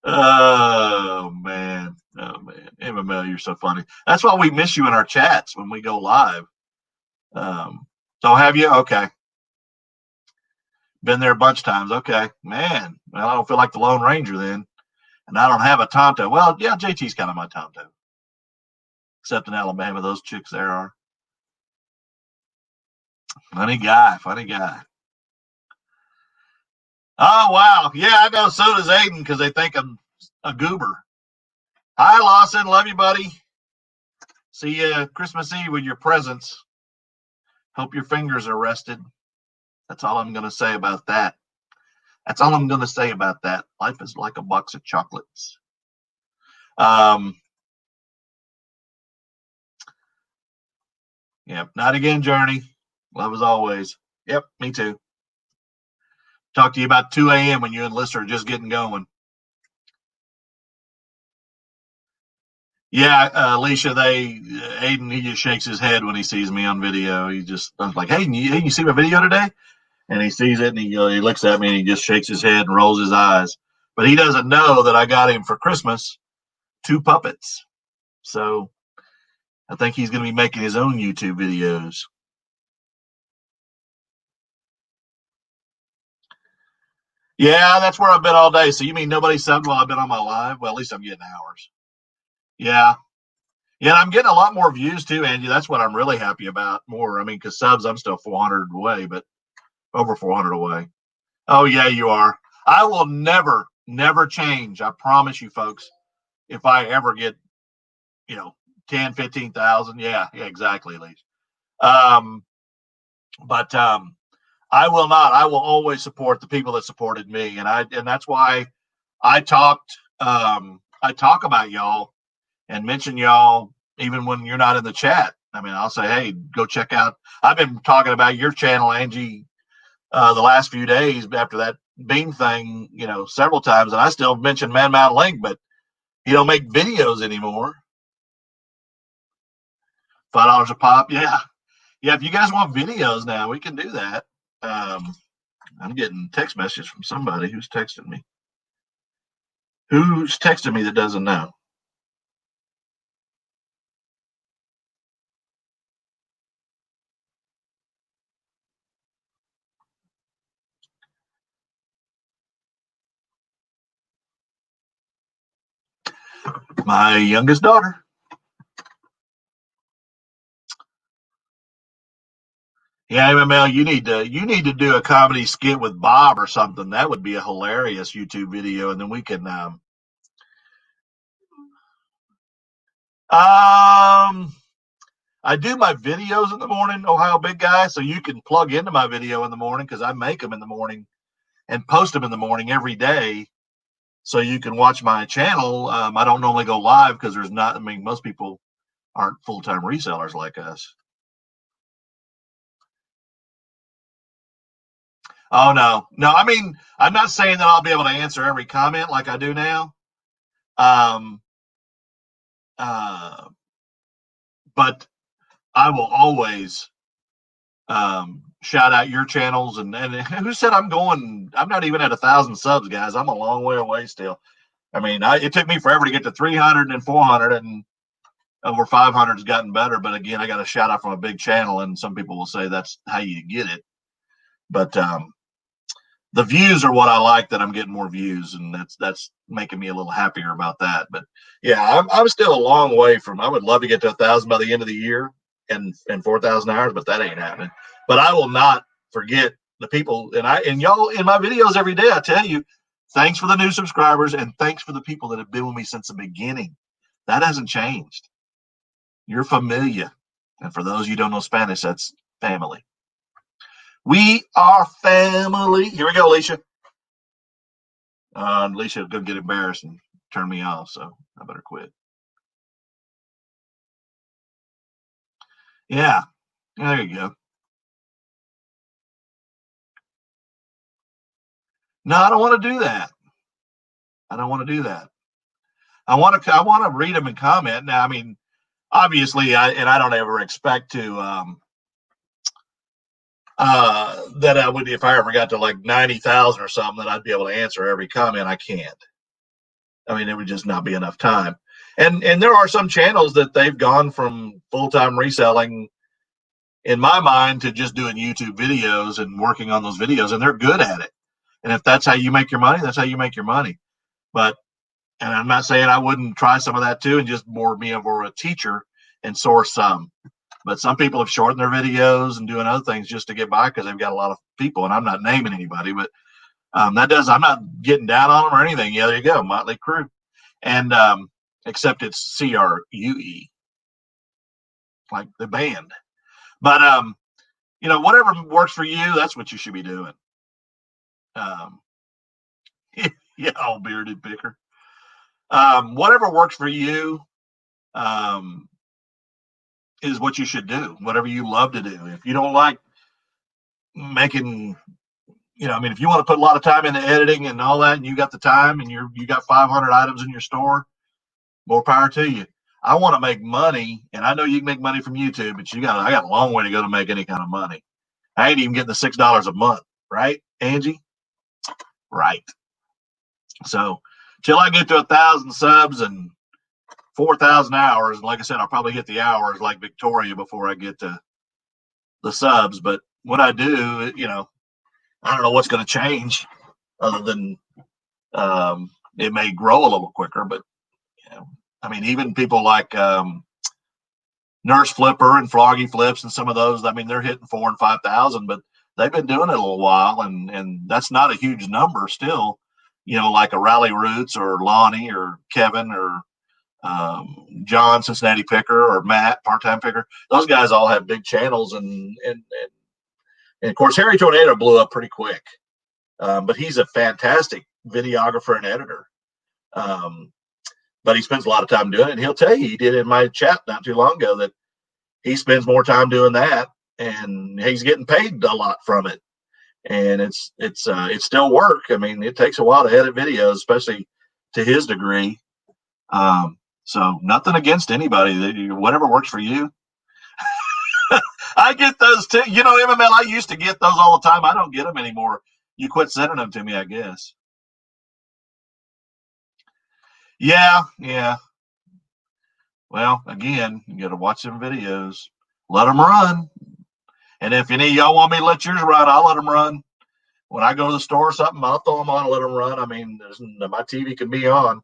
Oh man, MML, you're so funny. That's why we miss you in our chats when we go live. So have you? Okay. Been there a bunch of times. Okay, man. Well, I don't feel like the Lone Ranger then, and I don't have a Tonto. Well, yeah, JT's kind of my Tonto, except in Alabama, those chicks there are. Funny guy. Oh wow, yeah, I know. So does Aiden because they think I'm a goober. Hi, Lawson. Love you, buddy. See you Christmas Eve with your presents. Hope your fingers are rested. That's all I'm going to say about that. That's all I'm going to say about that. Life is like a box of chocolates. Yep. Not again, Journey. Love as always. Yep. Me too. Talk to you about 2 a.m. when you and Lister are just getting going. Yeah, Alicia, Aiden, he just shakes his head when he sees me on video. I'm like, hey, you see my video today? And he sees it and he looks at me and he just shakes his head and rolls his eyes. But he doesn't know that I got him for Christmas 2 puppets. So I think he's going to be making his own YouTube videos. Yeah, that's where I've been all day. So you mean nobody subbed while I've been on my live? Well, at least I'm getting hours. Yeah. Yeah, I'm getting a lot more views too, Angie. That's what I'm really happy about more. I mean, because subs, I'm still 400 away, but over 400 away. Oh, yeah, you are. I will never change. I promise you, folks. If I ever get, 10, 15,000, yeah, exactly, Lee. But I will not. I will always support the people that supported me, and that's why I talk about y'all and mention y'all even when you're not in the chat. I mean, I'll say, hey, go check out. I've been talking about your channel, Angie, the last few days after that Beam thing, several times, and I still mention Man Mountain Link, but he don't make videos anymore. $5 a pop, yeah. Yeah, if you guys want videos now, we can do that. I'm getting text messages from somebody who's texting me. Who's texting me that doesn't know? My youngest daughter. Yeah, MML, you need to do a comedy skit with Bob or something. That would be a hilarious YouTube video, and then we can I do my videos in the morning, Ohio Big Guy, so you can plug into my video in the morning because I make them in the morning and post them in the morning every day. So you can watch my channel. I don't normally go live because most people aren't full-time resellers like us. Oh, no. I mean, I'm not saying that I'll be able to answer every comment like I do now. But I will always shout out your channels. And who said I'm not even at 1,000 subs, guys. I'm a long way away still. I mean, it took me forever to get to 300 and 400, and over 500 has gotten better. But again, I got a shout out from a big channel, and some people will say that's how you get it. But the views are what I like, that I'm getting more views, and that's making me a little happier about that. But yeah, I'm still a long way from. I would love to get to 1,000 by the end of the year and 4,000 hours, but that ain't happening. But I will not forget the people, and y'all in my videos every day. I tell you, thanks for the new subscribers, and thanks for the people that have been with me since the beginning. That hasn't changed. You're familia, and for those you don't know Spanish, that's family. We are family. Here we go, Alicia. Alicia going to get embarrassed and turn me off, so I better quit. Yeah, there you go. No, I don't want to do that. I don't want to do that. I want to read them and comment. Now, I mean, obviously, I don't ever expect to that I would, if I ever got to like 90,000 or something, that I'd be able to answer every comment. I can't. I mean, it would just not be enough time. And there are some channels that they've gone from full-time reselling, in my mind, to just doing YouTube videos and working on those videos, and they're good at it. And if that's how you make your money, that's how you make your money. But, and I'm not saying I wouldn't try some of that too, and just more be over a teacher and source some. But some people have shortened their videos and doing other things just to get by because they've got a lot of people. And I'm not naming anybody, but I'm not getting down on them or anything. Yeah, there you go, Motley Crue. And except it's CRUE. like the band. But whatever works for you, that's what you should be doing. Yeah, old bearded picker. Whatever works for you is what you should do. Whatever you love to do. If you don't like making, if you want to put a lot of time into editing and all that, and you got the time, and you got 500 items in your store, more power to you. I want to make money, and I know you can make money from YouTube, but I got a long way to go to make any kind of money. I ain't even getting the $6 a month, right, Angie? Right. So till I get to 1,000 subs and 4,000 hours, and like I said, I'll probably hit the hours like Victoria before I get to the subs. But when I do, I don't know what's going to change, other than it may grow a little quicker. But even people like Nurse Flipper and Froggy Flips and some of those, they're hitting 4,000 and 5,000, but they've been doing it a little while, and that's not a huge number still. Like a Rally Roots or Lonnie or Kevin or John, Cincinnati Picker, or Matt, Part-Time Picker. Those guys all have big channels, and of course Harry Tornado blew up pretty quick, but he's a fantastic videographer and editor. But he spends a lot of time doing it, and he'll tell you, he did in my chat not too long ago, that he spends more time doing that, and he's getting paid a lot from it. And it's still work. It takes a while to edit videos, especially to his degree. So nothing against anybody. Whatever works for you. I get those too. MML, I used to get those all the time. I don't get them anymore. You quit sending them to me, I guess. Yeah. Well, again, you got to watch them videos. Let them run. And if any of y'all want me to let yours run, I'll let them run. When I go to the store or something, I'll throw them on and let them run. My TV can be on.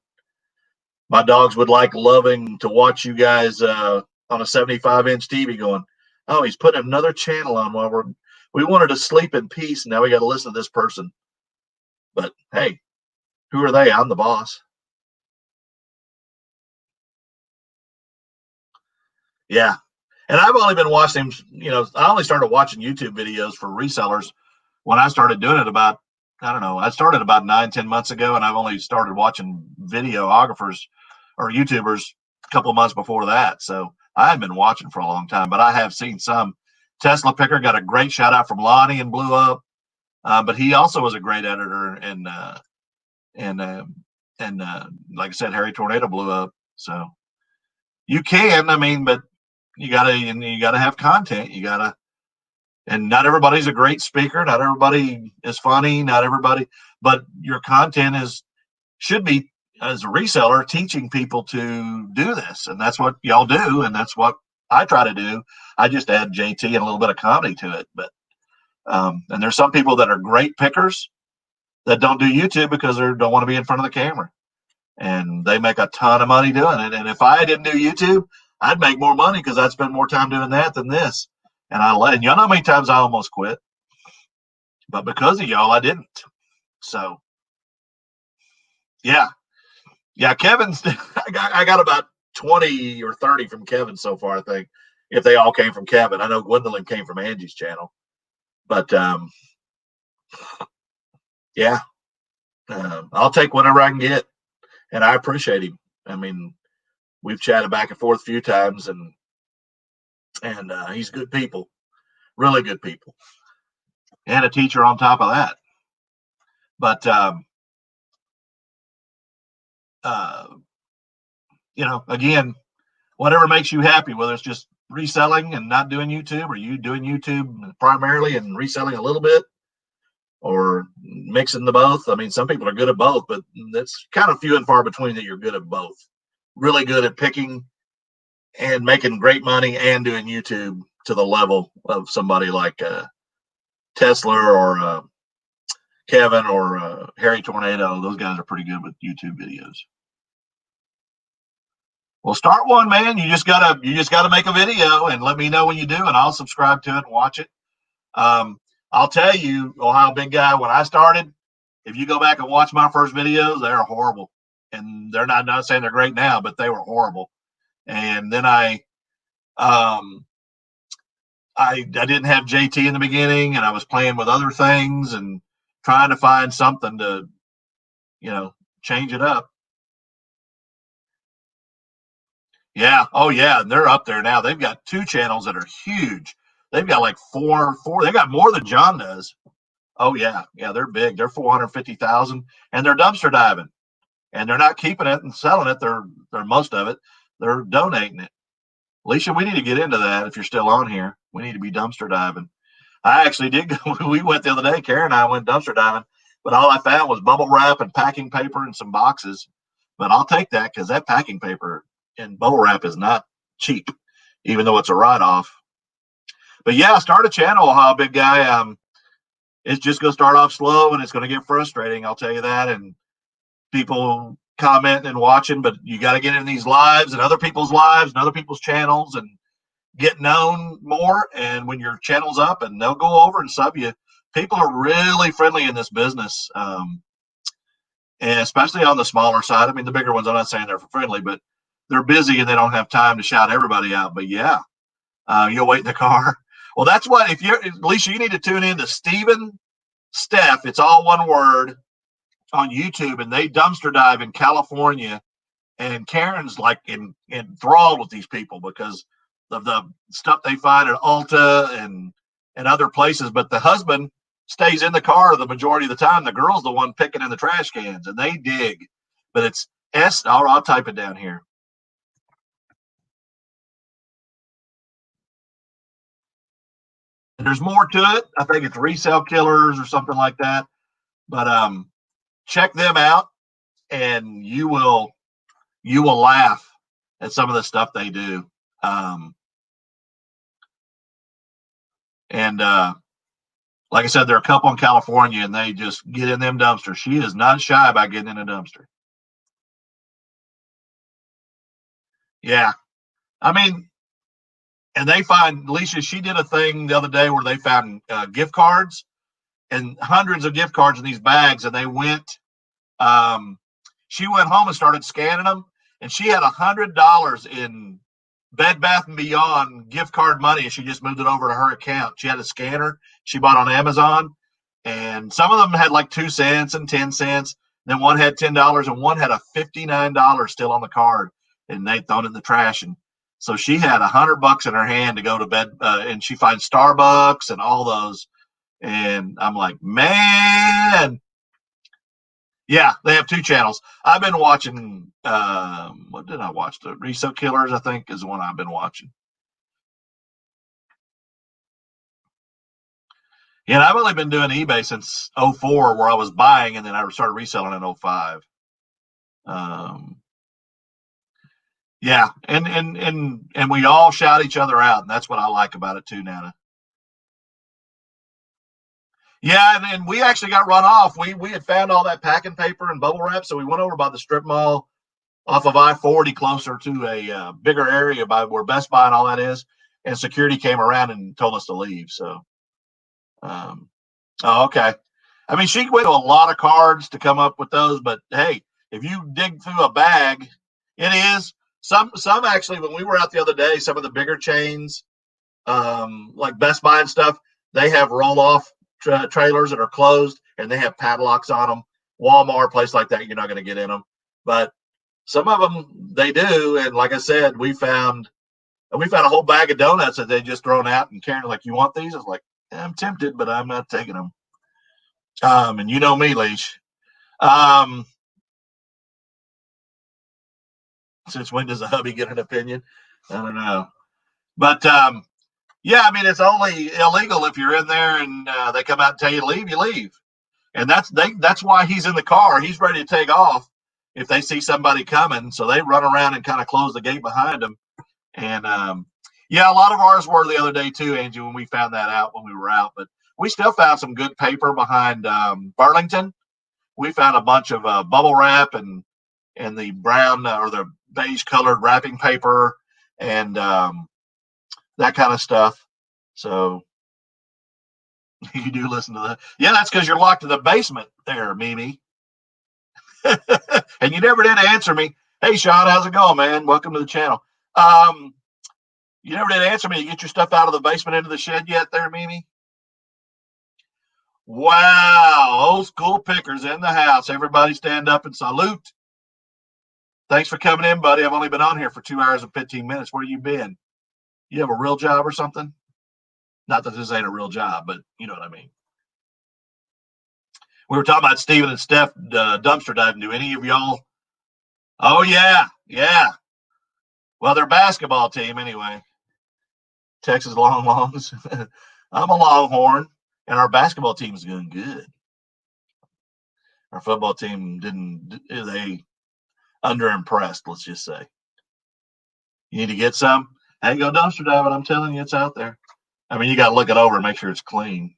My dogs would loving to watch you guys on a 75-inch TV going, oh, he's putting another channel on while we wanted to sleep in peace. Now we got to listen to this person. But hey, who are they? I'm the boss. Yeah. And I've only been watching, I only started watching YouTube videos for resellers when I started doing it about, I started about 9-10 months ago, and I've only started watching videographers or YouTubers a couple of months before that. So I haven't been watching for a long time, but I have seen some. Tesla Picker got a great shout out from Lonnie and blew up. But he also was a great editor, and like I said, Harry Tornado blew up. So you can, but you gotta have content. And not everybody's a great speaker. Not everybody is funny. Not everybody, but your content should be, as a reseller, teaching people to do this. And that's what y'all do. And that's what I try to do. I just add JT and a little bit of comedy to it. But, and there's some people that are great pickers that don't do YouTube because they don't want to be in front of the camera, and they make a ton of money doing it. And if I didn't do YouTube, I'd make more money because I'd spend more time doing that than this. And y'all know how many times I almost quit, but because of y'all, I didn't. So yeah, Kevin's, I got about 20 or 30 from Kevin so far, I think, if they all came from Kevin. I know Gwendolyn came from Angie's channel, but yeah, I'll take whatever I can get, and I appreciate him. We've chatted back and forth a few times, and he's good people, really good people, and a teacher on top of that. But again, whatever makes you happy, whether it's just reselling and not doing YouTube, or you doing YouTube primarily and reselling a little bit, or mixing the both. Some people are good at both, but that's kind of few and far between that you're good at both. Really good at picking and making great money and doing YouTube to the level of somebody like Tesla or Kevin or Harry Tornado. Those guys are pretty good with YouTube videos. Well, start one, man. You just gotta make a video and let me know when you do, and I'll subscribe to it and watch it. I'll tell you, Ohio Big Guy, when I started, if you go back and watch my first videos, they're horrible. And they're not saying they're great now, but they were horrible. And then I Um, I didn't have JT in the beginning, and I was playing with other things and trying to find something to, change it up. Yeah. Oh, yeah. And they're up there now. They've got 2 channels that are huge. They've got like four. They got more than John does. Oh, yeah. Yeah. They're big. They're 450,000, and they're dumpster diving, and they're not keeping it and selling it. They're most of it. They're donating it. Alicia, we need to get into that. If you're still on here, we need to be dumpster diving. I actually did go. We went the other day. Karen and I went dumpster diving, but all I found was bubble wrap and packing paper and some boxes. But I'll take that because that packing paper and bubble wrap is not cheap, even though it's a write off. But yeah, start a channel, big guy. It's just going to start off slow and it's going to get frustrating. I'll tell you that. And people commenting and watching, but you got to get in these lives and other people's lives and other people's channels and get known more. And when your channel's up, and they'll go over and sub you. People are really friendly in this business, and especially on the smaller side. I mean, the bigger ones, I'm not saying they're friendly, but they're busy and they don't have time to shout everybody out. But yeah, you'll wait in the car. Well, that's what, if you're, Alicia, you need to tune in to Steven Steph. It's all one word on YouTube, and they dumpster dive in California. And Karen's like enthralled with these people because of the stuff they find at Ulta and other places. But the husband stays in the car the majority of the time. The girl's the one picking in the trash cans, and they dig. But it's I'll type it down here. And there's more to it. I think it's Resell Killers or something like that. But check them out, and you will laugh at some of the stuff they do. And like I said, there are a couple in California, and they just get in them dumpsters. She is not shy about getting in a dumpster. Yeah. I mean, and they find, Alicia, she did a thing the other day where they found gift cards and hundreds of gift cards in these bags, and they went, she went home and started scanning them, and she had $100 in Bed Bath and Beyond gift card money, and she just moved it over to her account. She had a scanner she bought on Amazon, and some of them had like 2 cents and 10 cents. Then one had $10, and one had a $59 still on the card, and they thrown it in the trash. And so she had $100 in her hand to go to bed, and she finds Starbucks and all those. And I'm like, man, yeah, they have 2 channels. I've been watching. What did I watch? The Resale Killers, I think, is the one I've been watching. Yeah, and I've only been doing eBay since '04, where I was buying, and then I started reselling in '05. Um, yeah, and we all shout each other out, and that's what I like about it too, Nana. Yeah, and we actually got run off. We had found all that packing paper and bubble wrap, so we went over by the strip mall off of I-40, closer to a bigger area by where Best Buy and all that is. And security came around and told us to leave. So, um, oh, okay. I mean, she went to a lot of cards to come up with those, but hey, if you dig through a bag, it is some actually. When we were out the other day, some of the bigger chains, like Best Buy and stuff, they have roll off trailers that are closed and they have padlocks on them. Walmart, place like that, you're not going to get in them, but some of them they do. And like I said, we found a whole bag of donuts that they just thrown out. And Karen, like, you want these? I was like, yeah, I'm tempted, but I'm not taking them. And you know me, Leash. Um, since when does a hubby get an opinion? I don't know. But yeah, I mean, it's only illegal if you're in there and they come out and tell you to leave, you leave. And that's why he's in the car. He's ready to take off if they see somebody coming. So they run around and kind of close the gate behind them. And yeah, a lot of ours were the other day too, Angie, when we found that out when we were out. But we still found some good paper behind Burlington. We found a bunch of bubble wrap and the brown or the beige colored wrapping paper and that kind of stuff. So you do listen to that. Yeah, that's because you're locked in the basement there, Mimi. And you never did answer me. Hey, Sean, how's it going, man? Welcome to the channel. You never did answer me. You get your stuff out of the basement into the shed yet there, Mimi? Wow. Old school pickers in the house. Everybody stand up and salute. Thanks for coming in, buddy. I've only been on here for 2 hours and 15 minutes. Where you been? You have a real job or something? Not that this ain't a real job, but you know what I mean. We were talking about Steven and Steph dumpster diving. Do any of y'all? Oh, yeah. Yeah. Well, they're a basketball team anyway. Texas Long Longs. I'm a Longhorn, and our basketball team is doing good. Our football team they underimpressed, let's just say. You need to get some. Hey, go dumpster diving. I'm telling you, it's out there. I mean, you got to look it over and make sure it's clean.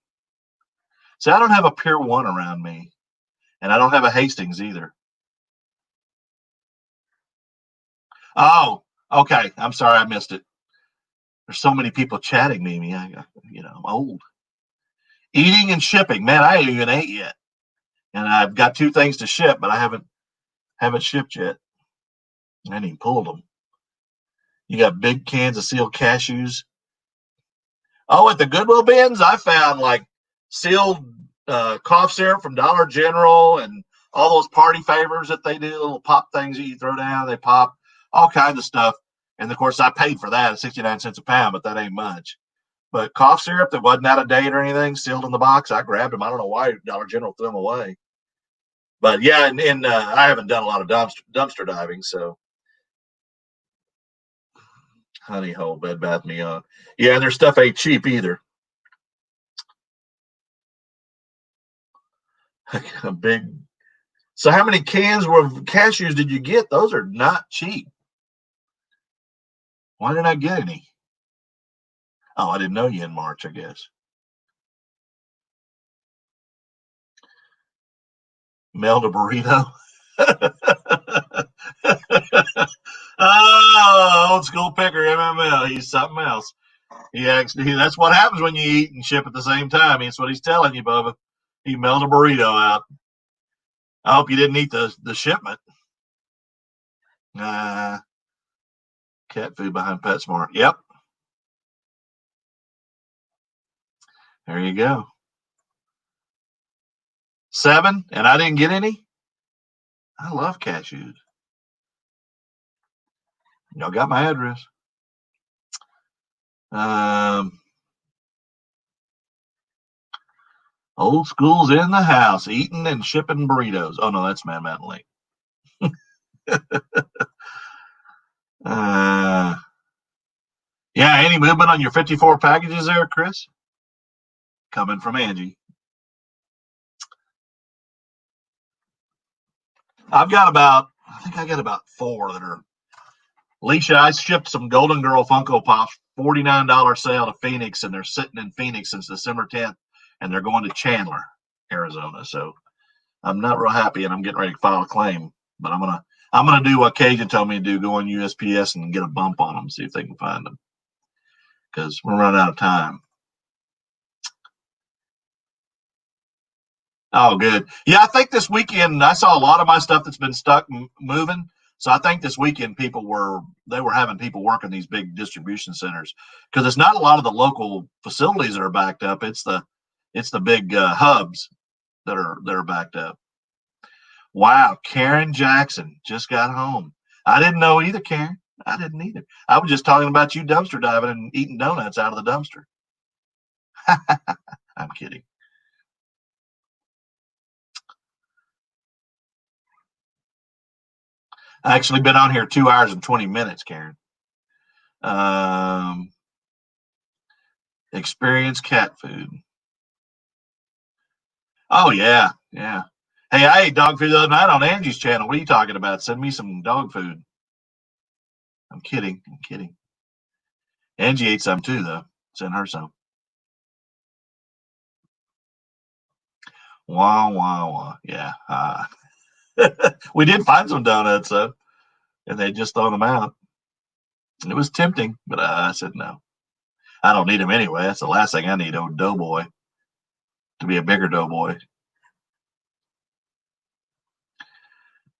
See, I don't have a Pier 1 around me, and I don't have a Hastings either. Oh, okay. I'm sorry I missed it. There's so many people chatting me. I'm old. Eating and shipping. Man, I ain't even ate yet. And I've got 2 things to ship, but I haven't shipped yet. I ain't even pulled them. You got big cans of sealed cashews. Oh, at the Goodwill bins, I found like sealed cough syrup from Dollar General and all those party favors that they do, little pop things that you throw down, they pop, all kinds of stuff. And of course, I paid for that at 69 cents a pound, but that ain't much. But cough syrup that wasn't out of date or anything, sealed in the box, I grabbed them. I don't know why Dollar General threw them away. But yeah, and I haven't done a lot of dumpster diving, so Honey Hole, Bed Bath Beyond. Yeah, and their stuff ain't cheap either. A big. So how many cans of cashews did you get? Those are not cheap. Why didn't I get any? Oh, I didn't know you in March, I guess. Mailed a burrito. Oh, old school picker MML. He's something else. That's what happens when you eat and ship at the same time. That's what he's telling you, Bubba. He mailed a burrito out. I hope you didn't eat the shipment. Cat food behind PetSmart. Yep. There you go. 7, and I didn't get any. I love cashews. Y'all got my address. Old school's in the house, eating and shipping burritos. Oh no, that's Man Mountain Lake. Yeah, any movement on your 54 packages there, Chris? Coming from Angie. I think I got about 4 that are. Alicia, I shipped some Golden Girl Funko Pops, $49 sale to Phoenix, and they're sitting in Phoenix since December 10th, and they're going to Chandler, Arizona. So I'm not real happy, and I'm getting ready to file a claim. But I'm gonna do what Cajun told me to do: go on USPS and get a bump on them, see if they can find them, because we're running out of time. Oh, good. Yeah, I think this weekend I saw a lot of my stuff that's been stuck moving. So I think this weekend they were having people working these big distribution centers, because it's not a lot of the local facilities that are backed up. It's the big hubs that are backed up. Wow, Karen Jackson just got home. I didn't know either, Karen. I didn't either. I was just talking about you dumpster diving and eating donuts out of the dumpster. I'm kidding. I actually been on here 2 hours and 20 minutes, Karen. Experience cat food. Oh yeah, yeah. Hey, I ate dog food the other night on Angie's channel. What are you talking about? Send me some dog food. I'm kidding. I'm kidding. Angie ate some too, though. Send her some. Wah wah wah. Yeah. We did find some donuts though, and they just thrown them out. It was tempting, but I said no. I don't need them anyway. That's the last thing I need, old doughboy, to be a bigger doughboy.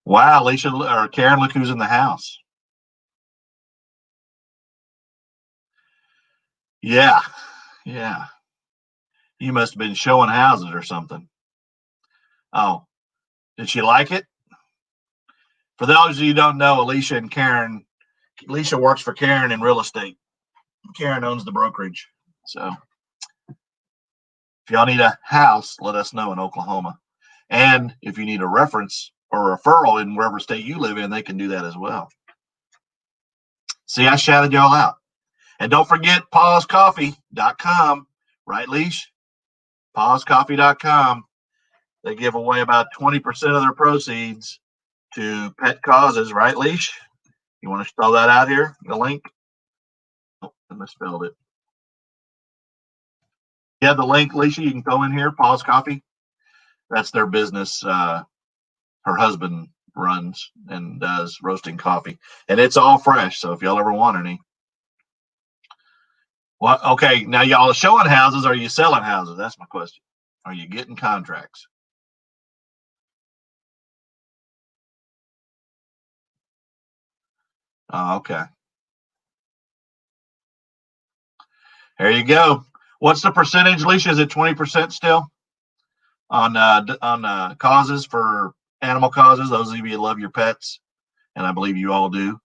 Wow, Alicia or Karen, look who's in the house. Yeah. Yeah. You must have been showing houses or something. Oh, did she like it? For those of you who don't know, Alicia works for Karen in real estate. Karen owns the brokerage. So if y'all need a house, let us know in Oklahoma. And if you need a reference or a referral in wherever state you live in, they can do that as well. See, I shouted y'all out. And don't forget pawscoffee.com, right, Leash? Pawscoffee.com. They give away about 20% of their proceeds to pet causes, right, Leash? You want to throw that out here? The link? Oh, I misspelled it. Yeah, the link, Leisha, you can go in here, Paul's Coffee. That's their business. Her husband runs and does roasting coffee. And it's all fresh. So if y'all ever want any. Well, okay, now y'all are showing houses. Are you selling houses? That's my question. Are you getting contracts? Oh, okay. There you go. What's the percentage, Leisha? Is it 20% still on causes for animal causes? Those of you who love your pets, and I believe you all do.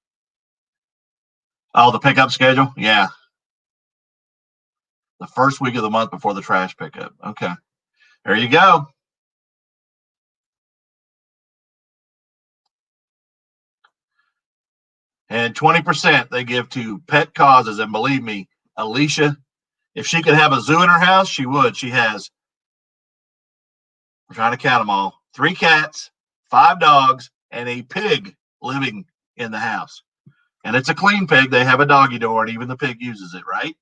Oh, the pickup schedule? Yeah. The first week of the month before the trash pickup. Okay. There you go. And 20% they give to pet causes. And believe me, Alicia, if she could have a zoo in her house, she would. She has, I'm trying to count them all, 3 cats, 5 dogs, and a pig living in the house. And it's a clean pig. They have a doggy door, and even the pig uses it, right?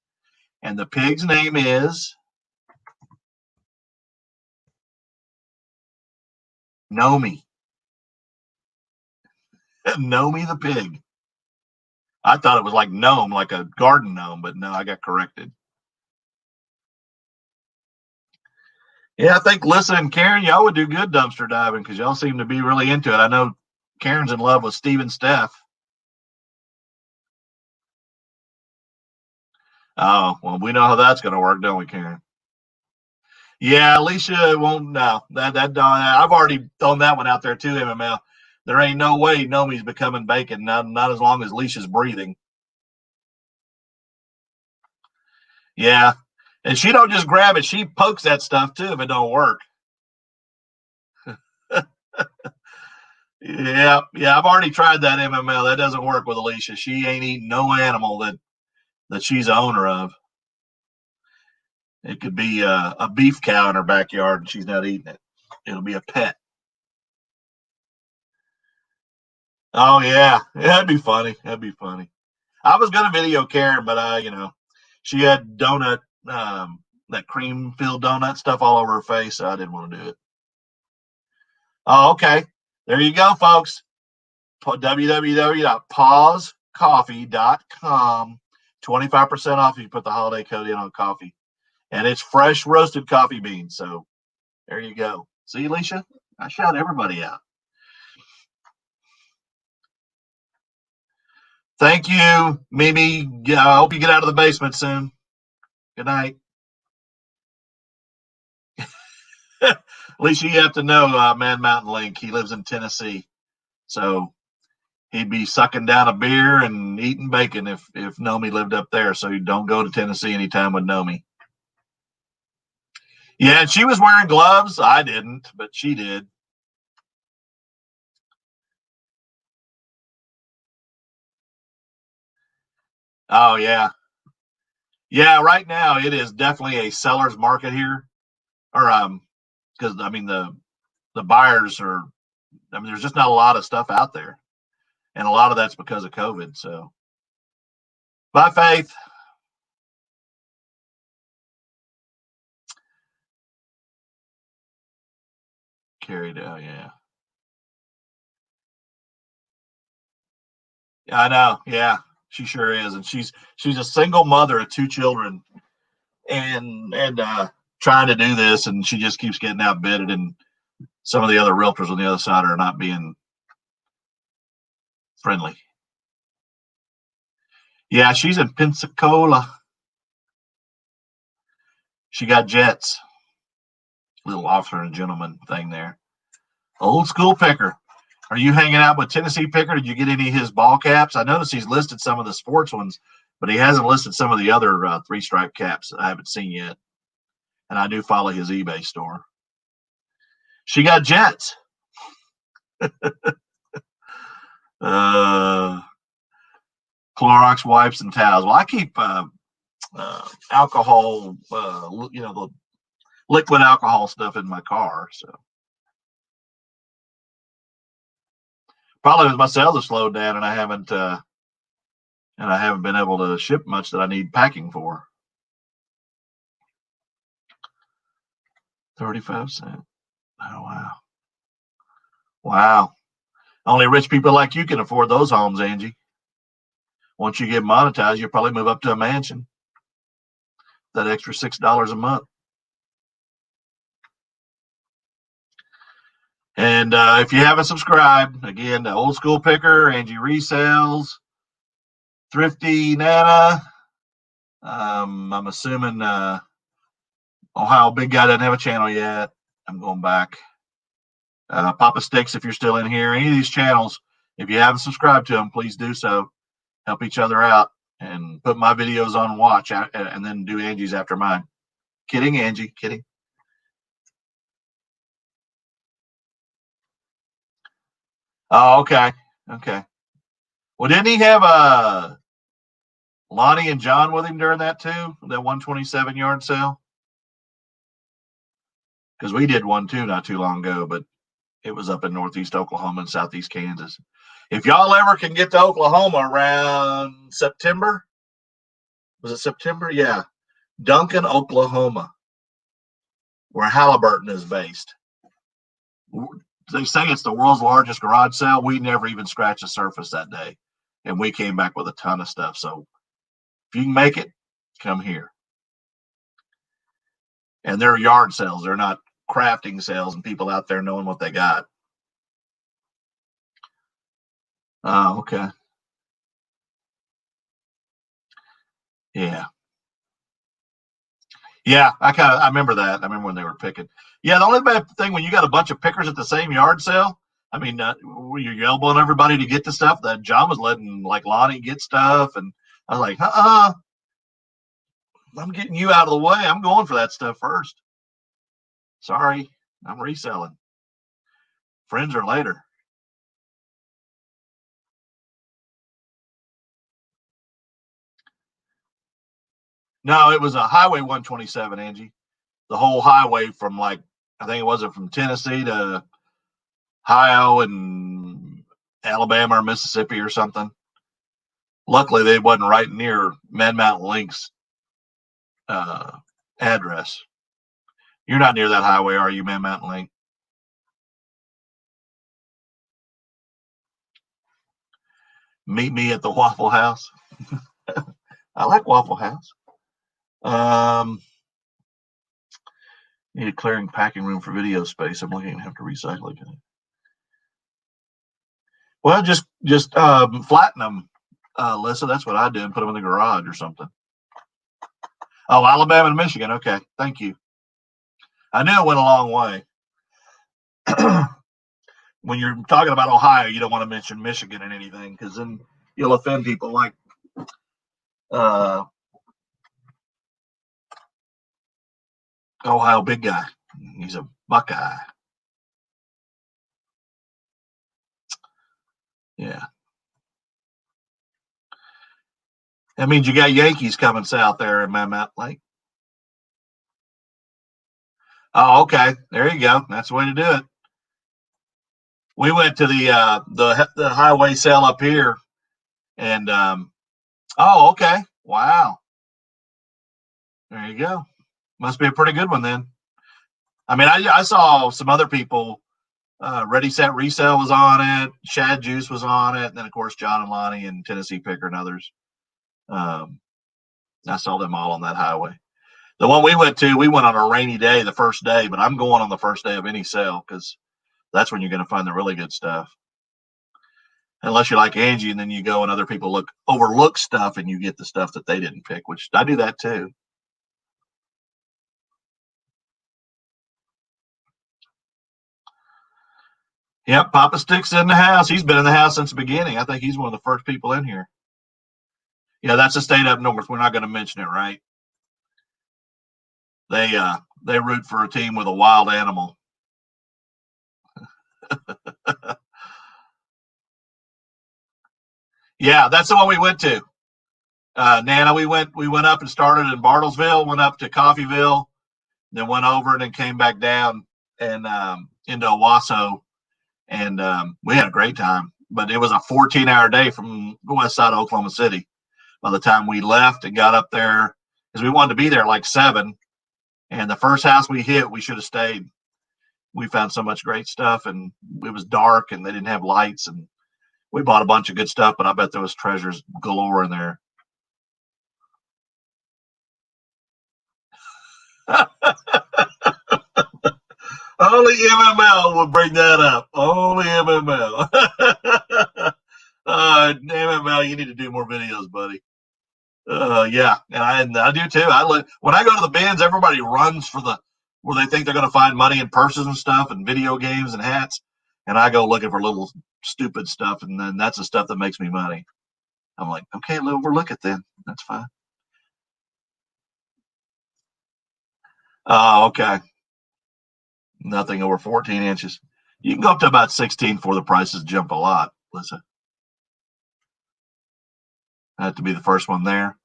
And the pig's name is Nomi. Nomi the pig. I thought it was like gnome, like a garden gnome, but no, I got corrected. Yeah, I think Lissa and Karen, y'all would do good dumpster diving because y'all seem to be really into it. I know Karen's in love with Steve and Steph. Oh, well, we know how that's going to work, don't we, Karen? Yeah, Alicia won't. No, that I've already thrown that one out there too. MML. There ain't no way Nomi's becoming bacon. Not as long as Alicia's breathing. Yeah, and she don't just grab it; she pokes that stuff too if it don't work. Yeah. I've already tried that MML. That doesn't work with Alicia. She ain't eating no animal that she's the owner of. It could be a beef cow in her backyard and she's not eating it. It'll be a pet. Oh yeah, that'd be funny. That'd be funny. I was gonna video Karen, but she had that cream filled donut stuff all over her face, so I didn't want to do it. Oh, okay. There you go, folks. www.pawscoffee.com. 25% off if you put the holiday code in on coffee. And it's fresh roasted coffee beans. So there you go. See, Alicia? I shout everybody out. Thank you, Mimi. Yeah, I hope you get out of the basement soon. Good night. Alicia, you have to know Man Mountain Link. He lives in Tennessee. So he'd be sucking down a beer and eating bacon if Nomi lived up there. So you don't go to Tennessee anytime with Nomi. Yeah, and she was wearing gloves. I didn't, but she did. Oh yeah. Yeah, right now it is definitely a seller's market here. Or because I mean the buyers are there's just not a lot of stuff out there. And a lot of that's because of COVID. So bye Faith. Carried out, yeah. I know, yeah. She sure is. And she's a single mother of 2 children and trying to do this and she just keeps getting outbidded and some of the other realtors on the other side are not being friendly. Yeah, she's in Pensacola. She got jets. Little officer and gentleman thing there. Old school picker. Are you hanging out with Tennessee Picker? Did you get any of his ball caps? I noticed he's listed some of the sports ones, but he hasn't listed some of the other three-stripe caps I haven't seen yet. And I do follow his eBay store. She got jets. Clorox wipes and towels. Well, I keep alcohol, the liquid alcohol stuff in my car. So probably because my sales have slowed down and I haven't been able to ship much that I need packing for. 35 cents. Oh, wow. Wow. Only rich people like you can afford those homes, Angie. Once you get monetized, you'll probably move up to a mansion. That extra $6 a month. And if you haven't subscribed, again, the Old School Picker, Angie Resells, Thrifty Nana. I'm assuming Ohio Big Guy doesn't have a channel yet. I'm going back. Papa Sticks, if you're still in here. Any of these channels, if you haven't subscribed to them, please do so. Help each other out and put my videos on watch and then do Angie's after mine. Kidding, Angie. Kidding. Oh, okay. Okay. Well, didn't he have Lonnie and John with him during that too? That 127 yard sale? Because we did one too not too long ago, but it was up in northeast Oklahoma and southeast Kansas. If y'all ever can get to Oklahoma around September, was it September? Yeah. Duncan, Oklahoma, where Halliburton is based. They say it's the world's largest garage sale. We never even scratched the surface that day. And we came back with a ton of stuff. So if you can make it, come here. And they're yard sales. They're not crafting sales and people out there knowing what they got. Oh, okay. Yeah. Yeah, I remember that. I remember when they were picking. Yeah, the only bad thing when you got a bunch of pickers at the same yard sale, I mean, you're elbowing everybody to get the stuff. That John was letting like Lonnie get stuff, and I was like, I'm getting you out of the way. I'm going for that stuff first. Sorry, I'm reselling. Friends are later. No, it was a Highway 127, Angie. The whole highway from I think it wasn't from Tennessee to Ohio and Alabama or Mississippi or something. Luckily, they wasn't right near Man Mountain Link's address. You're not near that highway, are you, Man Mountain Link? Meet me at the Waffle House. I like Waffle House. Need a clearing packing room for video space. I'm looking to have to recycle again. Well, just flatten them, Lisa. That's what I do, and put them in the garage or something. Oh, Alabama and Michigan. Okay, thank you. I knew it went a long way. When you're talking about Ohio, you don't want to mention Michigan and anything because then you'll offend people like Ohio Big Guy. He's a Buckeye. Yeah. That means you got Yankees coming south there in Man Mountain Lake. Oh, okay. There you go. That's the way to do it. We went to the highway sale up here, and oh, okay. Wow. There you go. Must be a pretty good one then. I mean, I saw some other people. Ready Set Resale was on it. Shad Juice was on it, and then of course John and Lonnie and Tennessee Picker and others. I saw them all on that highway. The one we went on a rainy day, the first day, but I'm going on the first day of any sale because that's when you're going to find the really good stuff. Unless you're like Angie, and then you go and other people overlook stuff and you get the stuff that they didn't pick, which I do that too. Yep, Papa Stick's in the house. He's been in the house since the beginning. I think he's one of the first people in here. Yeah, that's a state up north. We're not going to mention it, right? They root for a team with a wild animal. Yeah, that's the one we went to. Nana, we went up and started in Bartlesville, went up to Coffeeville, then went over and then came back down and into Owasso, and we had a great time. But it was a 14-hour day from the west side of Oklahoma City. By the time we left and got up there, because we wanted to be there like 7, and the first house we hit, we should have stayed. We found so much great stuff, and it was dark, and they didn't have lights, and we bought a bunch of good stuff. But I bet there was treasures galore in there. Only MML would bring that up. Only MML. MML, you need to do more videos, buddy. Yeah, and I do too. When I go to the bins, everybody runs for the where they think they're going to find money in purses and stuff, and video games and hats, and I go looking for little stupid stuff, and then that's the stuff that makes me money. I'm like, okay, overlook it then. That's fine. Oh, okay. Nothing over 14 inches. You can go up to about 16 before the prices jump a lot. Listen, I have to be the first one there.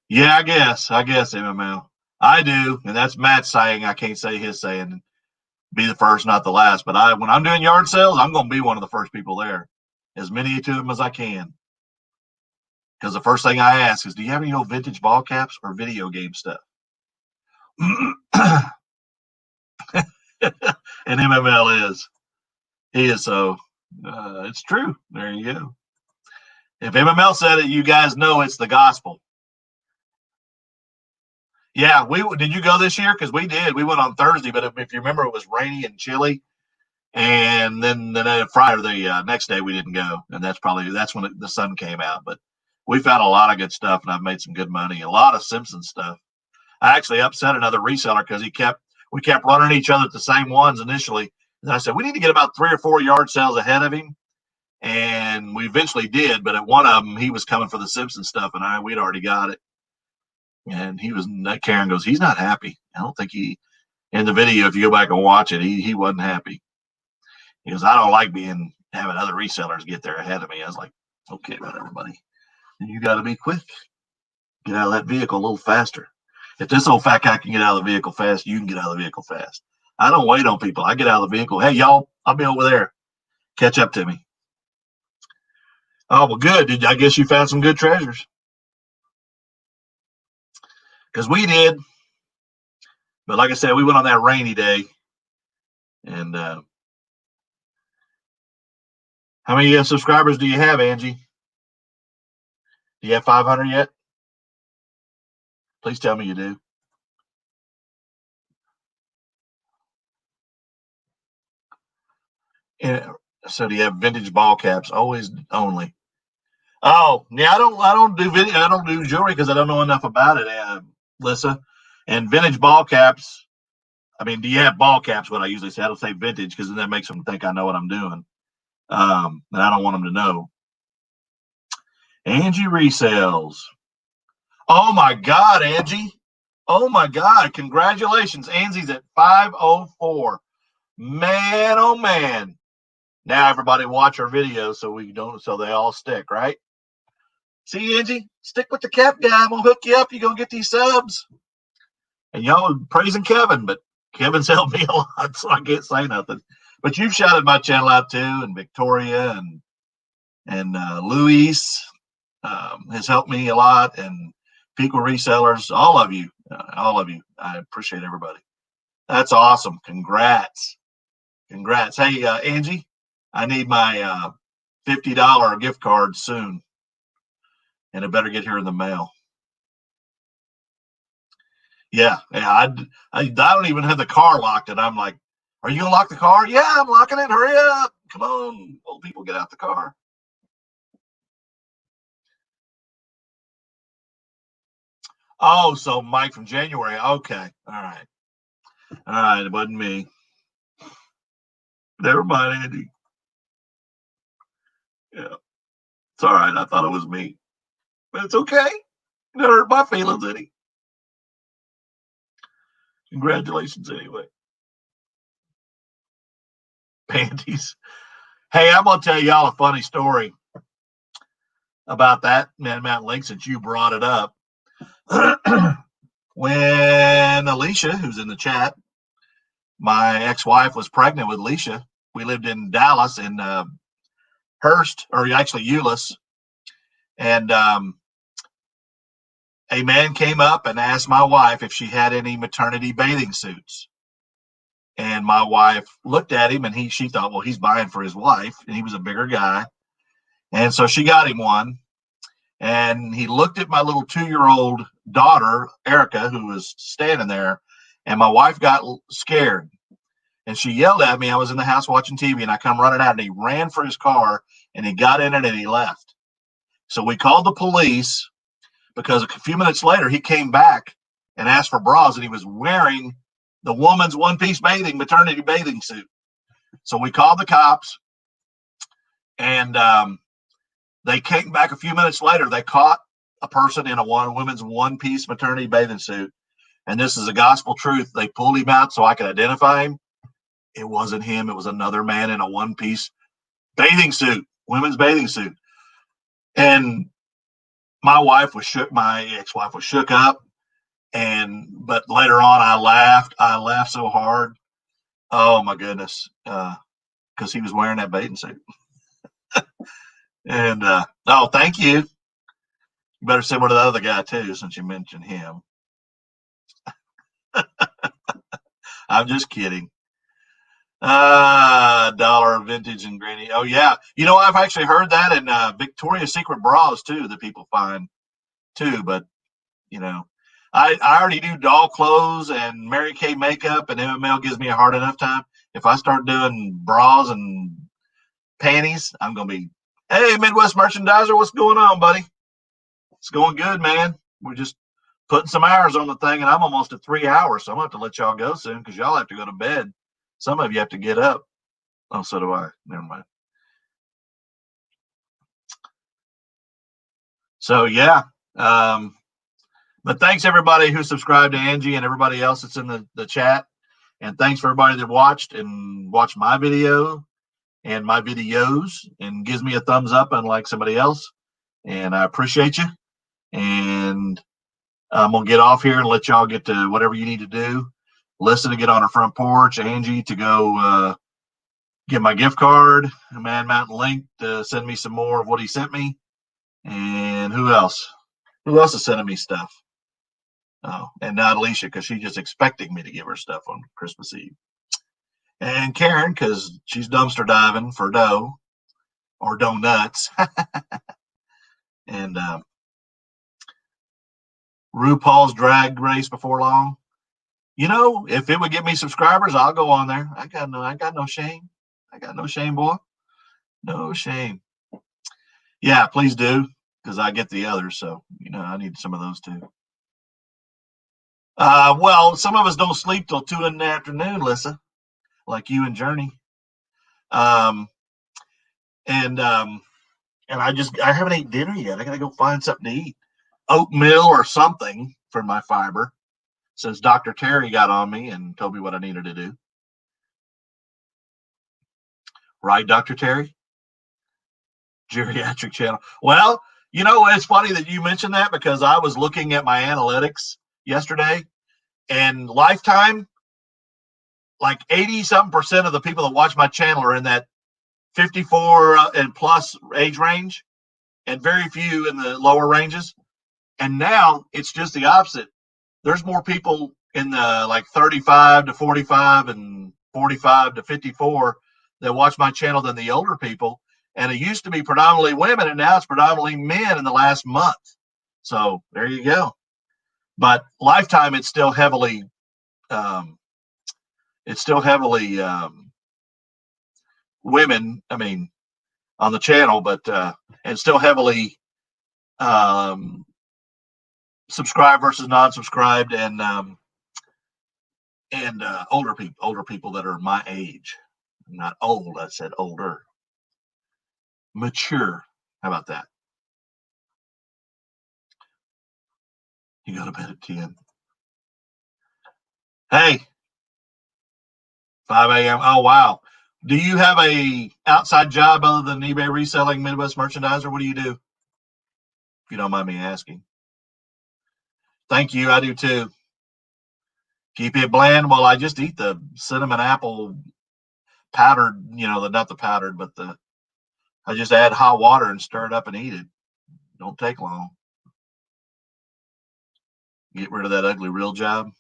Yeah, I guess MML. I do, and that's Matt's saying. I can't say his saying. Be the first, not the last. But when I'm doing yard sales, I'm going to be one of the first people there, as many to them as I can. Because the first thing I ask is, do you have any old vintage ball caps or video game stuff? And MML he is so. It's true. There you go. If MML said it, you guys know it's the gospel. Yeah, we did. You go this year? Because we did. We went on Thursday, but if you remember, it was rainy and chilly. And then Friday, the next day, we didn't go, and that's when the sun came out. But we found a lot of good stuff, and I've made some good money. A lot of Simpson stuff. I actually upset another reseller because we kept running each other at the same ones initially. And I said we need to get about 3 or 4 yard sales ahead of him, and we eventually did. But at one of them, he was coming for the Simpson stuff, and we'd already got it. And Karen goes, he's not happy. I don't think in the video, if you go back and watch it, he wasn't happy. He goes, I don't like having other resellers get there ahead of me. I was like, okay, about everybody. And you got to be quick. Get out of that vehicle a little faster. If this old fat guy can get out of the vehicle fast, you can get out of the vehicle fast. I don't wait on people. I get out of the vehicle. Hey, y'all, I'll be over there. Catch up to me. Oh, well, good. I guess you found some good treasures. Because we did. But like I said, we went on that rainy day. And how many subscribers do you have, Angie? Do you have 500 yet? Please tell me you do. And so do you have vintage ball caps? Always only. Oh, yeah, I don't do video. I don't do jewelry because I don't know enough about it, Lissa. And vintage ball caps. I mean, do you have ball caps? What I usually say, I don't say vintage because then that makes them think I know what I'm doing. And I don't want them to know. Angie resells. Oh my God, Angie. Oh my God. Congratulations. Angie's at 504. Man, oh man. Now everybody watch our videos so they all stick, right? See, Angie, stick with the cap guy. I'm gonna hook you up. You're gonna get these subs. And y'all are praising Kevin, but Kevin's helped me a lot, so I can't say nothing. But you've shouted my channel out too, and Victoria and Luis has helped me a lot, and People Resellers, all of you. I appreciate everybody. That's awesome. Congrats. Hey, Angie, I need my $50 gift card soon, and it better get here in the mail. Yeah. I don't even have the car locked, and I'm like, are you gonna lock the car? Yeah, I'm locking it. Hurry up. Come on. Old people, get out the car. Oh, so Mike from January. Okay. All right. All right. It wasn't me. Never mind, Andy. Yeah. It's all right. I thought it was me, but it's okay. It hurt my feelings any. Congratulations anyway. Panties. Hey, I'm gonna tell y'all a funny story about that Man Mountain Lake since you brought it up. When Alicia, who's in the chat, my ex-wife was pregnant with Alicia. We lived in Dallas in Hurst, or actually Euless, and a man came up and asked my wife if she had any maternity bathing suits. And my wife looked at him, and she thought, well, he's buying for his wife, and he was a bigger guy, and so she got him one. And he looked at my little 2-year-old daughter, Erica, who was standing there, and my wife got scared. And she yelled at me. I was in the house watching TV, and I come running out, and he ran for his car, and he got in it, and he left. So we called the police because a few minutes later, he came back and asked for bras, and he was wearing the woman's one-piece maternity bathing suit. So we called the cops, and they came back a few minutes later. They caught a person in a woman's one-piece maternity bathing suit, and this is a gospel truth. They pulled him out so I could identify him. It wasn't him. It was another man in a one-piece bathing suit, women's bathing suit. And my wife was shook. My ex-wife was shook up. But later on, I laughed. I laughed so hard. Oh my goodness. Because he was wearing that bathing suit. And oh, thank you. You better send one to the other guy too, since you mentioned him. I'm just kidding. Dollar vintage and granny. Oh yeah. I've actually heard that in Victoria's Secret bras too, that people find too. But I already do doll clothes and Mary Kay makeup, and MML gives me a hard enough time. If I start doing bras and panties, I'm gonna be, hey, Midwest Merchandiser, what's going on, buddy? It's going good, man. We're just putting some hours on the thing, and I'm almost at 3 hours, so I'm gonna have to let y'all go soon because y'all have to go to bed. Some of you have to get up. Oh, so do I. Never mind. So yeah. But thanks everybody who subscribed to Angie and everybody else that's in the chat. And thanks for everybody that watched my video and my videos and gives me a thumbs up, unlike somebody else. And I appreciate you. And I'm going to get off here and let y'all get to whatever you need to do. Listen to get on her front porch, Angie to go get my gift card, Man Mountain Link to send me some more of what he sent me. And who else? Who else is sending me stuff? Oh, and not Alicia, because she's just expecting me to give her stuff on Christmas Eve. And Karen, because she's dumpster diving for dough or donuts. And RuPaul's Drag Race before long. If it would get me subscribers, I'll go on there. I got no shame. I got no shame, boy. No shame. Yeah, please do, because I get the others. So, I need some of those too. Well, some of us don't sleep till 2 in the afternoon, Lissa, like you and Journey. And I haven't eaten dinner yet. I gotta go find something to eat. Oatmeal or something for my fiber, since Dr. Terry got on me and told me what I needed to do. Right, Dr. Terry? Geriatric channel. Well, it's funny that you mentioned that, because I was looking at my analytics yesterday, and Lifetime, like 80-something% of the people that watch my channel are in that 54 and plus age range, and very few in the lower ranges. And now it's just the opposite. There's more people in the like 35 to 45 and 45 to 54 that watch my channel than the older people. And it used to be predominantly women, and now it's predominantly men in the last month. So there you go. But Lifetime, it's still heavily women, on the channel, but it's still heavily subscribed versus non-subscribed, and older people that are my age. I'm not old, I said older. Mature. How about that? You go to bed at 10. Hey, 5 a.m. Oh, wow. Do you have a outside job other than eBay reselling Midwest merchandiser? What do you do? If you don't mind me asking. Thank you. I do too. Keep it bland. Well, I just eat the cinnamon apple powdered, not the powdered, but I just add hot water and stir it up and eat it. Don't take long. Get rid of that ugly real job.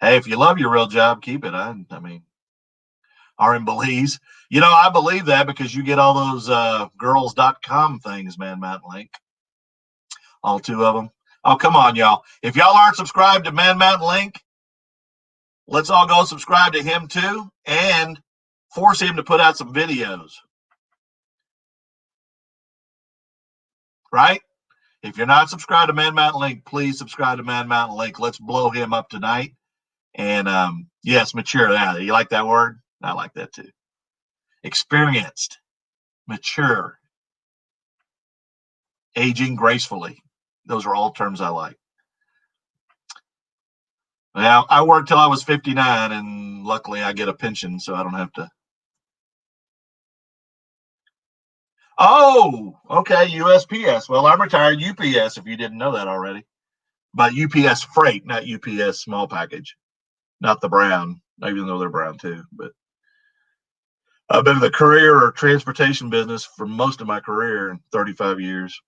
Hey, if you love your real job, keep it. I mean, are in Belize. I believe that because you get all those girls.com things, man, Mountain Link. All two of them. Oh, come on, y'all. If y'all aren't subscribed to Man Mountain Link, let's all go subscribe to him too and force him to put out some videos. Right? If you're not subscribed to Man Mountain Link, please subscribe to Man Mountain Link. Let's blow him up tonight. And yes, mature. Yeah, you like that word? I like that too. Experienced, mature, aging gracefully. Those are all terms I like. Well, I worked till I was 59, and luckily I get a pension, so I don't have to. Oh, okay, USPS. Well, I'm retired UPS, if you didn't know that already. But UPS freight, not UPS small package. Not the brown, even though they're brown too. But I've been in the courier or transportation business for most of my career, 35 years.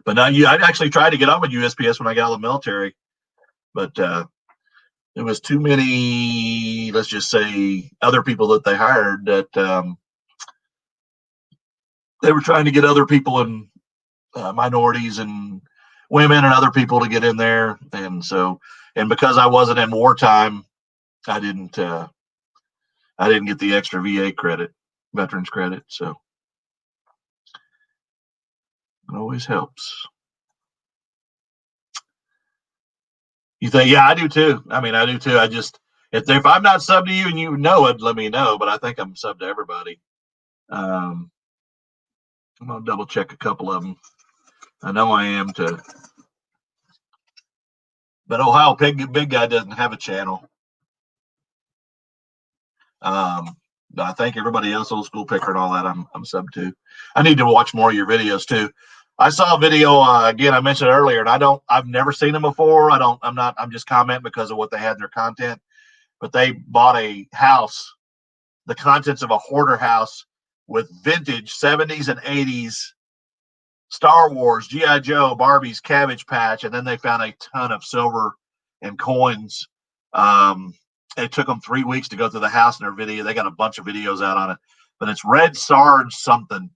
But now I actually tried to get on with USPS when I got out of the military, but it was too many, let's just say, other people that they hired that they were trying to get other people and minorities and women and other people to get in there. And because I wasn't in wartime, I didn't get the extra VA credit, veterans credit. So it always helps. You think, yeah, I do too. I mean, I do too. I just, if I'm not sub to you and you know it, let me know. But I think I'm sub to everybody. I'm gonna double check a couple of them. I know I am too. But Ohio Big Guy doesn't have a channel. I think everybody else, Old School Picker and all that, I'm sub to. I need to watch more of your videos too. I saw a video again. I mentioned earlier, and I've never seen them before. I'm just commenting because of what they had in their content. But they bought a house, the contents of a hoarder house with vintage 70s and 80s Star Wars, G.I. Joe, Barbie's, Cabbage Patch, and then they found a ton of silver and coins. It took them 3 weeks to go through the house in their video. They got a bunch of videos out on it, but it's Red Sarge something.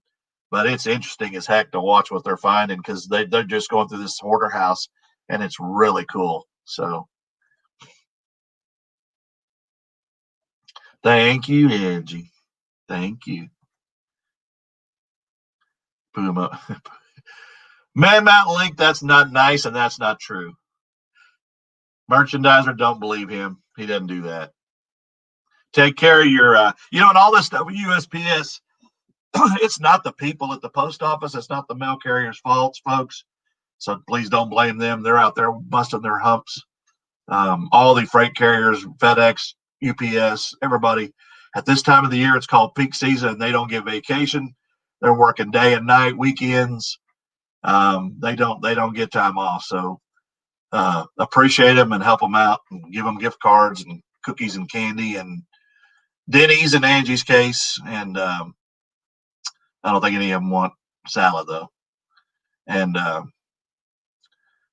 But it's interesting as heck to watch what they're finding because they're just going through this hoarder house, and it's really cool. So thank you, Angie. Thank you. Boom up. Man Mountain Link, that's not nice and that's not true. Merchandiser, don't believe him. He doesn't do that. Take care of your, and all this stuff with USPS. It's not the people at the post office. It's not the mail carrier's faults, folks. So please don't blame them. They're out there busting their humps. All the freight carriers, FedEx, UPS, everybody. At this time of the year, it's called peak season, and they don't get vacation. They're working day and night, weekends. They don't get time off. So appreciate them and help them out and give them gift cards and cookies and candy and Denny's in Angie's case. And I don't think any of them want salad though. And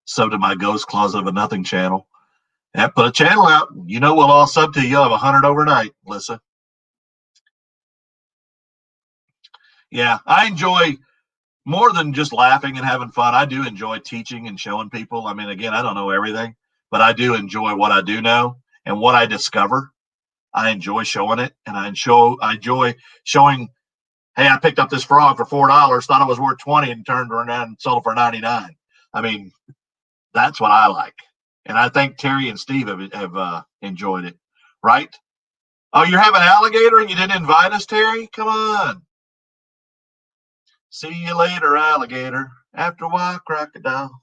sub to my Ghost Closet of a Nothing channel. And put a channel out. We'll all sub to you. You'll have 100 overnight, Lissa. Yeah, I enjoy more than just laughing and having fun. I do enjoy teaching and showing people. I mean, again, I don't know everything, but I do enjoy what I do know and what I discover. I enjoy showing it, and I enjoy showing. Hey, I picked up this frog for $4, thought it was worth 20, and turned around and sold it for 99. I mean, that's what I like, and I think Terry and Steve have enjoyed it, right? Oh, you're having alligator and you didn't invite us, Terry? Come on. See you later, alligator. After a while, crocodile.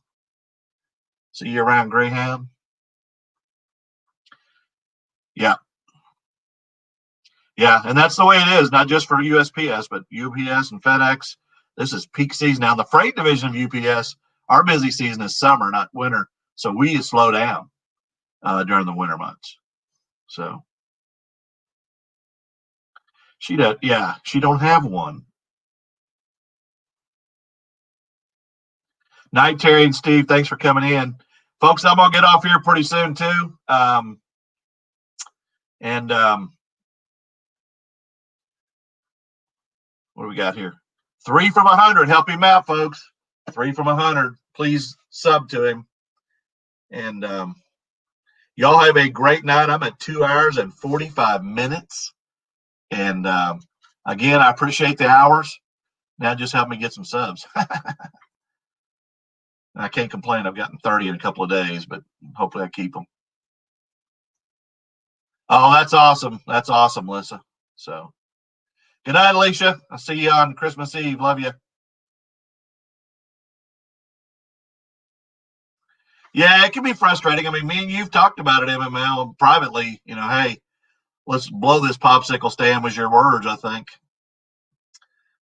See you around, Greyhound. Yeah. Yeah, and that's the way it is, not just for USPS, but UPS and FedEx. This is peak season. Now, the freight division of UPS, our busy season is summer, not winter. So we slow down during the winter months. So she does. Yeah, she don't have one. Night, Terry and Steve. Thanks for coming in, folks. I'm gonna get off here pretty soon too. And what do we got here? 3 from 100. Help him out, folks. 3 from 100. Please sub to him. And y'all have a great night. I'm at 2 hours and 45 minutes. And again, I appreciate the hours. Now just help me get some subs. I can't complain. I've gotten 30 in a couple of days, but hopefully I keep them. Oh, that's awesome. That's awesome, Lisa. So good night, Alicia. I'll see you on Christmas Eve. Love you. Yeah, it can be frustrating. I mean, me and you've talked about it, MML, privately. You know, hey, let's blow this popsicle stand was your words, I think.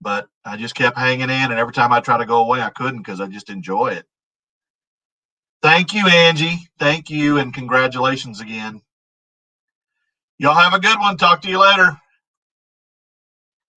But I just kept hanging in, and every time I try to go away, I couldn't because I just enjoy it. Thank you, Angie. Thank you, and congratulations again. Y'all have a good one. Talk to you later.